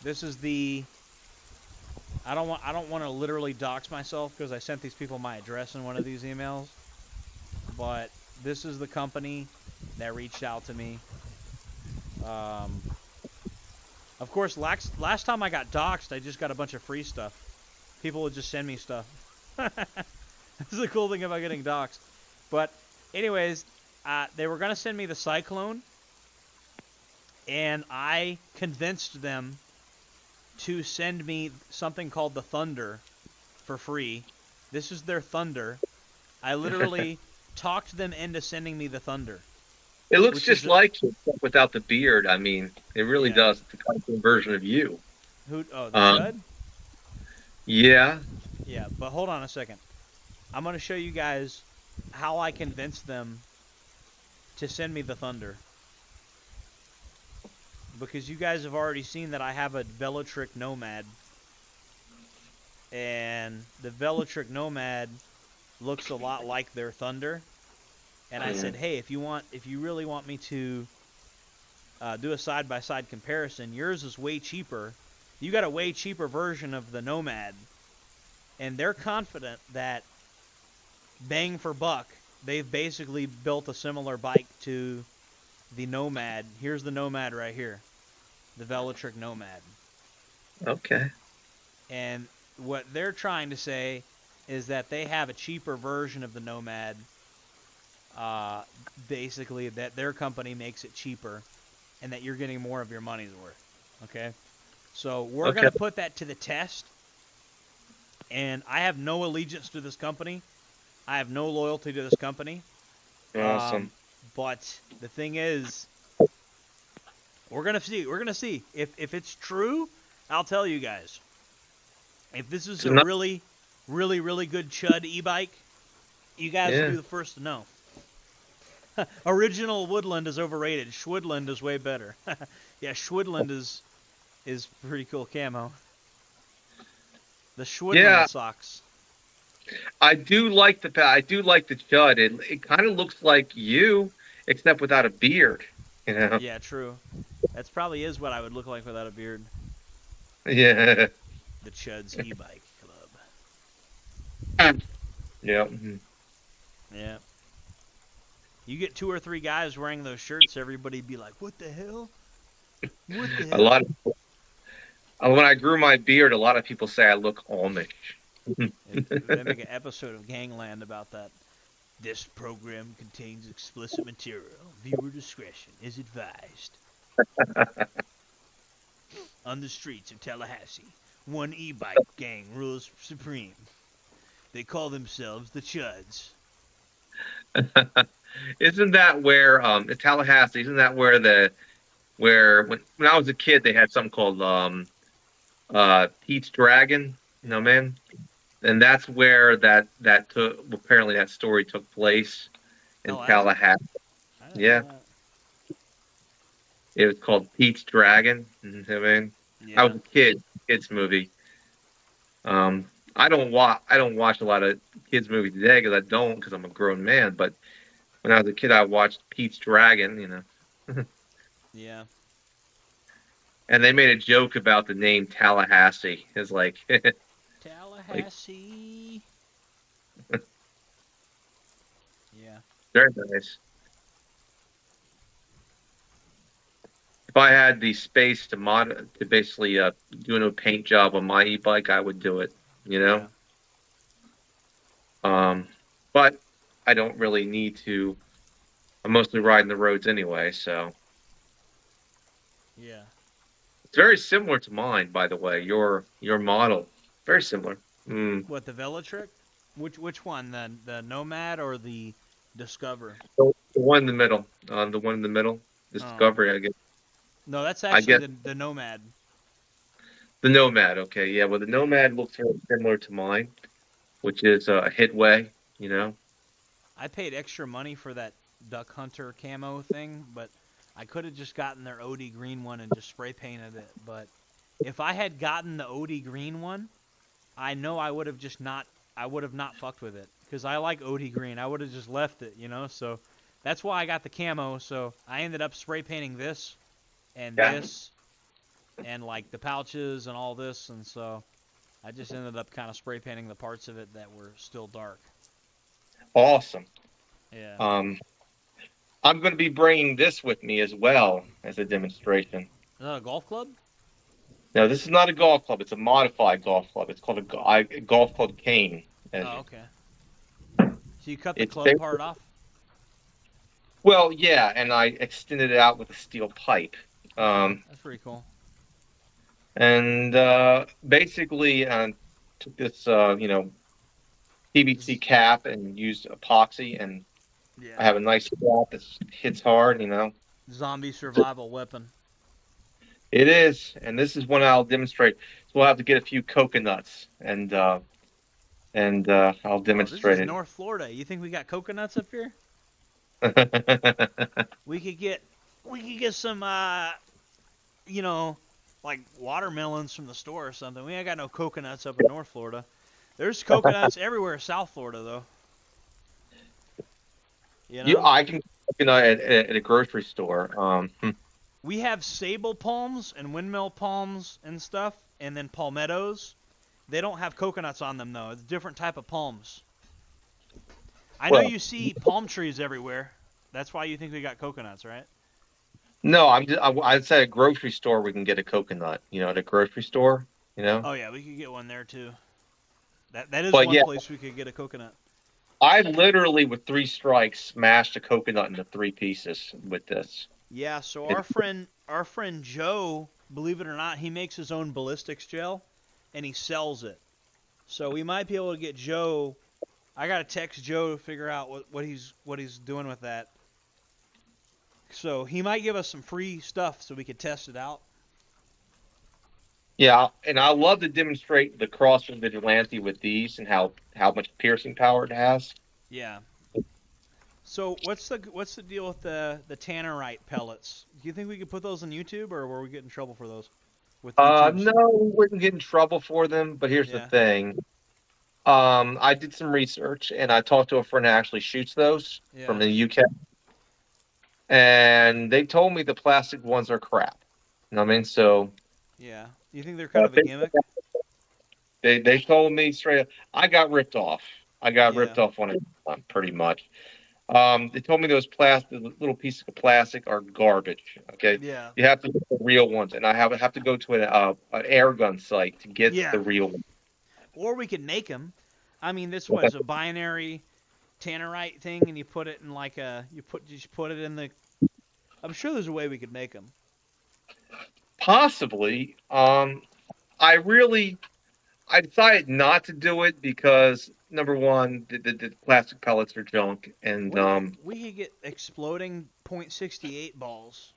Speaker 1: This is the I don't want to literally dox myself because I sent these people my address in one of these emails. But this is the company that reached out to me. Of course, last time I got doxxed, I just got a bunch of free stuff. People would just send me stuff. This is the cool thing about getting doxxed. But anyways, they were going to send me the Cyclone, and I convinced them to send me something called the Thunder for free. This is their Thunder. I literally talked them into sending me the Thunder.
Speaker 6: It looks just like you, except without the beard. I mean, it really does. It's a cartoon version of you.
Speaker 1: The Chud?
Speaker 6: Yeah.
Speaker 1: Yeah, but hold on a second. I'm going to show you guys how I convinced them to send me the Thunder. Because you guys have already seen that I have a Velotric Nomad. And the Velotric Nomad looks a lot like their Thunder. And I said, hey, if you really want me to do a side-by-side comparison, yours is way cheaper. You got a way cheaper version of the Nomad. And they're confident that bang for buck, they've basically built a similar bike to the Nomad. Here's the Nomad right here. The Velotric Nomad.
Speaker 6: Okay.
Speaker 1: And what they're trying to say is that they have a cheaper version of the Nomad. Basically, that their company makes it cheaper, and that you're getting more of your money's worth. Okay? So we're going to put that to the test. And I have no allegiance to this company. I have no loyalty to this company.
Speaker 6: Awesome.
Speaker 1: But the thing is, we're gonna see. We're gonna see if it's true. I'll tell you guys. If this is a really, really, really good Chud e-bike, you guys will be the first to know. Original Woodland is overrated. Schwoodland is way better. Yeah, Schwoodland is pretty cool camo. The Schwoodland socks.
Speaker 6: I do like the Chud. It kind of looks like you, except without a beard. You know.
Speaker 1: Yeah, true. That's probably is what I would look like without a beard.
Speaker 6: Yeah.
Speaker 1: The Chud's e-bike club.
Speaker 6: Yep.
Speaker 1: Yeah. You get 2 or 3 guys wearing those shirts, everybody'd be like, "What the hell? What the hell?"
Speaker 6: A lot of when I grew my beard, a lot of people say I look Amish.
Speaker 1: They make an episode of Gangland about that. This program contains explicit material. Viewer discretion is advised. On the streets of Tallahassee, one e-bike gang rules supreme. They call themselves the Chuds.
Speaker 6: Isn't that where Tallahassee? Isn't that where when I was a kid they had something called Pete's Dragon? You know, man. And that's where apparently that story took place in Tallahassee. Yeah. It was called Pete's Dragon. You know what I mean?
Speaker 1: Yeah.
Speaker 6: I was a kids movie. I don't watch a lot of kids movies today because I'm a grown man. But when I was a kid, I watched Pete's Dragon. You know.
Speaker 1: Yeah.
Speaker 6: And they made a joke about the name Tallahassee. It's like
Speaker 1: Tallahassee. Yeah.
Speaker 6: Very nice. If I had the space to basically do a paint job on my e-bike, I would do it. You know. Yeah. But I don't really need to. I'm mostly riding the roads anyway, so.
Speaker 1: Yeah.
Speaker 6: It's very similar to mine, by the way. Your model, very similar.
Speaker 1: What, the Velotric? Which one? The Nomad or the Discover?
Speaker 6: The one in the middle. The one in the middle. Discovery, I guess.
Speaker 1: No, that's actually the Nomad.
Speaker 6: The Nomad, okay, yeah. Well, the Nomad looks very similar to mine, which is a Hitway, you know.
Speaker 1: I paid extra money for that Duck Hunter camo thing, but I could have just gotten their OD green one and just spray painted it. But if I had gotten the OD green one, I know I would have not fucked with it because I like OD green. I would have just left it, you know. So that's why I got the camo. So I ended up spray painting this and this and like the pouches and all this, and so I just ended up kind of spray painting the parts of it that were still dark.
Speaker 6: Awesome.
Speaker 1: Yeah.
Speaker 6: I'm going to be bringing this with me as well as a demonstration.
Speaker 1: Is that a golf club?
Speaker 6: Now, this is not a golf club. It's a modified golf club. It's called a golf club cane.
Speaker 1: Oh, okay. So you cut the
Speaker 6: It's
Speaker 1: club part off?
Speaker 6: Well, yeah, and I extended it out with a steel pipe.
Speaker 1: That's pretty cool.
Speaker 6: And basically took this, PVC cap and used epoxy, and
Speaker 1: Yeah.
Speaker 6: I have a nice strap that hits hard,
Speaker 1: Zombie survival weapon.
Speaker 6: It is, and this is one I'll demonstrate. So we'll have to get a few coconuts, and I'll demonstrate
Speaker 1: this is
Speaker 6: it.
Speaker 1: North Florida. You think we got coconuts up here? We could get some, like watermelons from the store or something. We ain't got no coconuts up in North Florida. There's coconuts everywhere in South Florida, though.
Speaker 6: I can at a grocery store.
Speaker 1: We have sable palms and windmill palms and stuff, and then palmettos. They don't have coconuts on them, though. It's a different type of palms. I know you see palm trees everywhere. That's why you think we got coconuts, right?
Speaker 6: No, I'd say a grocery store we can get a coconut. At a grocery store.
Speaker 1: Oh yeah, we could get one there too. That is one place we could get a coconut.
Speaker 6: I literally, with 3 strikes, smashed a coconut into 3 pieces with this.
Speaker 1: Yeah, so our friend Joe, believe it or not, he makes his own ballistics gel, and he sells it. So we might be able to get Joe. I gotta text Joe to figure out what he's doing with that. So he might give us some free stuff so we could test it out.
Speaker 6: Yeah, and I love to demonstrate the Crosswind Vigilante with these and how much piercing power it has.
Speaker 1: Yeah. So what's the deal with the tannerite pellets? Do you think we could put those on YouTube, or will we get in trouble for those?
Speaker 6: No, we wouldn't get in trouble for them. But here's the thing. I did some research, and I talked to a friend who actually shoots those from the UK. And they told me the plastic ones are crap. You know what I mean? So.
Speaker 1: Yeah. You think they're kind of a gimmick?
Speaker 6: They told me straight up. I got ripped off. Ripped off on it pretty much. They told me those little pieces of plastic are garbage. Okay.
Speaker 1: Yeah.
Speaker 6: You have to get the real ones, and I have to go to an air gun site to get the real ones.
Speaker 1: Or we could make them. I mean, this was a binary tannerite thing, and you put it in like you put it in the. I'm sure there's a way we could make them.
Speaker 6: Possibly. I decided not to do it because number one, the plastic pellets are junk, and
Speaker 1: we could get exploding .68 balls.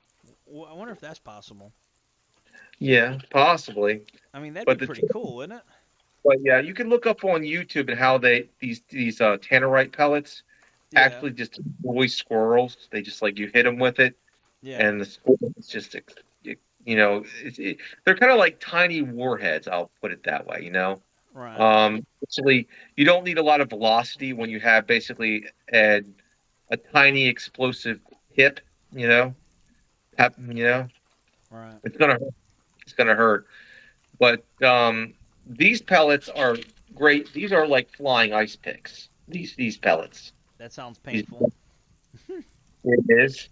Speaker 1: I wonder if that's possible.
Speaker 6: Yeah, possibly.
Speaker 1: I mean, that'd be pretty cool, wouldn't it?
Speaker 6: But yeah, you can look up on YouTube and how these tannerite pellets actually just destroy squirrels. They just you hit them with it, and the squirrels just they're kind of like tiny warheads. I'll put it that way.
Speaker 1: Right.
Speaker 6: Actually, you don't need a lot of velocity when you have basically a tiny explosive tip. Right. It's gonna hurt. But these pellets are great. These are like flying ice picks. These pellets.
Speaker 1: That sounds painful.
Speaker 6: It is.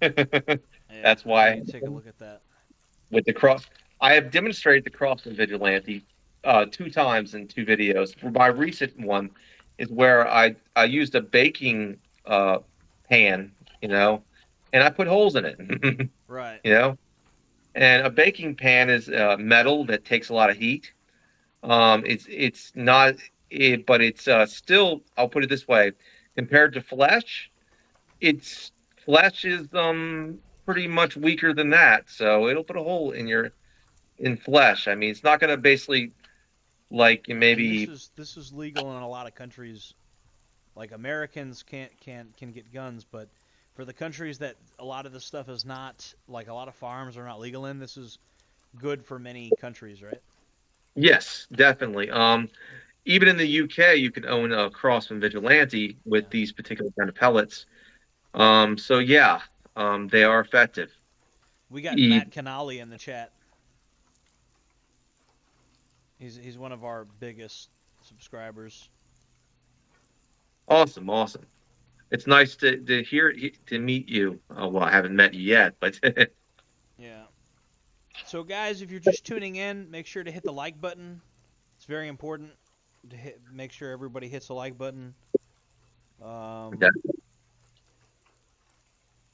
Speaker 6: That's why.
Speaker 1: Take a look at that.
Speaker 6: With I have demonstrated the Crosswind Vigilante 2 times in 2 videos. My recent one is where I used a baking pan, and I put holes in it.
Speaker 1: Right.
Speaker 6: And a baking pan is metal that takes a lot of heat. It's not, but it's still. I'll put it this way: compared to flesh, flesh is pretty much weaker than that. So it'll put a hole in flesh. I mean, it's not going to basically maybe.
Speaker 1: This is legal in a lot of countries. Like Americans can get guns, but for the countries that a lot of this stuff is not, like a lot of farms are not legal in, this is good for many countries, right?
Speaker 6: Yes, definitely. Even in the UK, you can own a Crosswind Vigilante with these particular kind of pellets. So yeah, they are effective.
Speaker 1: We got Matt Canali in the chat. He's one of our biggest subscribers.
Speaker 6: Awesome, awesome. It's nice to hear to meet you. Well, I haven't met you yet, but
Speaker 1: Yeah. So guys, if you're just tuning in, make sure to hit the like button. It's very important to make sure everybody hits the like button.
Speaker 6: okay.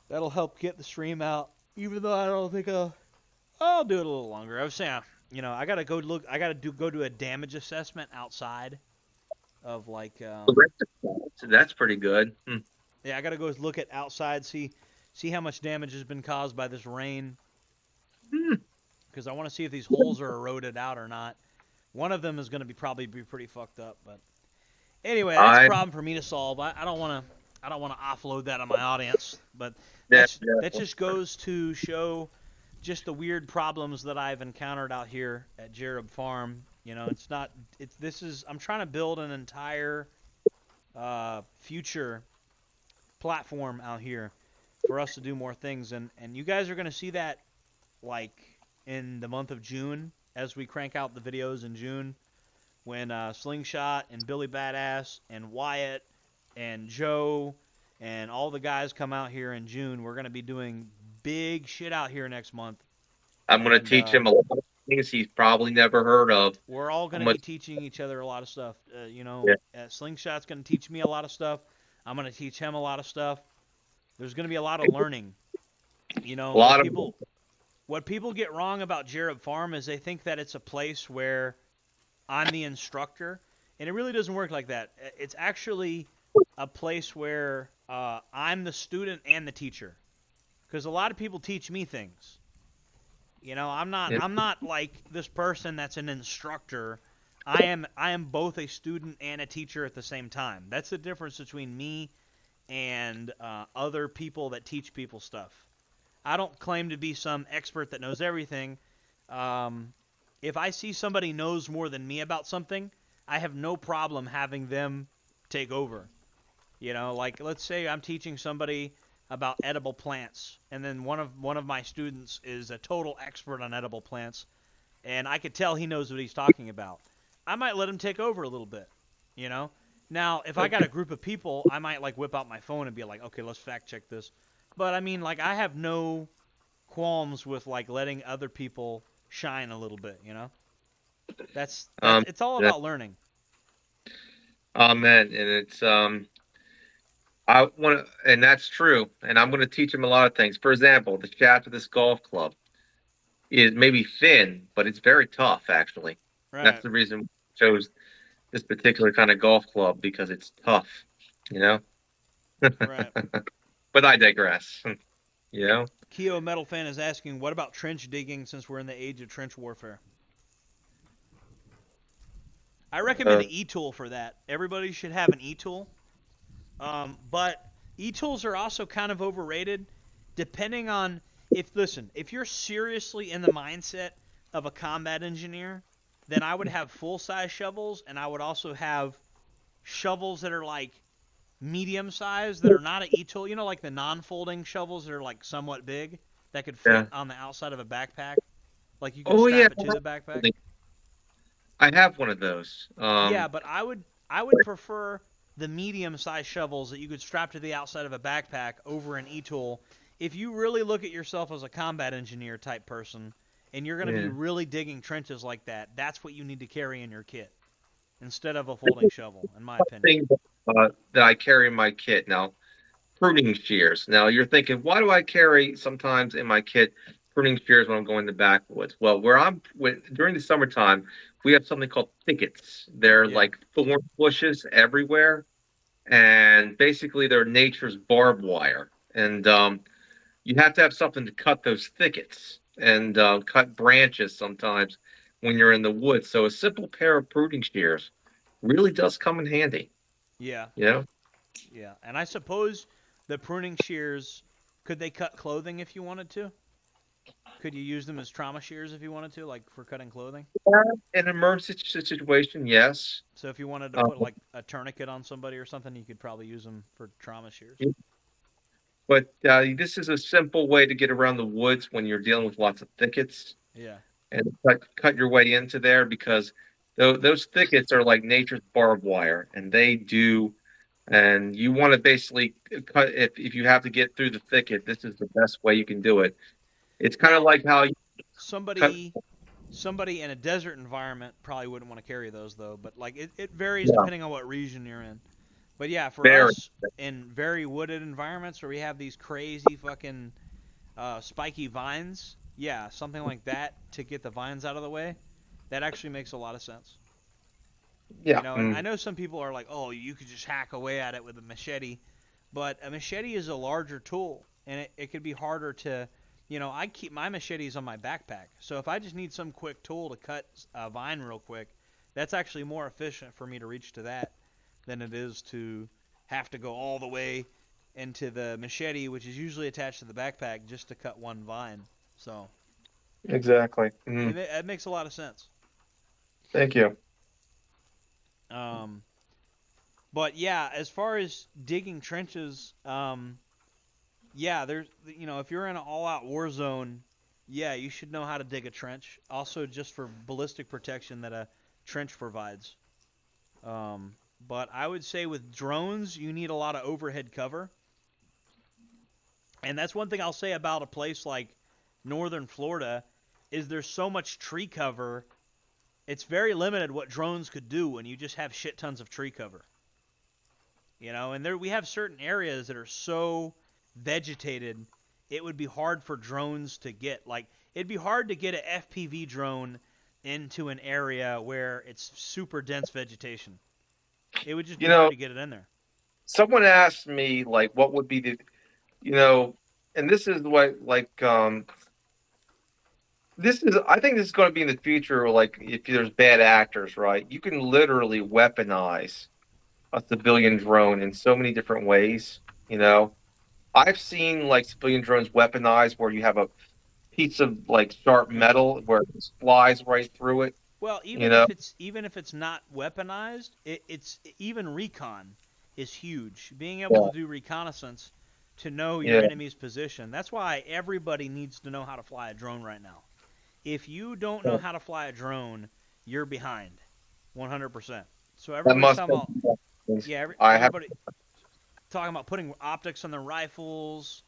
Speaker 1: That'll help get the stream out. Even though I don't think I'll do it a little longer. I was saying, I gotta go look. I gotta go do a damage assessment outside of like.
Speaker 6: That's pretty good.
Speaker 1: Yeah, I gotta go look at outside, see how much damage has been caused by this rain. Because I want to see if these holes are eroded out or not. One of them is going to probably be pretty fucked up, but anyway, that's a problem for me to solve. I don't want to offload that on my audience, but that just goes to show just the weird problems that I've encountered out here at Jereb Farm. I'm trying to build an entire future platform out here for us to do more things, and you guys are going to see that like in the month of June as we crank out the videos in June when Slingshot and Billy Badass and Wyatt and Joe and all the guys come out here in June. We're going to be doing big shit out here next month.
Speaker 6: I'm going to teach him a lot of things he's probably never heard of.
Speaker 1: We're all going to be teaching each other a lot of stuff. Slingshot's going to teach me a lot of stuff. I'm going to teach him a lot of stuff. There's going to be a lot of learning. What people get wrong about Jereb Farm is they think that it's a place where I'm the instructor, and it really doesn't work like that. It's actually a place where I'm the student and the teacher, because a lot of people teach me things. I'm not like this person that's an instructor. I am both a student and a teacher at the same time. That's the difference between me and other people that teach people stuff. I don't claim to be some expert that knows everything. If I see somebody knows more than me about something, I have no problem having them take over. Like let's say I'm teaching somebody about edible plants, and then one of my students is a total expert on edible plants, and I could tell he knows what he's talking about. I might let him take over a little bit. Now, if I got a group of people, I might like whip out my phone and be like, okay, let's fact check this. But I mean, like, I have no qualms with like letting other people shine a little bit. That's it's all about learning.
Speaker 6: Amen. And it's I want to, and that's true. And I'm going to teach him a lot of things. For example, the shaft of this golf club is maybe thin, but it's very tough, actually.
Speaker 1: Right.
Speaker 6: That's the reason I chose this particular kind of golf club, because it's tough,
Speaker 1: Right.
Speaker 6: But I digress.
Speaker 1: Keo Metal Fan is asking, what about trench digging since we're in the age of trench warfare? I recommend an e-tool for that. Everybody should have an e-tool. But e-tools are also kind of overrated depending on if you're seriously in the mindset of a combat engineer, then I would have full-size shovels, and I would also have shovels that are like medium size that are not an e-tool, like the non-folding shovels that are like somewhat big that could fit on the outside of a backpack. Like you can strap it to the backpack.
Speaker 6: I have one of those.
Speaker 1: Yeah, but I would prefer the medium-sized shovels that you could strap to the outside of a backpack over an e-tool. If you really look at yourself as a combat engineer type person, and you're going to be really digging trenches like that, that's what you need to carry in your kit instead of a folding shovel, in my opinion.
Speaker 6: That I carry in my kit now, pruning shears. Now you're thinking, why do I carry sometimes in my kit pruning shears when I'm going to the backwoods? Well, during the summertime, we have something called thickets. They're like thorn bushes everywhere, and basically they're nature's barbed wire. And you have to have something to cut those thickets and cut branches sometimes when you're in the woods. So a simple pair of pruning shears really does come in handy.
Speaker 1: Yeah.
Speaker 6: Yeah,
Speaker 1: And I suppose the pruning shears, could they cut clothing if you wanted to? Could you use them as trauma shears if you wanted to, like for cutting clothing?
Speaker 6: in an emergency situation, yes.
Speaker 1: So if you wanted to put like a tourniquet on somebody or something, you could probably use them for trauma shears.
Speaker 6: But this is a simple way to get around the woods when you're dealing with lots of thickets.
Speaker 1: Yeah.
Speaker 6: And cut your way into there, because those thickets are like nature's barbed wire, and they do. And you want to basically cut if you have to get through the thicket. This is the best way you can do it. It's kind of
Speaker 1: Well,
Speaker 6: like how you cut.
Speaker 1: somebody in a desert environment probably wouldn't want to carry those though, but like it varies
Speaker 6: Yeah,
Speaker 1: depending on what region you're in. But yeah, for
Speaker 6: very.
Speaker 1: us in very wooded environments where we have these crazy fucking spiky vines, yeah, something like that to get the vines out of the way, that actually makes a lot of sense. You
Speaker 6: Yeah.
Speaker 1: know, and I know some people are like, oh, you could just hack away at it with a machete, but a machete is a larger tool, and it could be harder to, I keep my machetes on my backpack, so if I just need some quick tool to cut a vine real quick, that's actually more efficient for me to reach to that than it is to have to go all the way into the machete, which is usually attached to the backpack, just to cut one vine. So
Speaker 6: Exactly.
Speaker 1: it makes a lot of sense.
Speaker 6: Thank you.
Speaker 1: Um, but yeah, as far as digging trenches, yeah, if you're in an all-out war zone, yeah, you should know how to dig a trench. Also, just for ballistic protection that a trench provides. Um, but I would say with drones, you need a lot of overhead cover. And that's one thing I'll say about a place like northern Florida is there's so much tree cover. It's very limited what drones could do when you just have shit tons of tree cover. And there we have certain areas that are so vegetated, it would be hard for drones to get. Like, it'd be hard to get an FPV drone into an area where it's super dense vegetation. It would just be
Speaker 6: You
Speaker 1: hard
Speaker 6: know,
Speaker 1: to get it in there.
Speaker 6: someone asked me like, what would be the, you know, and this is what like this is I think this is going to be in the future. Like, if there's bad actors, right? You can literally weaponize a civilian drone in so many different ways. You know, I've seen like civilian drones weaponized where you have a piece of like sharp metal where it just flies right through it.
Speaker 1: Well,
Speaker 6: You know,
Speaker 1: even if it's not weaponized, it's even recon is huge. Being able
Speaker 6: yeah,
Speaker 1: to do reconnaissance to know your
Speaker 6: yeah,
Speaker 1: enemy's position. That's why everybody needs to know how to fly a drone right now. If you don't know how to fly a drone, you're behind, 100%. So
Speaker 6: that
Speaker 1: everybody's
Speaker 6: must.
Speaker 1: talking about,
Speaker 6: Have,
Speaker 1: yeah,
Speaker 6: I have.
Speaker 1: everybody talking about putting optics on their rifles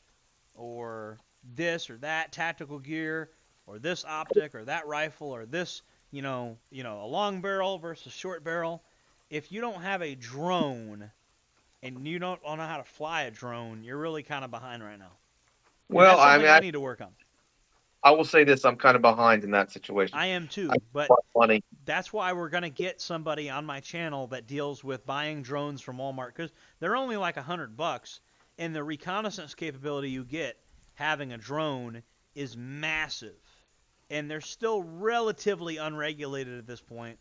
Speaker 1: or this or that tactical gear or this optic or that rifle or this, a long barrel versus short barrel. If you don't have a drone and you don't know how to fly a drone, you're really kind of behind right now. And
Speaker 6: Well,
Speaker 1: that's
Speaker 6: I
Speaker 1: something
Speaker 6: mean,
Speaker 1: I need to work on.
Speaker 6: I will say this: I'm kind of behind in that situation.
Speaker 1: I am
Speaker 6: I
Speaker 1: too, but
Speaker 6: money.
Speaker 1: that's why we're going to get somebody on my channel that deals with buying drones from Walmart because they're only like $100, and the reconnaissance capability you get having a drone is massive, and they're still relatively unregulated at this point.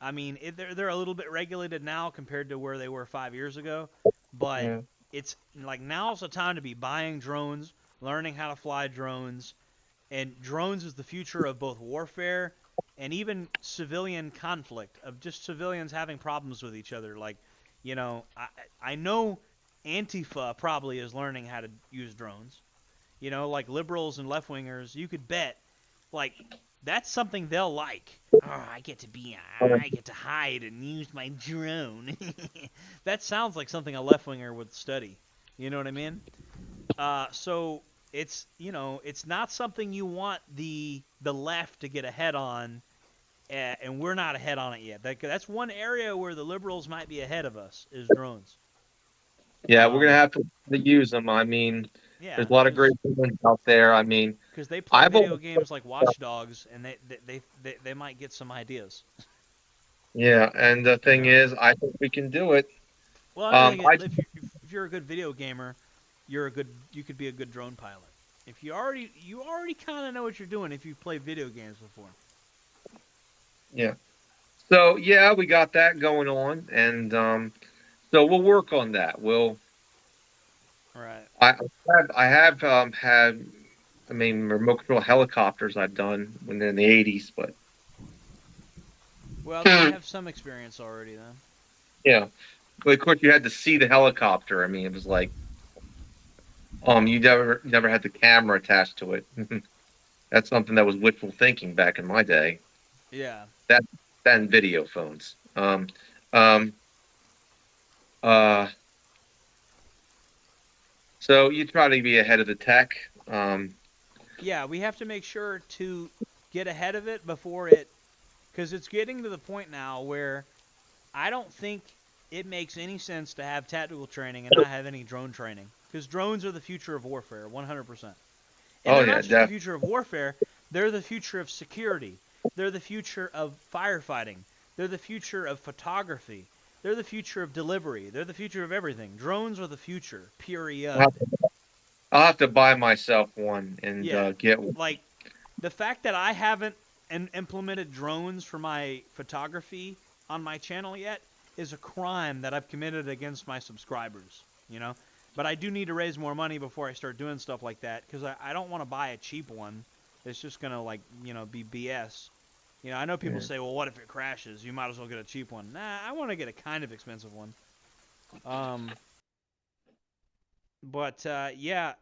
Speaker 1: I mean, they're a little bit regulated now compared to where they were 5 years ago, but
Speaker 6: Yeah.
Speaker 1: it's like now's the time to be buying drones, learning how to fly drones, and drones is the future of both warfare and even civilian conflict, of just civilians having problems with each other. Like, I know Antifa probably is learning how to use drones. Like liberals and left wingers, you could bet, like, that's something they'll like. Oh, I get to hide and use my drone. That sounds like something a left winger would study. You know what I mean? So it's not something you want the left to get ahead on, and we're not ahead on it yet. That's one area where the liberals might be ahead of us is drones.
Speaker 6: Yeah, we're gonna
Speaker 1: Um,
Speaker 6: have to use them. I mean,
Speaker 1: yeah,
Speaker 6: there's a lot of great
Speaker 1: because
Speaker 6: ones out there. I mean,
Speaker 1: they play
Speaker 6: I've
Speaker 1: video
Speaker 6: always,
Speaker 1: games like Watch Dogs, and they might get some ideas.
Speaker 6: yeah, and the thing is, I think we can do it.
Speaker 1: Well, another thing,
Speaker 6: I
Speaker 1: if you're a good video gamer, you could be a good drone pilot. If you already kind of know what you're doing if you play video games before.
Speaker 6: yeah. So yeah, we got that going on, and so we'll work on that.
Speaker 1: Right.
Speaker 6: I have had, I mean, remote control helicopters I've done when in the '80s, but
Speaker 1: Well, then you have some experience already then.
Speaker 6: yeah. But of course, you had to see the helicopter. I mean, it was like, you never had the camera attached to it. That's something that was wishful thinking back in my day.
Speaker 1: Yeah.
Speaker 6: That and video phones. Um, uh, so you try to be ahead of the tech.
Speaker 1: Yeah, we have to make sure to get ahead of it before it, because it's getting to the point now where I don't think it makes any sense to have tactical training and not have any drone training, because drones are the future of warfare, 100%. And
Speaker 6: Oh
Speaker 1: they're
Speaker 6: yeah,
Speaker 1: not just the
Speaker 6: definitely.
Speaker 1: future of warfare, they're the future of security. They're the future of firefighting. They're the future of photography. They're the future of delivery. They're the future of everything. Drones are the future, period.
Speaker 6: I'll have to buy myself one and
Speaker 1: Yeah.
Speaker 6: get one.
Speaker 1: Like, the fact that I haven't implemented drones for my photography on my channel yet is a crime that I've committed against my subscribers, you know? But I do need to raise more money before I start doing stuff like that, because I don't want to buy a cheap one. It's just going to, like, you know, be BS. You know, I know people say, well, what if it crashes? You might as well get a cheap one. Nah, I want to get a kind of expensive one. Yeah.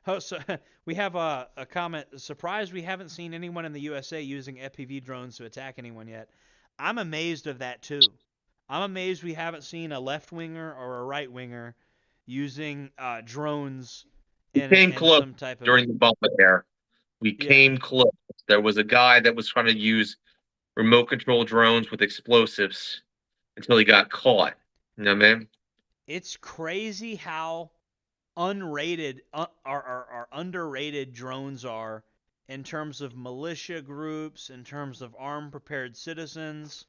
Speaker 1: Oh, so we have a comment. Surprised we haven't seen anyone in the USA using FPV drones to attack anyone yet. I'm amazed of that too. I'm amazed we haven't seen a left winger or a right winger using drones
Speaker 6: Came
Speaker 1: in
Speaker 6: close
Speaker 1: some type of,
Speaker 6: during the bump there. We
Speaker 1: yeah.
Speaker 6: came close. There was a guy that was trying to use remote control drones with explosives until he got caught. You know what I mean?
Speaker 1: It's crazy how unrated or underrated drones are in terms of militia groups, in terms of armed prepared citizens.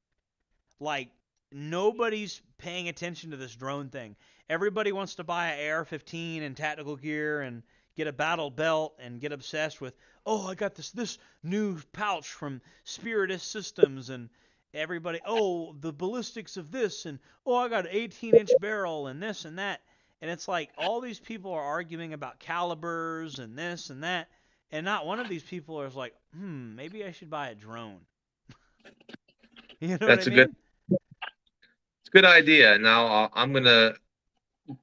Speaker 1: Like, nobody's paying attention to this drone thing. Everybody wants to buy an AR-15 and tactical gear and get a battle belt and get obsessed with, oh, I got this new pouch from Spiritus Systems, and everybody, oh, the ballistics of this, and oh, I got an 18-inch barrel and this and that. And it's like all these people are arguing about calibers and this and that, and not one of these people is like, maybe I should buy a drone. You know what I
Speaker 6: That's a good,
Speaker 1: mean?
Speaker 6: it's a good idea. Now I'm gonna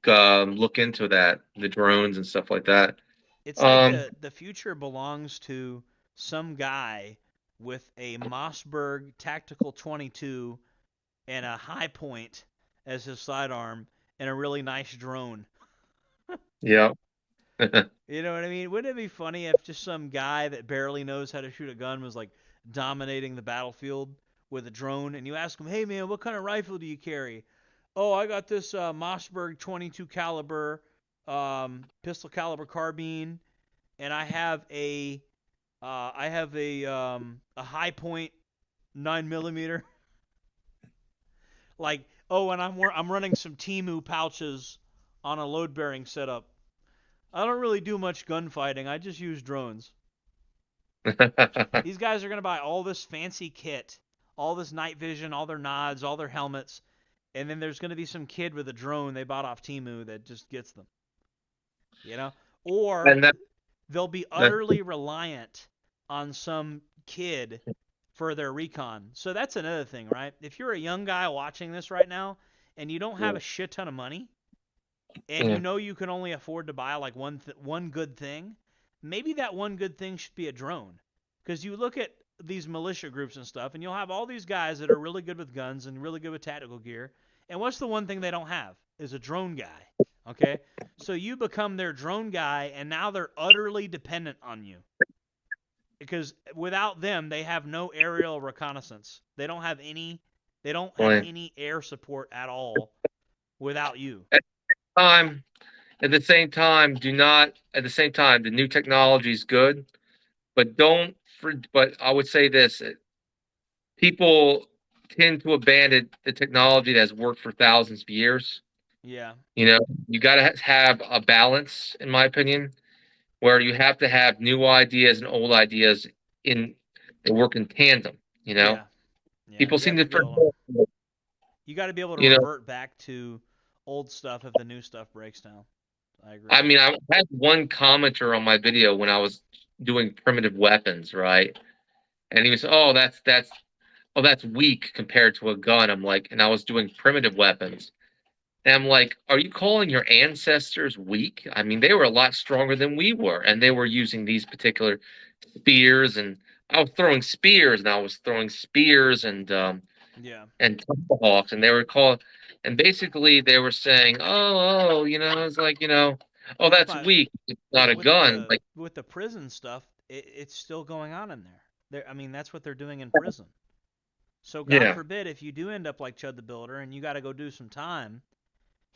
Speaker 6: look into that, the drones and stuff like that.
Speaker 1: It's like
Speaker 6: Um,
Speaker 1: the future belongs to some guy with a Mossberg Tactical 22 and a High Point as his sidearm and a really nice drone.
Speaker 6: yeah.
Speaker 1: You know what I mean? Wouldn't it be funny if just some guy that barely knows how to shoot a gun was like dominating the battlefield with a drone, and you ask him, "Hey man, what kind of rifle do you carry?" "Oh, I got this Mossberg 22 caliber pistol caliber carbine, and I have a High Point 9 millimeter." Like, oh, and I'm running some Timu pouches on a load bearing setup. I don't really do much gunfighting. I just use drones. These guys are going to buy all this fancy kit, all this night vision, all their nods, all their helmets, and then there's going to be some kid with a drone they bought off Timu that just gets them. You know? Or
Speaker 6: and that,
Speaker 1: they'll be
Speaker 6: that
Speaker 1: utterly reliant on some kid for their recon. So that's another thing, right? If you're a young guy watching this right now and you don't have a shit ton of money, and you
Speaker 6: yeah.
Speaker 1: know you can only afford to buy like one good thing, maybe that one good thing should be a drone. Because you look at these militia groups and stuff, and you'll have all these guys that are really good with guns and really good with tactical gear. And what's the one thing they don't have? Is a drone guy. Okay? So you become their drone guy, and now they're utterly dependent on you. Because without them, they have no aerial reconnaissance. They don't have any. They don't have
Speaker 6: Boy.
Speaker 1: any air support at all without you.
Speaker 6: Time at the same time, do not at the same time, the new technology is good, but don't for but I would say this, people tend to abandon the technology that has worked for thousands of years.
Speaker 1: Yeah.
Speaker 6: You know, you got to have a balance, in my opinion, where you have to have new ideas and old ideas in that work in tandem. You know,
Speaker 1: Yeah. Yeah.
Speaker 6: people
Speaker 1: You
Speaker 6: seem
Speaker 1: have
Speaker 6: to
Speaker 1: to be able to.
Speaker 6: forget.
Speaker 1: You got to be able to
Speaker 6: You know,
Speaker 1: revert back to old stuff if the new stuff breaks down. I agree.
Speaker 6: I mean, I had one commenter on my video when I was doing primitive weapons, right? And he was, oh, that's weak compared to a gun. I'm like, and I was doing primitive weapons. And I'm like, are you calling your ancestors weak? I mean, they were a lot stronger than we were, and they were using these particular spears, and I was throwing spears, and
Speaker 1: Yeah.
Speaker 6: and tomahawks, and they were calling, and basically they were saying, it's like, oh,
Speaker 1: Well,
Speaker 6: that's weak. It's not a
Speaker 1: with
Speaker 6: gun. Like,
Speaker 1: the prison stuff, it's still going on in there. I mean, that's what they're doing in prison. So God
Speaker 6: yeah,
Speaker 1: forbid if you do end up like Chud the Builder and you got to go do some time,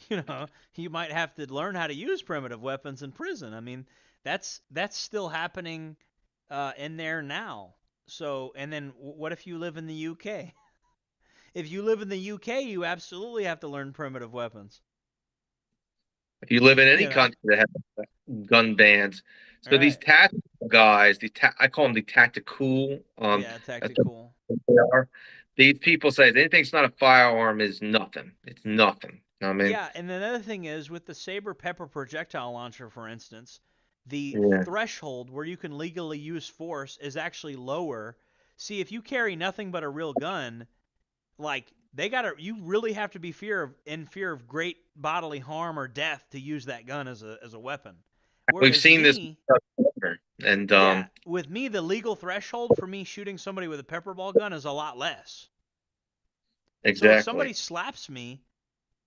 Speaker 1: you know, you might have to learn how to use primitive weapons in prison. I mean, that's still happening in there now. So, and then what if you live in the UK? If you live in the UK, you absolutely have to learn primitive weapons.
Speaker 6: if you live in any
Speaker 1: You know?
Speaker 6: country that has gun bans,
Speaker 1: All
Speaker 6: so these
Speaker 1: right.
Speaker 6: tactical guys, I call them the tactical,
Speaker 1: Yeah,
Speaker 6: that's
Speaker 1: tactical.
Speaker 6: what they are. These people say anything's not a firearm is nothing. It's nothing. You know what I mean?
Speaker 1: Yeah, and another thing is with the Saber Pepper projectile launcher, for instance, the
Speaker 6: Yeah.
Speaker 1: threshold where you can legally use force is actually lower. See, if you carry nothing but a real gun, like you really have to be in fear of great bodily harm or death to use that gun as a weapon.
Speaker 6: We've
Speaker 1: Whereas
Speaker 6: seen this,
Speaker 1: me,
Speaker 6: and
Speaker 1: yeah, with me the legal threshold for me shooting somebody with a pepper ball gun is a lot less. So if
Speaker 6: exactly.
Speaker 1: somebody slaps me,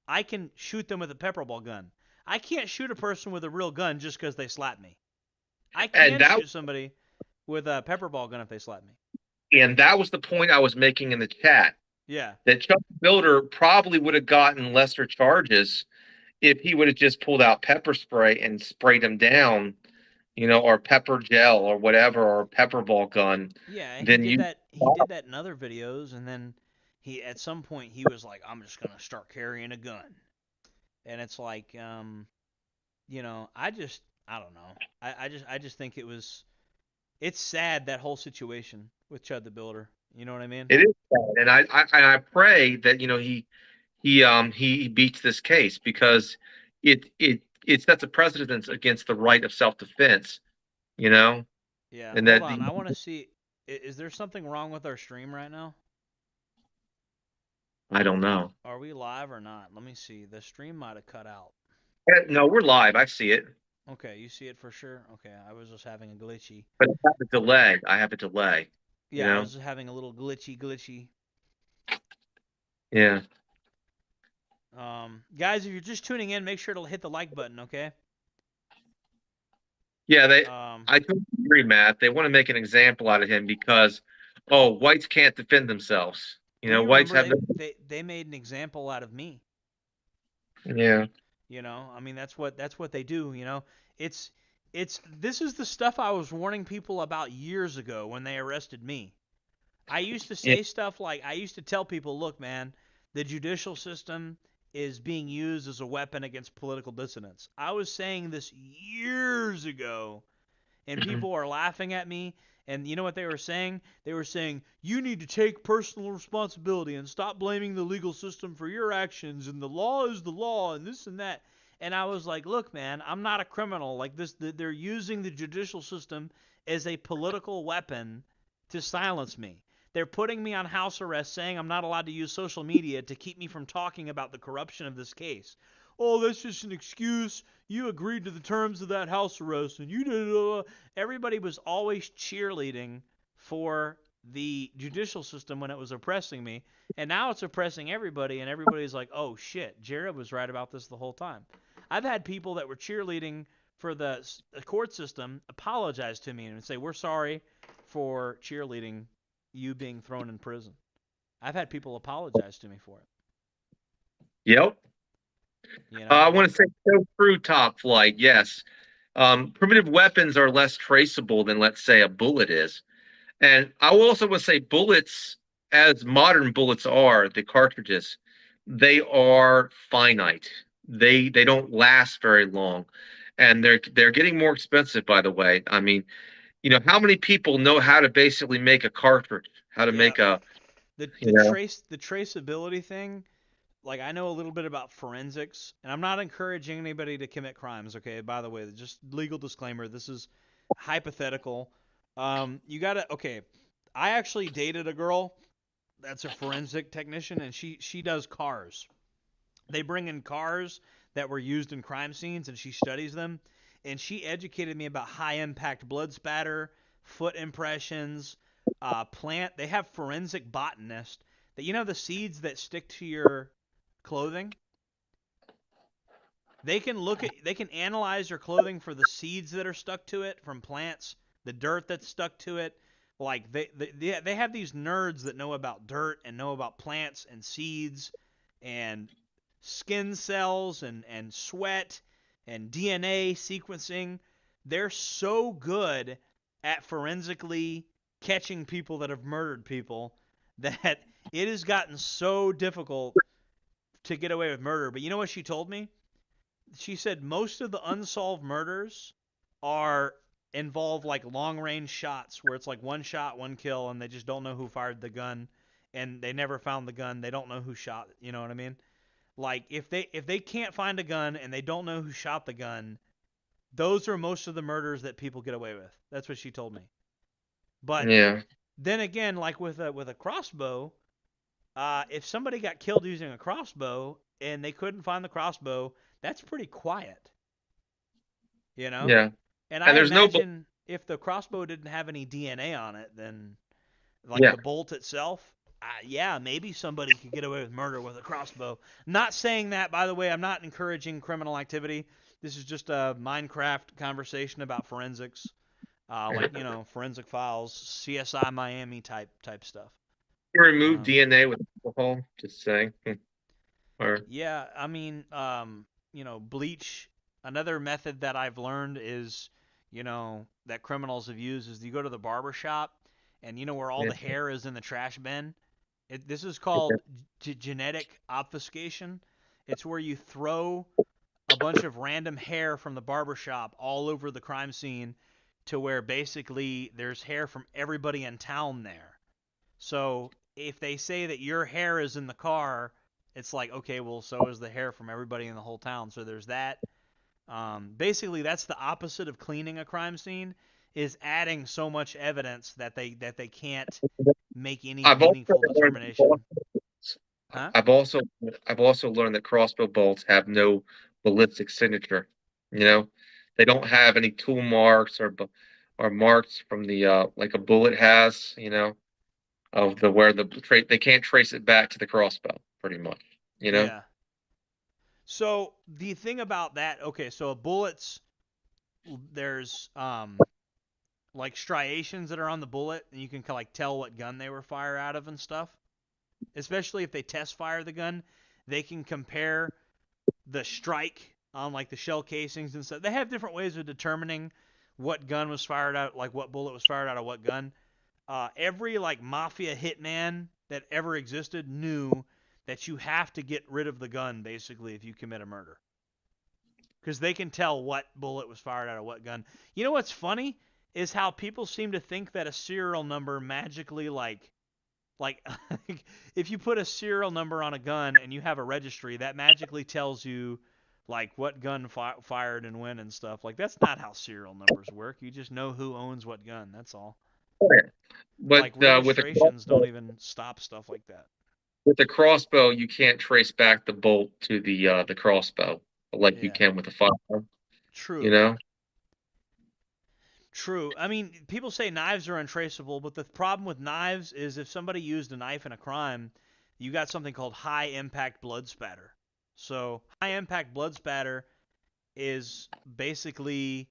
Speaker 1: I can shoot them with a pepper ball gun. I can't shoot a person with a real gun just because they slap me. I
Speaker 6: And
Speaker 1: can
Speaker 6: that
Speaker 1: shoot somebody with a pepper ball gun if they slap me.
Speaker 6: and that was the point I was making in the chat.
Speaker 1: Yeah.
Speaker 6: That Chuck Builder probably would have gotten lesser charges if he would have just pulled out pepper spray and sprayed him down, or pepper gel or whatever, or pepper ball gun.
Speaker 1: Yeah, and he
Speaker 6: Then
Speaker 1: did
Speaker 6: you
Speaker 1: that he did that in other videos and then he at some point he was like, I'm just gonna start carrying a gun. And it's like, I don't know. I just think it's sad that whole situation with Chud the Builder. You know what I mean?
Speaker 6: it is sad. And I pray that he beats this case, because it sets a precedence against the right of self defense, you know,
Speaker 1: Yeah,
Speaker 6: and
Speaker 1: hold
Speaker 6: that
Speaker 1: on. I want to see. Is there something wrong with our stream right now?
Speaker 6: I don't know.
Speaker 1: Are we live or not? Let me see. The stream might have cut out.
Speaker 6: No, we're live. I see it,
Speaker 1: Okay, you see it for sure? Okay, I was just having a glitchy.
Speaker 6: but I have a delay. I have a delay. You
Speaker 1: Yeah, I
Speaker 6: know.
Speaker 1: was just having a little glitchy.
Speaker 6: Yeah.
Speaker 1: Guys, if you're just tuning in, make sure to hit the like button, okay?
Speaker 6: Yeah,
Speaker 1: Um,
Speaker 6: I totally agree, Matt. They want to make an example out of him because, whites can't defend themselves.
Speaker 1: well, you
Speaker 6: Whites
Speaker 1: remember
Speaker 6: have no.
Speaker 1: they made an example out of me.
Speaker 6: Yeah.
Speaker 1: I mean that's what they do. It's this is the stuff I was warning people about years ago when they arrested me. I used to
Speaker 6: Yeah.
Speaker 1: say stuff like I used to tell people, look, man, the judicial system is being used as a weapon against political dissidents. I was saying this years ago, and people are laughing at me. And you know what they were saying? They were saying, you need to take personal responsibility and stop blaming the legal system for your actions, and the law is the law, and this and that. And I was like, look, man, I'm not a criminal. Like this, they're using the judicial system as a political weapon to silence me. They're putting me on house arrest, saying I'm not allowed to use social media to keep me from talking about the corruption of this case. Oh, that's just an excuse. You agreed to the terms of that house arrest, and you did. Everybody was always cheerleading for the judicial system when it was oppressing me, and now it's oppressing everybody, and everybody's like, oh shit, Jereb was right about this the whole time. I've had people that were cheerleading for the court system apologize to me and say, we're sorry for cheerleading you being thrown in prison. I've had people apologize to me for it.
Speaker 6: Yep.
Speaker 1: You
Speaker 6: I
Speaker 1: know,
Speaker 6: want to say so true, Top Flight. Yes. Primitive weapons are less traceable than, let's say, a bullet is. And I will also want to say bullets, as modern bullets are, the cartridges, they are finite. They don't last very long, and they're getting more expensive. By the way, I mean, how many people know how to basically make a cartridge, how to
Speaker 1: yeah,
Speaker 6: make a,
Speaker 1: the
Speaker 6: you
Speaker 1: the
Speaker 6: know,
Speaker 1: trace the traceability thing. Like I know a little bit about forensics, and I'm not encouraging anybody to commit crimes. Okay, by the way, just legal disclaimer. This is hypothetical. You gotta okay. I actually dated a girl that's a forensic technician, and she does cars. They bring in cars that were used in crime scenes, and she studies them. And she educated me about high impact blood spatter, foot impressions, plant. They have forensic botanists that the seeds that stick to your clothing. They can analyze your clothing for the seeds that are stuck to it from plants, the dirt that's stuck to it. Like they have these nerds that know about dirt and know about plants and seeds and skin cells and sweat and DNA sequencing. They're so good at forensically catching people that have murdered people that it has gotten so difficult to get away with murder. But you know what she told me? She said most of the unsolved murders involve like long range shots where it's like one shot, one kill, and they just don't know who fired the gun, and they never found the gun. They don't know who shot it. You know what I mean? Like if they can't find a gun and they don't know who shot the gun, those are most of the murders that people get away with. That's what she told me. But
Speaker 6: Yeah.
Speaker 1: then again, like with a crossbow, if somebody got killed using a crossbow and they couldn't find the crossbow, that's pretty quiet.
Speaker 6: Yeah.
Speaker 1: And
Speaker 6: And
Speaker 1: I
Speaker 6: there's no.
Speaker 1: imagine if the crossbow didn't have any DNA on it, then like
Speaker 6: Yeah.
Speaker 1: the bolt itself, yeah, maybe somebody could get away with murder with a crossbow. Not saying that, by the way. I'm not encouraging criminal activity. This is just a Minecraft conversation about forensics, like forensic files, CSI Miami type stuff.
Speaker 6: You remove
Speaker 1: Um,
Speaker 6: DNA with alcohol. Just saying. Or
Speaker 1: Yeah, I mean, bleach. Another method that I've learned is, that criminals have used is you go to the barber shop, and where all
Speaker 6: yeah.
Speaker 1: the hair is in the trash bin. This is called genetic obfuscation. It's where you throw a bunch of random hair from the barber shop all over the crime scene, to where basically there's hair from everybody in town there. So if they say that your hair is in the car, it's like, okay, well, so is the hair from everybody in the whole town. So there's that. Basically, that's the opposite of cleaning a crime scene, is adding so much evidence that they can't make any
Speaker 6: I've also
Speaker 1: meaningful
Speaker 6: learned.
Speaker 1: determination. Huh?
Speaker 6: I've also learned that crossbow bolts have no ballistic signature. You know, they don't have any tool marks or marks from the like a bullet has. Of the where they can't trace it back to the crossbow, pretty much. You know.
Speaker 1: Yeah. So the thing about that, okay, so bullets, there's like striations that are on the bullet, and you can like tell what gun they were fired out of and stuff. Especially if they test fire the gun, they can compare the strike on like the shell casings and stuff. They have different ways of determining what gun was fired out, like what bullet was fired out of what gun. Every like mafia hitman that ever existed knew that you have to get rid of the gun basically if you commit a murder, because they can tell what bullet was fired out of what gun. You know what's funny is how people seem to think that a serial number magically like if you put a serial number on a gun and you have a registry, that magically tells you like what gun fired and when and stuff. Like that's not how serial numbers work. You just know who owns what gun. That's all. Like
Speaker 6: But
Speaker 1: registrations don't even stop stuff like that.
Speaker 6: with the crossbow, you can't trace back the bolt to the crossbow like you
Speaker 1: Yeah.
Speaker 6: can with a firearm. You
Speaker 1: True.
Speaker 6: know.
Speaker 1: True. I mean, people say knives are untraceable, but the problem with knives is if somebody used a knife in a crime, you got something called high impact blood spatter. So, high impact blood spatter is basically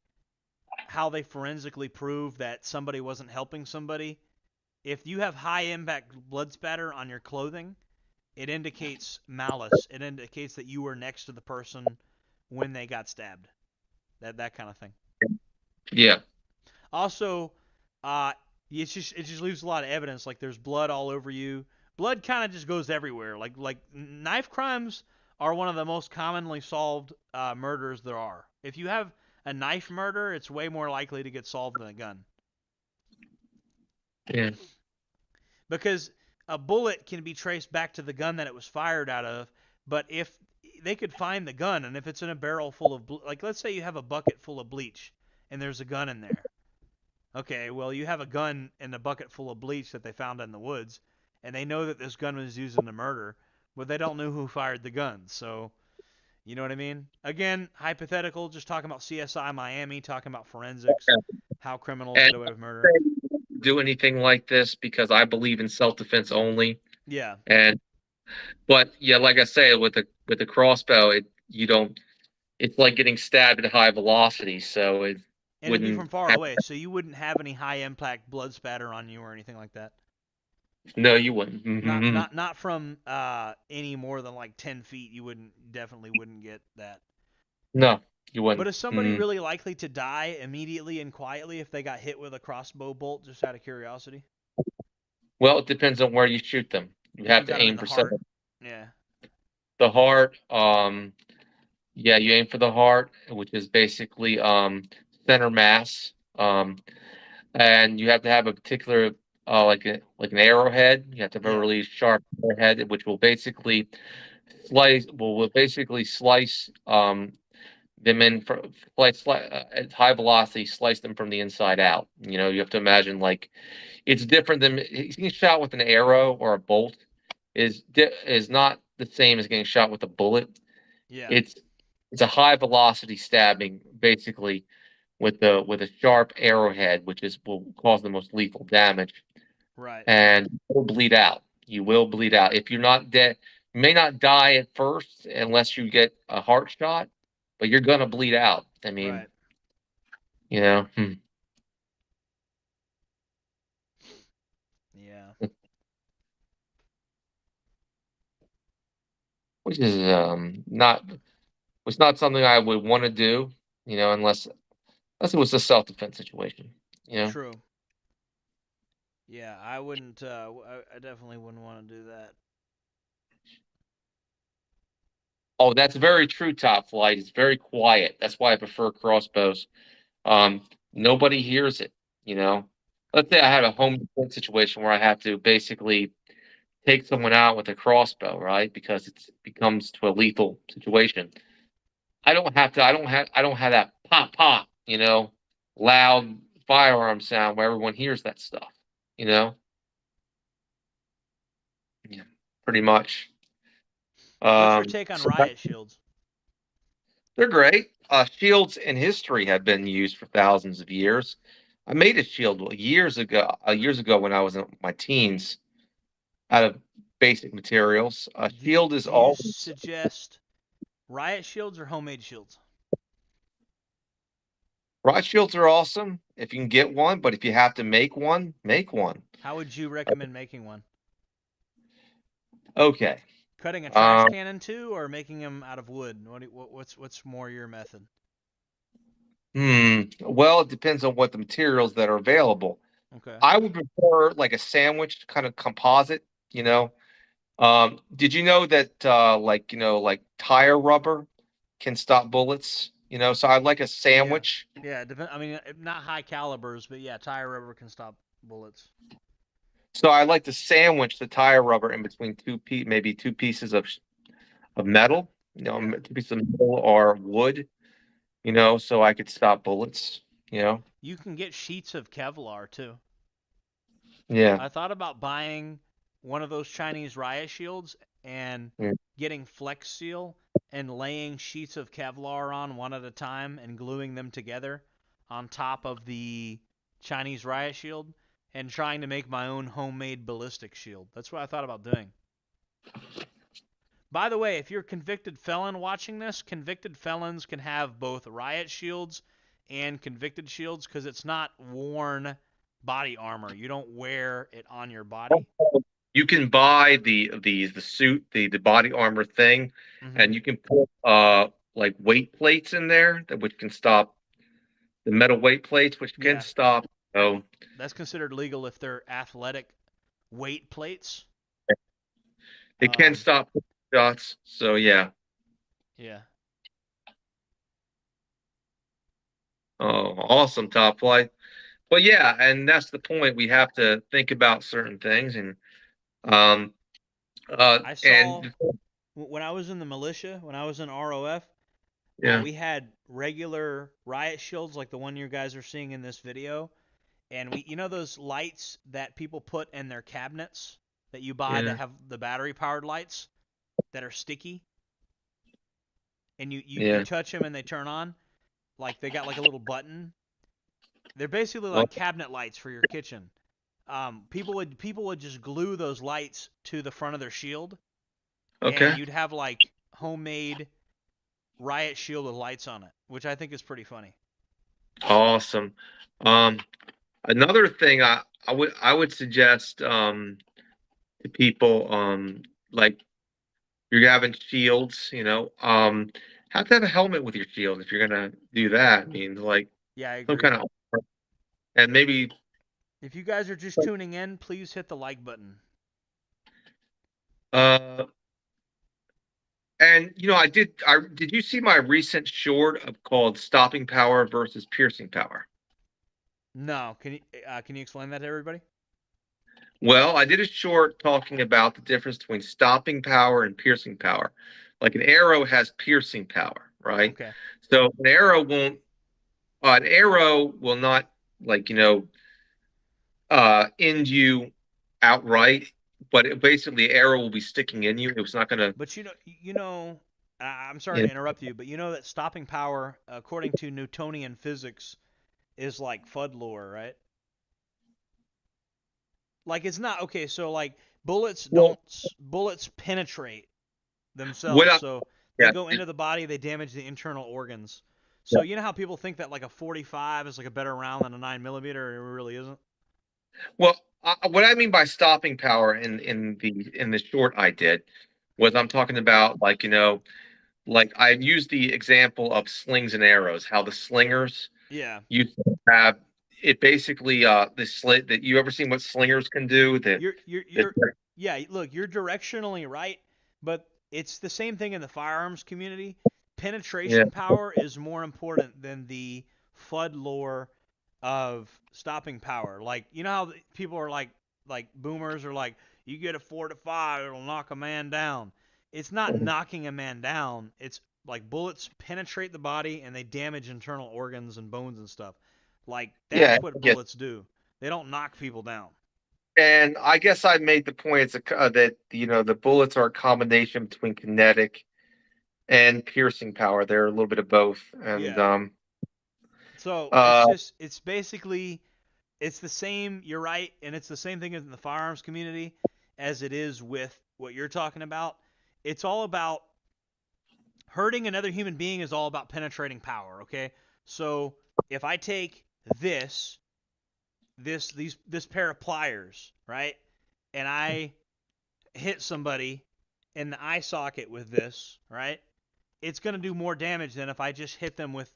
Speaker 1: how they forensically prove that somebody wasn't helping somebody. If you have high impact blood spatter on your clothing, it indicates malice. It indicates that you were next to the person when they got stabbed. That kind of thing.
Speaker 6: Yeah.
Speaker 1: Also, it just leaves a lot of evidence. Like there's blood all over you. Blood kind of just goes everywhere. Like knife crimes are one of the most commonly solved murders there are. If you have a knife murder, it's way more likely to get solved than a gun.
Speaker 6: Yeah.
Speaker 1: Because a bullet can be traced back to the gun that it was fired out of, but if they could find the gun, and if it's in a barrel full of like let's say you have a bucket full of bleach and there's a gun in there. Okay, well, you have a gun in a bucket full of bleach that they found in the woods, and they know that this gun was used in the murder, but they don't know who fired the gun. So, you know what I mean? Again, hypothetical, just talking about CSI Miami, talking about forensics, how criminals
Speaker 6: And
Speaker 1: get away with murder.
Speaker 6: do anything like this because I believe in self-defense only.
Speaker 1: Yeah.
Speaker 6: But yeah, like I say, with the crossbow, it's like getting stabbed at high velocity, so it
Speaker 1: And it'd be
Speaker 6: wouldn't
Speaker 1: from far
Speaker 6: have,
Speaker 1: away, so you wouldn't have any high impact blood spatter on you or anything like that.
Speaker 6: no, you wouldn't.
Speaker 1: Not
Speaker 6: Hmm.
Speaker 1: not not from any more than like 10 feet. You definitely wouldn't get that.
Speaker 6: No, you
Speaker 1: But
Speaker 6: wouldn't.
Speaker 1: is somebody
Speaker 6: Mm.
Speaker 1: really likely to die immediately and quietly if they got hit with a crossbow bolt? Just out of curiosity.
Speaker 6: Well, it depends on where you shoot them. You
Speaker 1: If
Speaker 6: have
Speaker 1: you
Speaker 6: to
Speaker 1: got them in
Speaker 6: aim
Speaker 1: the
Speaker 6: for
Speaker 1: heart.
Speaker 6: something.
Speaker 1: Yeah.
Speaker 6: The heart, yeah, you aim for the heart, which is basically center mass. And you have to have a particular like an arrowhead. You have to have a
Speaker 1: Yeah.
Speaker 6: really sharp arrowhead, which will basically slice them in for at high velocity, slice them from the inside out. You have to imagine like it's different than getting shot with an arrow or a bolt is not the same as getting shot with a bullet.
Speaker 1: Yeah.
Speaker 6: It's it's a high velocity stabbing, basically, with a sharp arrowhead, which is will cause the most lethal damage,
Speaker 1: Right.
Speaker 6: and you will bleed out. You will bleed out if you're not dead. You may not die at first unless you get a heart shot, but you're gonna bleed out. I mean,
Speaker 1: Right.
Speaker 6: you know,
Speaker 1: Yeah.
Speaker 6: which is not something I would want to do. Unless it was a self defense situation. You know.
Speaker 1: True. Yeah, I wouldn't. I definitely wouldn't want to do that.
Speaker 6: Oh, that's very true, Top Flight. It's very quiet. That's why I prefer crossbows. Um, Nobody hears it, you know. Let's say I had a home defense situation where I have to basically take someone out with a crossbow, right? Because it becomes to a lethal situation. I don't have that pop pop, loud firearm sound where everyone hears that stuff, you know? Yeah, pretty much.
Speaker 1: What's your take on
Speaker 6: So
Speaker 1: riot shields?
Speaker 6: they're great. Shields in history have been used for thousands of years. I made a shield years ago when I was in my teens, out of basic materials. A
Speaker 1: Do you,
Speaker 6: shield is
Speaker 1: do you
Speaker 6: always
Speaker 1: suggest riot shields or homemade shields?
Speaker 6: Riot shields are awesome if you can get one, but if you have to make one, make one.
Speaker 1: How would you recommend making one?
Speaker 6: Okay.
Speaker 1: Cutting a trash
Speaker 6: Um,
Speaker 1: can in two, or making them out of wood? What's more your method?
Speaker 6: well, it depends on what the materials that are available.
Speaker 1: Okay.
Speaker 6: I would prefer like a sandwich kind of composite, you know. Did you know that like tire rubber can stop bullets? So I like a
Speaker 1: Yeah.
Speaker 6: sandwich.
Speaker 1: Yeah. I mean, not high calibers, but yeah, tire rubber can stop bullets.
Speaker 6: So I like to sandwich the tire rubber in between maybe two pieces of metal,
Speaker 1: Yeah.
Speaker 6: two pieces of metal or wood, so I could stop bullets, you know.
Speaker 1: You can get sheets of Kevlar too.
Speaker 6: Yeah.
Speaker 1: I thought about buying one of those Chinese riot shields and
Speaker 6: Yeah.
Speaker 1: getting Flex Seal and laying sheets of Kevlar on one at a time and gluing them together on top of the Chinese riot shield and trying to make my own homemade ballistic shield. That's what I thought about doing. By the way, if you're a convicted felon watching this, convicted felons can have both riot shields and convicted shields because it's not worn body armor. You don't wear it on your body.
Speaker 6: You can buy the suit, the body armor thing,
Speaker 1: Mm-hmm.
Speaker 6: and you can put like weight plates in there which can stop the metal weight plates, which can
Speaker 1: Yeah,
Speaker 6: stop. Oh,
Speaker 1: that's considered legal if they're athletic weight plates.
Speaker 6: it can
Speaker 1: Um,
Speaker 6: stop shots. So yeah.
Speaker 1: yeah.
Speaker 6: Oh, awesome, Top Flight. But yeah, and that's the point. We have to think about certain things, um
Speaker 1: I saw
Speaker 6: and
Speaker 1: when I was in the militia, when I was in ROF,
Speaker 6: yeah,
Speaker 1: we had regular riot shields like the one you guys are seeing in this video, and those lights that people put in their cabinets that you buy that
Speaker 6: yeah,
Speaker 1: have the battery powered lights that are sticky, and you
Speaker 6: yeah.
Speaker 1: touch them and they turn on, like they got like a little button. They're basically
Speaker 6: Well,
Speaker 1: like cabinet lights for your kitchen. people would just glue those lights to the front of their shield, and
Speaker 6: Okay.
Speaker 1: you'd have like homemade riot shield with lights on it, which I think is pretty funny.
Speaker 6: Awesome. Um, Another thing I would suggest to people, like you're having shields, have to have a helmet with your shield if you're gonna do that. I mean, like
Speaker 1: Yeah, I
Speaker 6: some
Speaker 1: agree.
Speaker 6: kind of, and maybe
Speaker 1: If you guys are just tuning in, please hit the like button.
Speaker 6: uh and did you see my recent short called Stopping Power versus Piercing Power?
Speaker 1: No, can you explain that to everybody?
Speaker 6: Well, I did a short talking about the difference between stopping power and piercing power. Like an arrow has piercing power, right?
Speaker 1: Okay.
Speaker 6: So an arrow will not, like, end you outright, but basically the arrow will be sticking in you. It's not gonna,
Speaker 1: But I'm sorry
Speaker 6: you
Speaker 1: to
Speaker 6: know,
Speaker 1: interrupt you, but you know that stopping power, according to Newtonian physics, is like FUD lore, right? Like it's not okay. So like
Speaker 6: well,
Speaker 1: bullets penetrate
Speaker 6: what
Speaker 1: themselves,
Speaker 6: I,
Speaker 1: so they
Speaker 6: yeah,
Speaker 1: go into the body, they damage the internal organs.
Speaker 6: yeah.
Speaker 1: So you know how people think that like a 45 is like a better round than a 9 millimeter, it really isn't.
Speaker 6: Well, what I mean by stopping power in the short I did was I'm talking about, like, like I used the example of slings and arrows, how the slingers
Speaker 1: Yeah,
Speaker 6: used to have it basically the slit that you ever seen what slingers can do that that
Speaker 1: you're yeah. Look, you're directionally right, but it's the same thing in the firearms community.
Speaker 6: yeah,
Speaker 1: Penetration power is more important than the FUD lore of stopping power. Like you know how people are like boomers are like, you get a 4 to 5, it'll knock a man down. It's not knocking a man down. It's like bullets penetrate the body and they damage internal organs and bones and stuff. Like
Speaker 6: yeah,
Speaker 1: that's what
Speaker 6: yeah.
Speaker 1: bullets do. They don't knock people down.
Speaker 6: And I guess I made the point that the bullets are a combination between kinetic and piercing power. They're a little bit of both, and
Speaker 1: Yeah. So
Speaker 6: uh
Speaker 1: it's basically it's the same. You're right, and it's the same thing in the firearms community as it is with what you're talking about. It's all about hurting another human being is all about penetrating power. Okay, so if I take this pair of pliers, right, and I hit somebody in the eye socket with this, right, it's gonna do more damage than if I just hit them with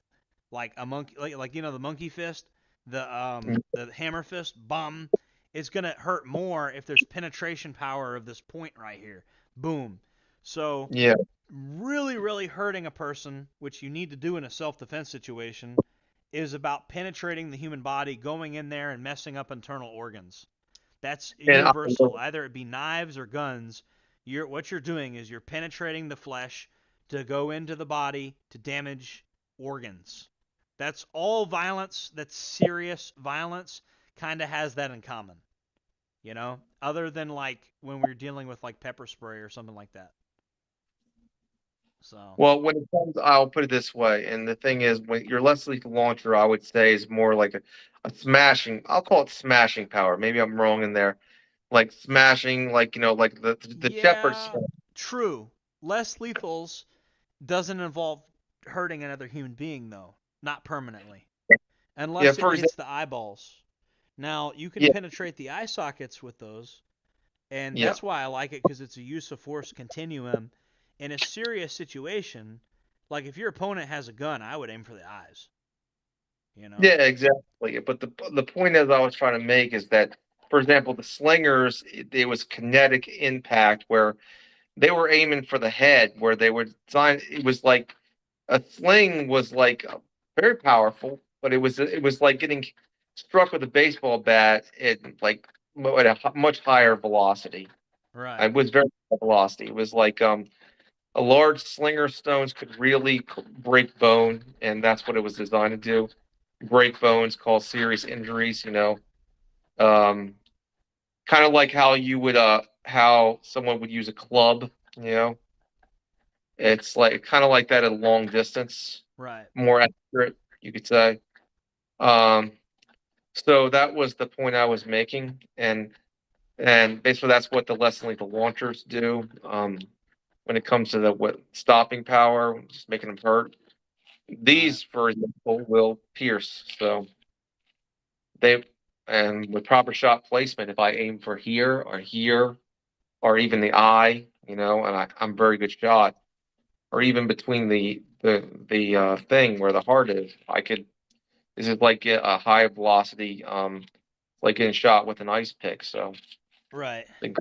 Speaker 1: like a monkey, like the monkey fist, the hammer fist, bum. It's gonna hurt more if there's penetration power of this point right here, boom. So
Speaker 6: yeah,
Speaker 1: really, really hurting a person, which you need to do in a self-defense situation, is about penetrating the human body, going in there and messing up internal organs. That's
Speaker 6: and
Speaker 1: universal. Either it be knives or guns. What you're doing is you're penetrating the flesh to go into the body to damage organs. That's all violence. That's serious violence. Kind of has that in common, other than like when we're dealing with like pepper spray or something like that. So
Speaker 6: well, when it comes, I'll put it this way, and the thing is, when your less lethal launcher, I would say, is more like a smashing. I'll call it smashing power. Maybe I'm wrong in there. Like smashing, like like the Shepherd's.
Speaker 1: yeah, true. Less lethals doesn't involve hurting another human being though, not permanently,
Speaker 6: Yeah,
Speaker 1: unless it
Speaker 6: for
Speaker 1: hits
Speaker 6: example,
Speaker 1: the eyeballs. Now you can
Speaker 6: yeah,
Speaker 1: penetrate the eye sockets with those, and
Speaker 6: yeah,
Speaker 1: that's why I like it because it's a use of force continuum. In a serious situation, like if your opponent has a gun, I would aim for the eyes. You know?
Speaker 6: yeah, exactly. But the point is, I was trying to make is that, for example, the slingers, it was kinetic impact where they were aiming for the head, where they would design. It was like a sling was like very powerful, but it was like getting struck with a baseball bat at like at a much higher velocity.
Speaker 1: Right.
Speaker 6: It was very high velocity. It was like a large slinger stones could really break bone, and that's what it was designed to do. Break bones, cause serious injuries. Um, kind of like how you would how someone would use a club. You know, it's like kind of like that at a long distance,
Speaker 1: Right.
Speaker 6: more accurate, you could say. Um, So that was the point I was making, and basically that's what the less lethal launchers do. When it comes to the stopping power, just making them hurt. These, for example, will pierce. So they, and with proper shot placement, if I aim for here or even the eye, and I'm a very good shot, or even between the thing where the heart is, I could. This is like a high velocity, like getting shot with an ice pick. So,
Speaker 1: Right.
Speaker 6: you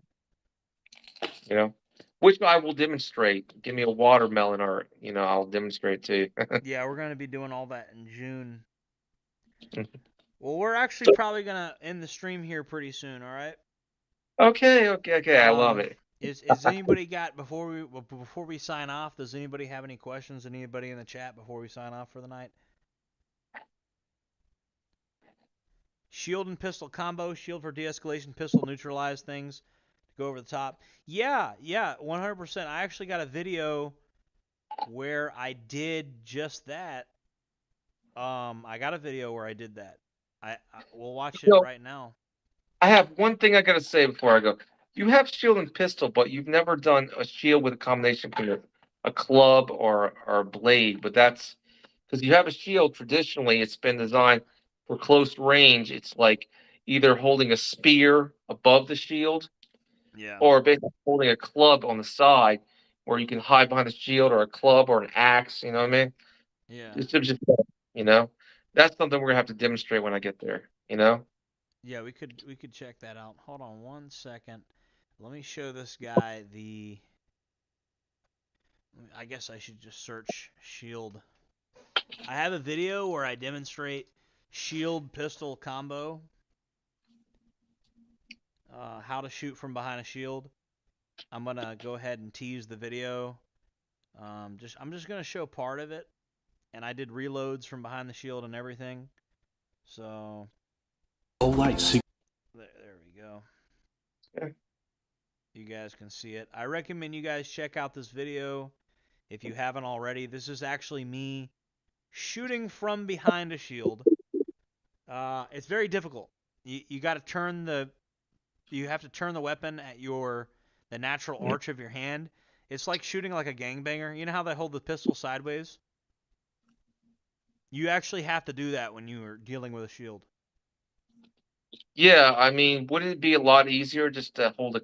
Speaker 6: know, which I will demonstrate. Give me a watermelon, or I'll demonstrate to you.
Speaker 1: Yeah, we're gonna be doing all that in June. Well, we're actually probably gonna end the stream here pretty soon. All right.
Speaker 6: Okay. I love it.
Speaker 1: Is anybody got before we sign off? Does anybody have any questions? Anybody in the chat before we sign off for the night? Shield and pistol combo. Shield for de-escalation. Pistol neutralize things. Go over the top. Yeah, 100%. I actually got a video where I did just that. I got a video where I did that. We'll watch it
Speaker 6: So
Speaker 1: right now.
Speaker 6: I have one thing I gotta say before I go. You have shield and pistol, but you've never done a shield with a combination between a club or a blade. But that's because you have a shield. Traditionally, it's been designed for close range. It's like either holding a spear above the shield
Speaker 1: Yeah.
Speaker 6: or basically holding a club on the side where you can hide behind the shield, or a club or an axe. You know what I mean?
Speaker 1: Yeah.
Speaker 6: It's just, you know, that's something we're gonna have to demonstrate when I get there.
Speaker 1: Yeah, we could check that out. Hold on one second. Let me show this guy the. I guess I should just search shield. I have a video where I demonstrate shield pistol combo. How to shoot from behind a shield. I'm gonna go ahead and tease the video. I'm just gonna show part of it, and I did reloads from behind the shield and everything. So. There we go.
Speaker 6: Okay.
Speaker 1: You guys can see it. I recommend you guys check out this video if you haven't already. This is actually me shooting from behind a shield. It's very difficult. You got to turn you have to turn the weapon at the natural arch of your hand. It's like shooting like a gangbanger. You know how they hold the pistol sideways? You actually have to do that when you are dealing with a shield.
Speaker 6: Yeah, I mean, wouldn't it be a lot easier just to hold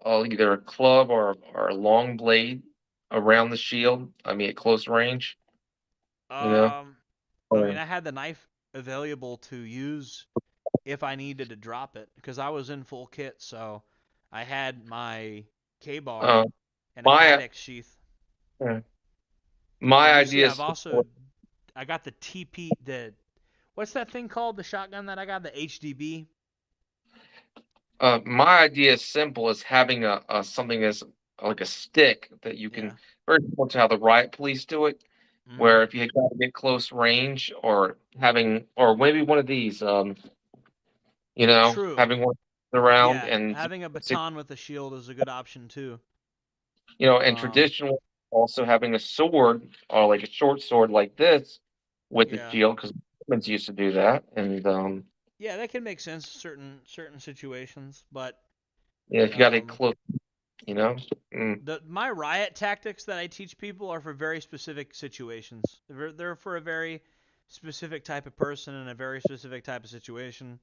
Speaker 6: either a club or a long blade around the shield? I mean, at close range, you know?
Speaker 1: I mean,
Speaker 6: Or,
Speaker 1: I had the knife available to use if I needed to drop it because I was in full kit, so I had my K-bar
Speaker 6: uh,
Speaker 1: and a
Speaker 6: my
Speaker 1: Kydex sheath.
Speaker 6: uh, my
Speaker 1: And you see,
Speaker 6: idea is
Speaker 1: I got the what's that thing called? The shotgun that I got, the HDB.
Speaker 6: my idea is simple: is having a something that's like a stick that you
Speaker 1: Yeah.
Speaker 6: can, very similar to how the riot police do it,
Speaker 1: Mm-hmm.
Speaker 6: where if you got to get close range, or maybe one of these,
Speaker 1: True.
Speaker 6: having one around
Speaker 1: Yeah,
Speaker 6: and
Speaker 1: having a baton with a shield is a good option too.
Speaker 6: and traditionally also having a sword, or like a short sword like this with the
Speaker 1: Yeah.
Speaker 6: shield, because humans used to do that. And
Speaker 1: Yeah, that can make sense certain situations, but
Speaker 6: yeah, if you got it
Speaker 1: um,
Speaker 6: close, you know. Mm.
Speaker 1: my riot tactics that I teach people are for very specific situations. They're for a very specific type of person in a very specific type of situation.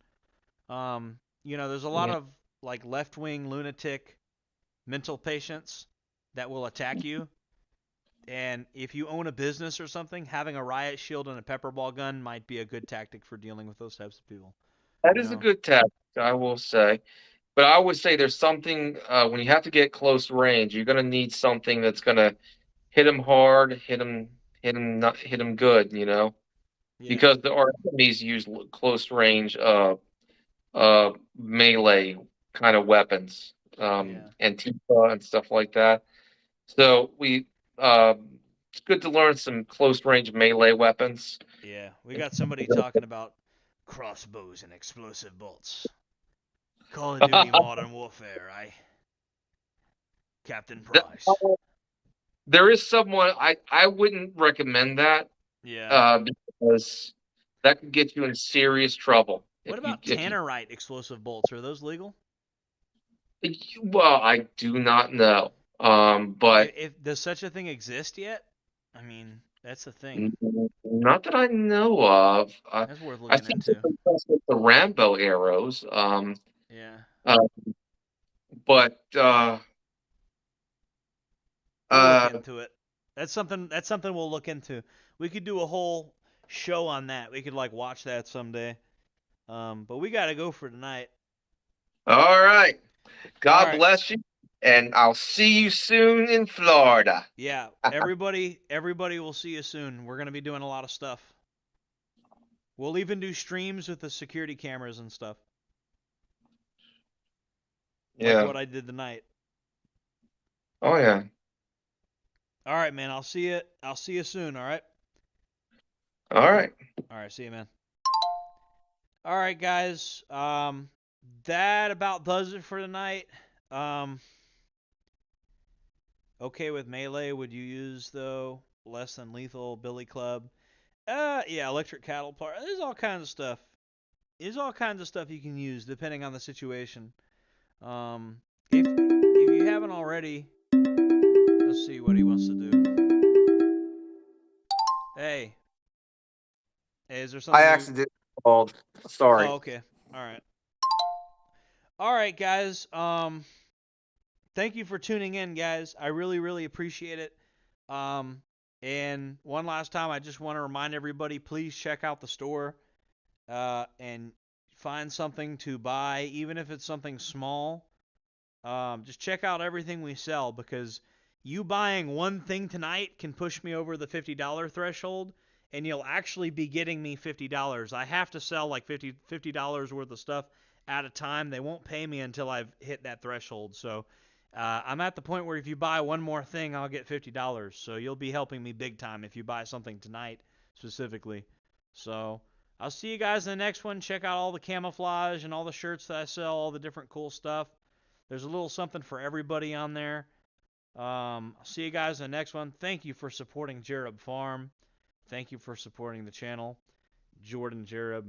Speaker 1: There's a lot
Speaker 6: Yeah.
Speaker 1: of like left-wing lunatic mental patients that will attack you. And if you own a business or something, having a riot shield and a pepper ball gun might be a good tactic for dealing with those types of people.
Speaker 6: That
Speaker 1: You
Speaker 6: is a
Speaker 1: know?
Speaker 6: good tactic, I will say. But I would say there's something, when you have to get close range, you're going to need something that's going to hit him hard, not hit him good,
Speaker 1: Yeah.
Speaker 6: because our enemies use close range melee kind of weapons,
Speaker 1: Yeah.
Speaker 6: Antifa and stuff like that. So it's good to learn some close range melee weapons.
Speaker 1: Yeah. We got somebody talking about crossbows and explosive bolts. Call of Duty Modern Warfare, Captain Price.
Speaker 6: There is someone I wouldn't recommend that,
Speaker 1: Yeah.
Speaker 6: because that could get you in serious trouble.
Speaker 1: What
Speaker 6: If you
Speaker 1: about
Speaker 6: if you
Speaker 1: tannerite explosive bolts? Are those legal?
Speaker 6: well, I do not know. But
Speaker 1: If does such a thing exist yet? I mean, that's the thing.
Speaker 6: not that I know of.
Speaker 1: That's worth
Speaker 6: I
Speaker 1: looking
Speaker 6: think it's
Speaker 1: into.
Speaker 6: impressed with the Rambo arrows.
Speaker 1: Yeah.
Speaker 6: Uh, but
Speaker 1: We'll look
Speaker 6: uh,
Speaker 1: into it. That's something we'll look into. We could do a whole show on that. We could like watch that someday. But we gotta go for tonight.
Speaker 6: all right.
Speaker 1: All
Speaker 6: God
Speaker 1: right.
Speaker 6: bless you, and I'll see you soon in Florida.
Speaker 1: Yeah. Everybody will see you soon. We're gonna be doing a lot of stuff. We'll even do streams with the security cameras and stuff. Like
Speaker 6: Yeah.
Speaker 1: what I did tonight.
Speaker 6: Oh yeah.
Speaker 1: All right, man. I'll see you soon, all right?
Speaker 6: All right.
Speaker 1: All right, see you, man. All right, guys. That about does it for tonight. Um, okay with melee. Would you use though less than lethal billy club? Yeah, electric cattle part. There's all kinds of stuff. There's all kinds of stuff you can use depending on the situation. If you haven't already, let's see what he wants to do. Hey, is there
Speaker 6: I
Speaker 1: something you?
Speaker 6: accidentally called.
Speaker 1: Oh,
Speaker 6: Sorry.
Speaker 1: okay. All right. All right, guys. Thank you for tuning in, guys. I really, really appreciate it. Um, and one last time, I just want to remind everybody, please check out the store and find something to buy, even if it's something small. Just check out everything we sell because you buying one thing tonight can push me over the $50 threshold, and you'll actually be getting me $50. I have to sell like $50 worth of stuff at a time. They won't pay me until I've hit that threshold. So I'm at the point where if you buy one more thing, I'll get $50. So you'll be helping me big time if you buy something tonight specifically. So I'll see you guys in the next one. Check out all the camouflage and all the shirts that I sell, all the different cool stuff. There's a little something for everybody on there. I'll see you guys in the next one. Thank you for supporting Jereb Farm. Thank you for supporting the channel. JordanJJereb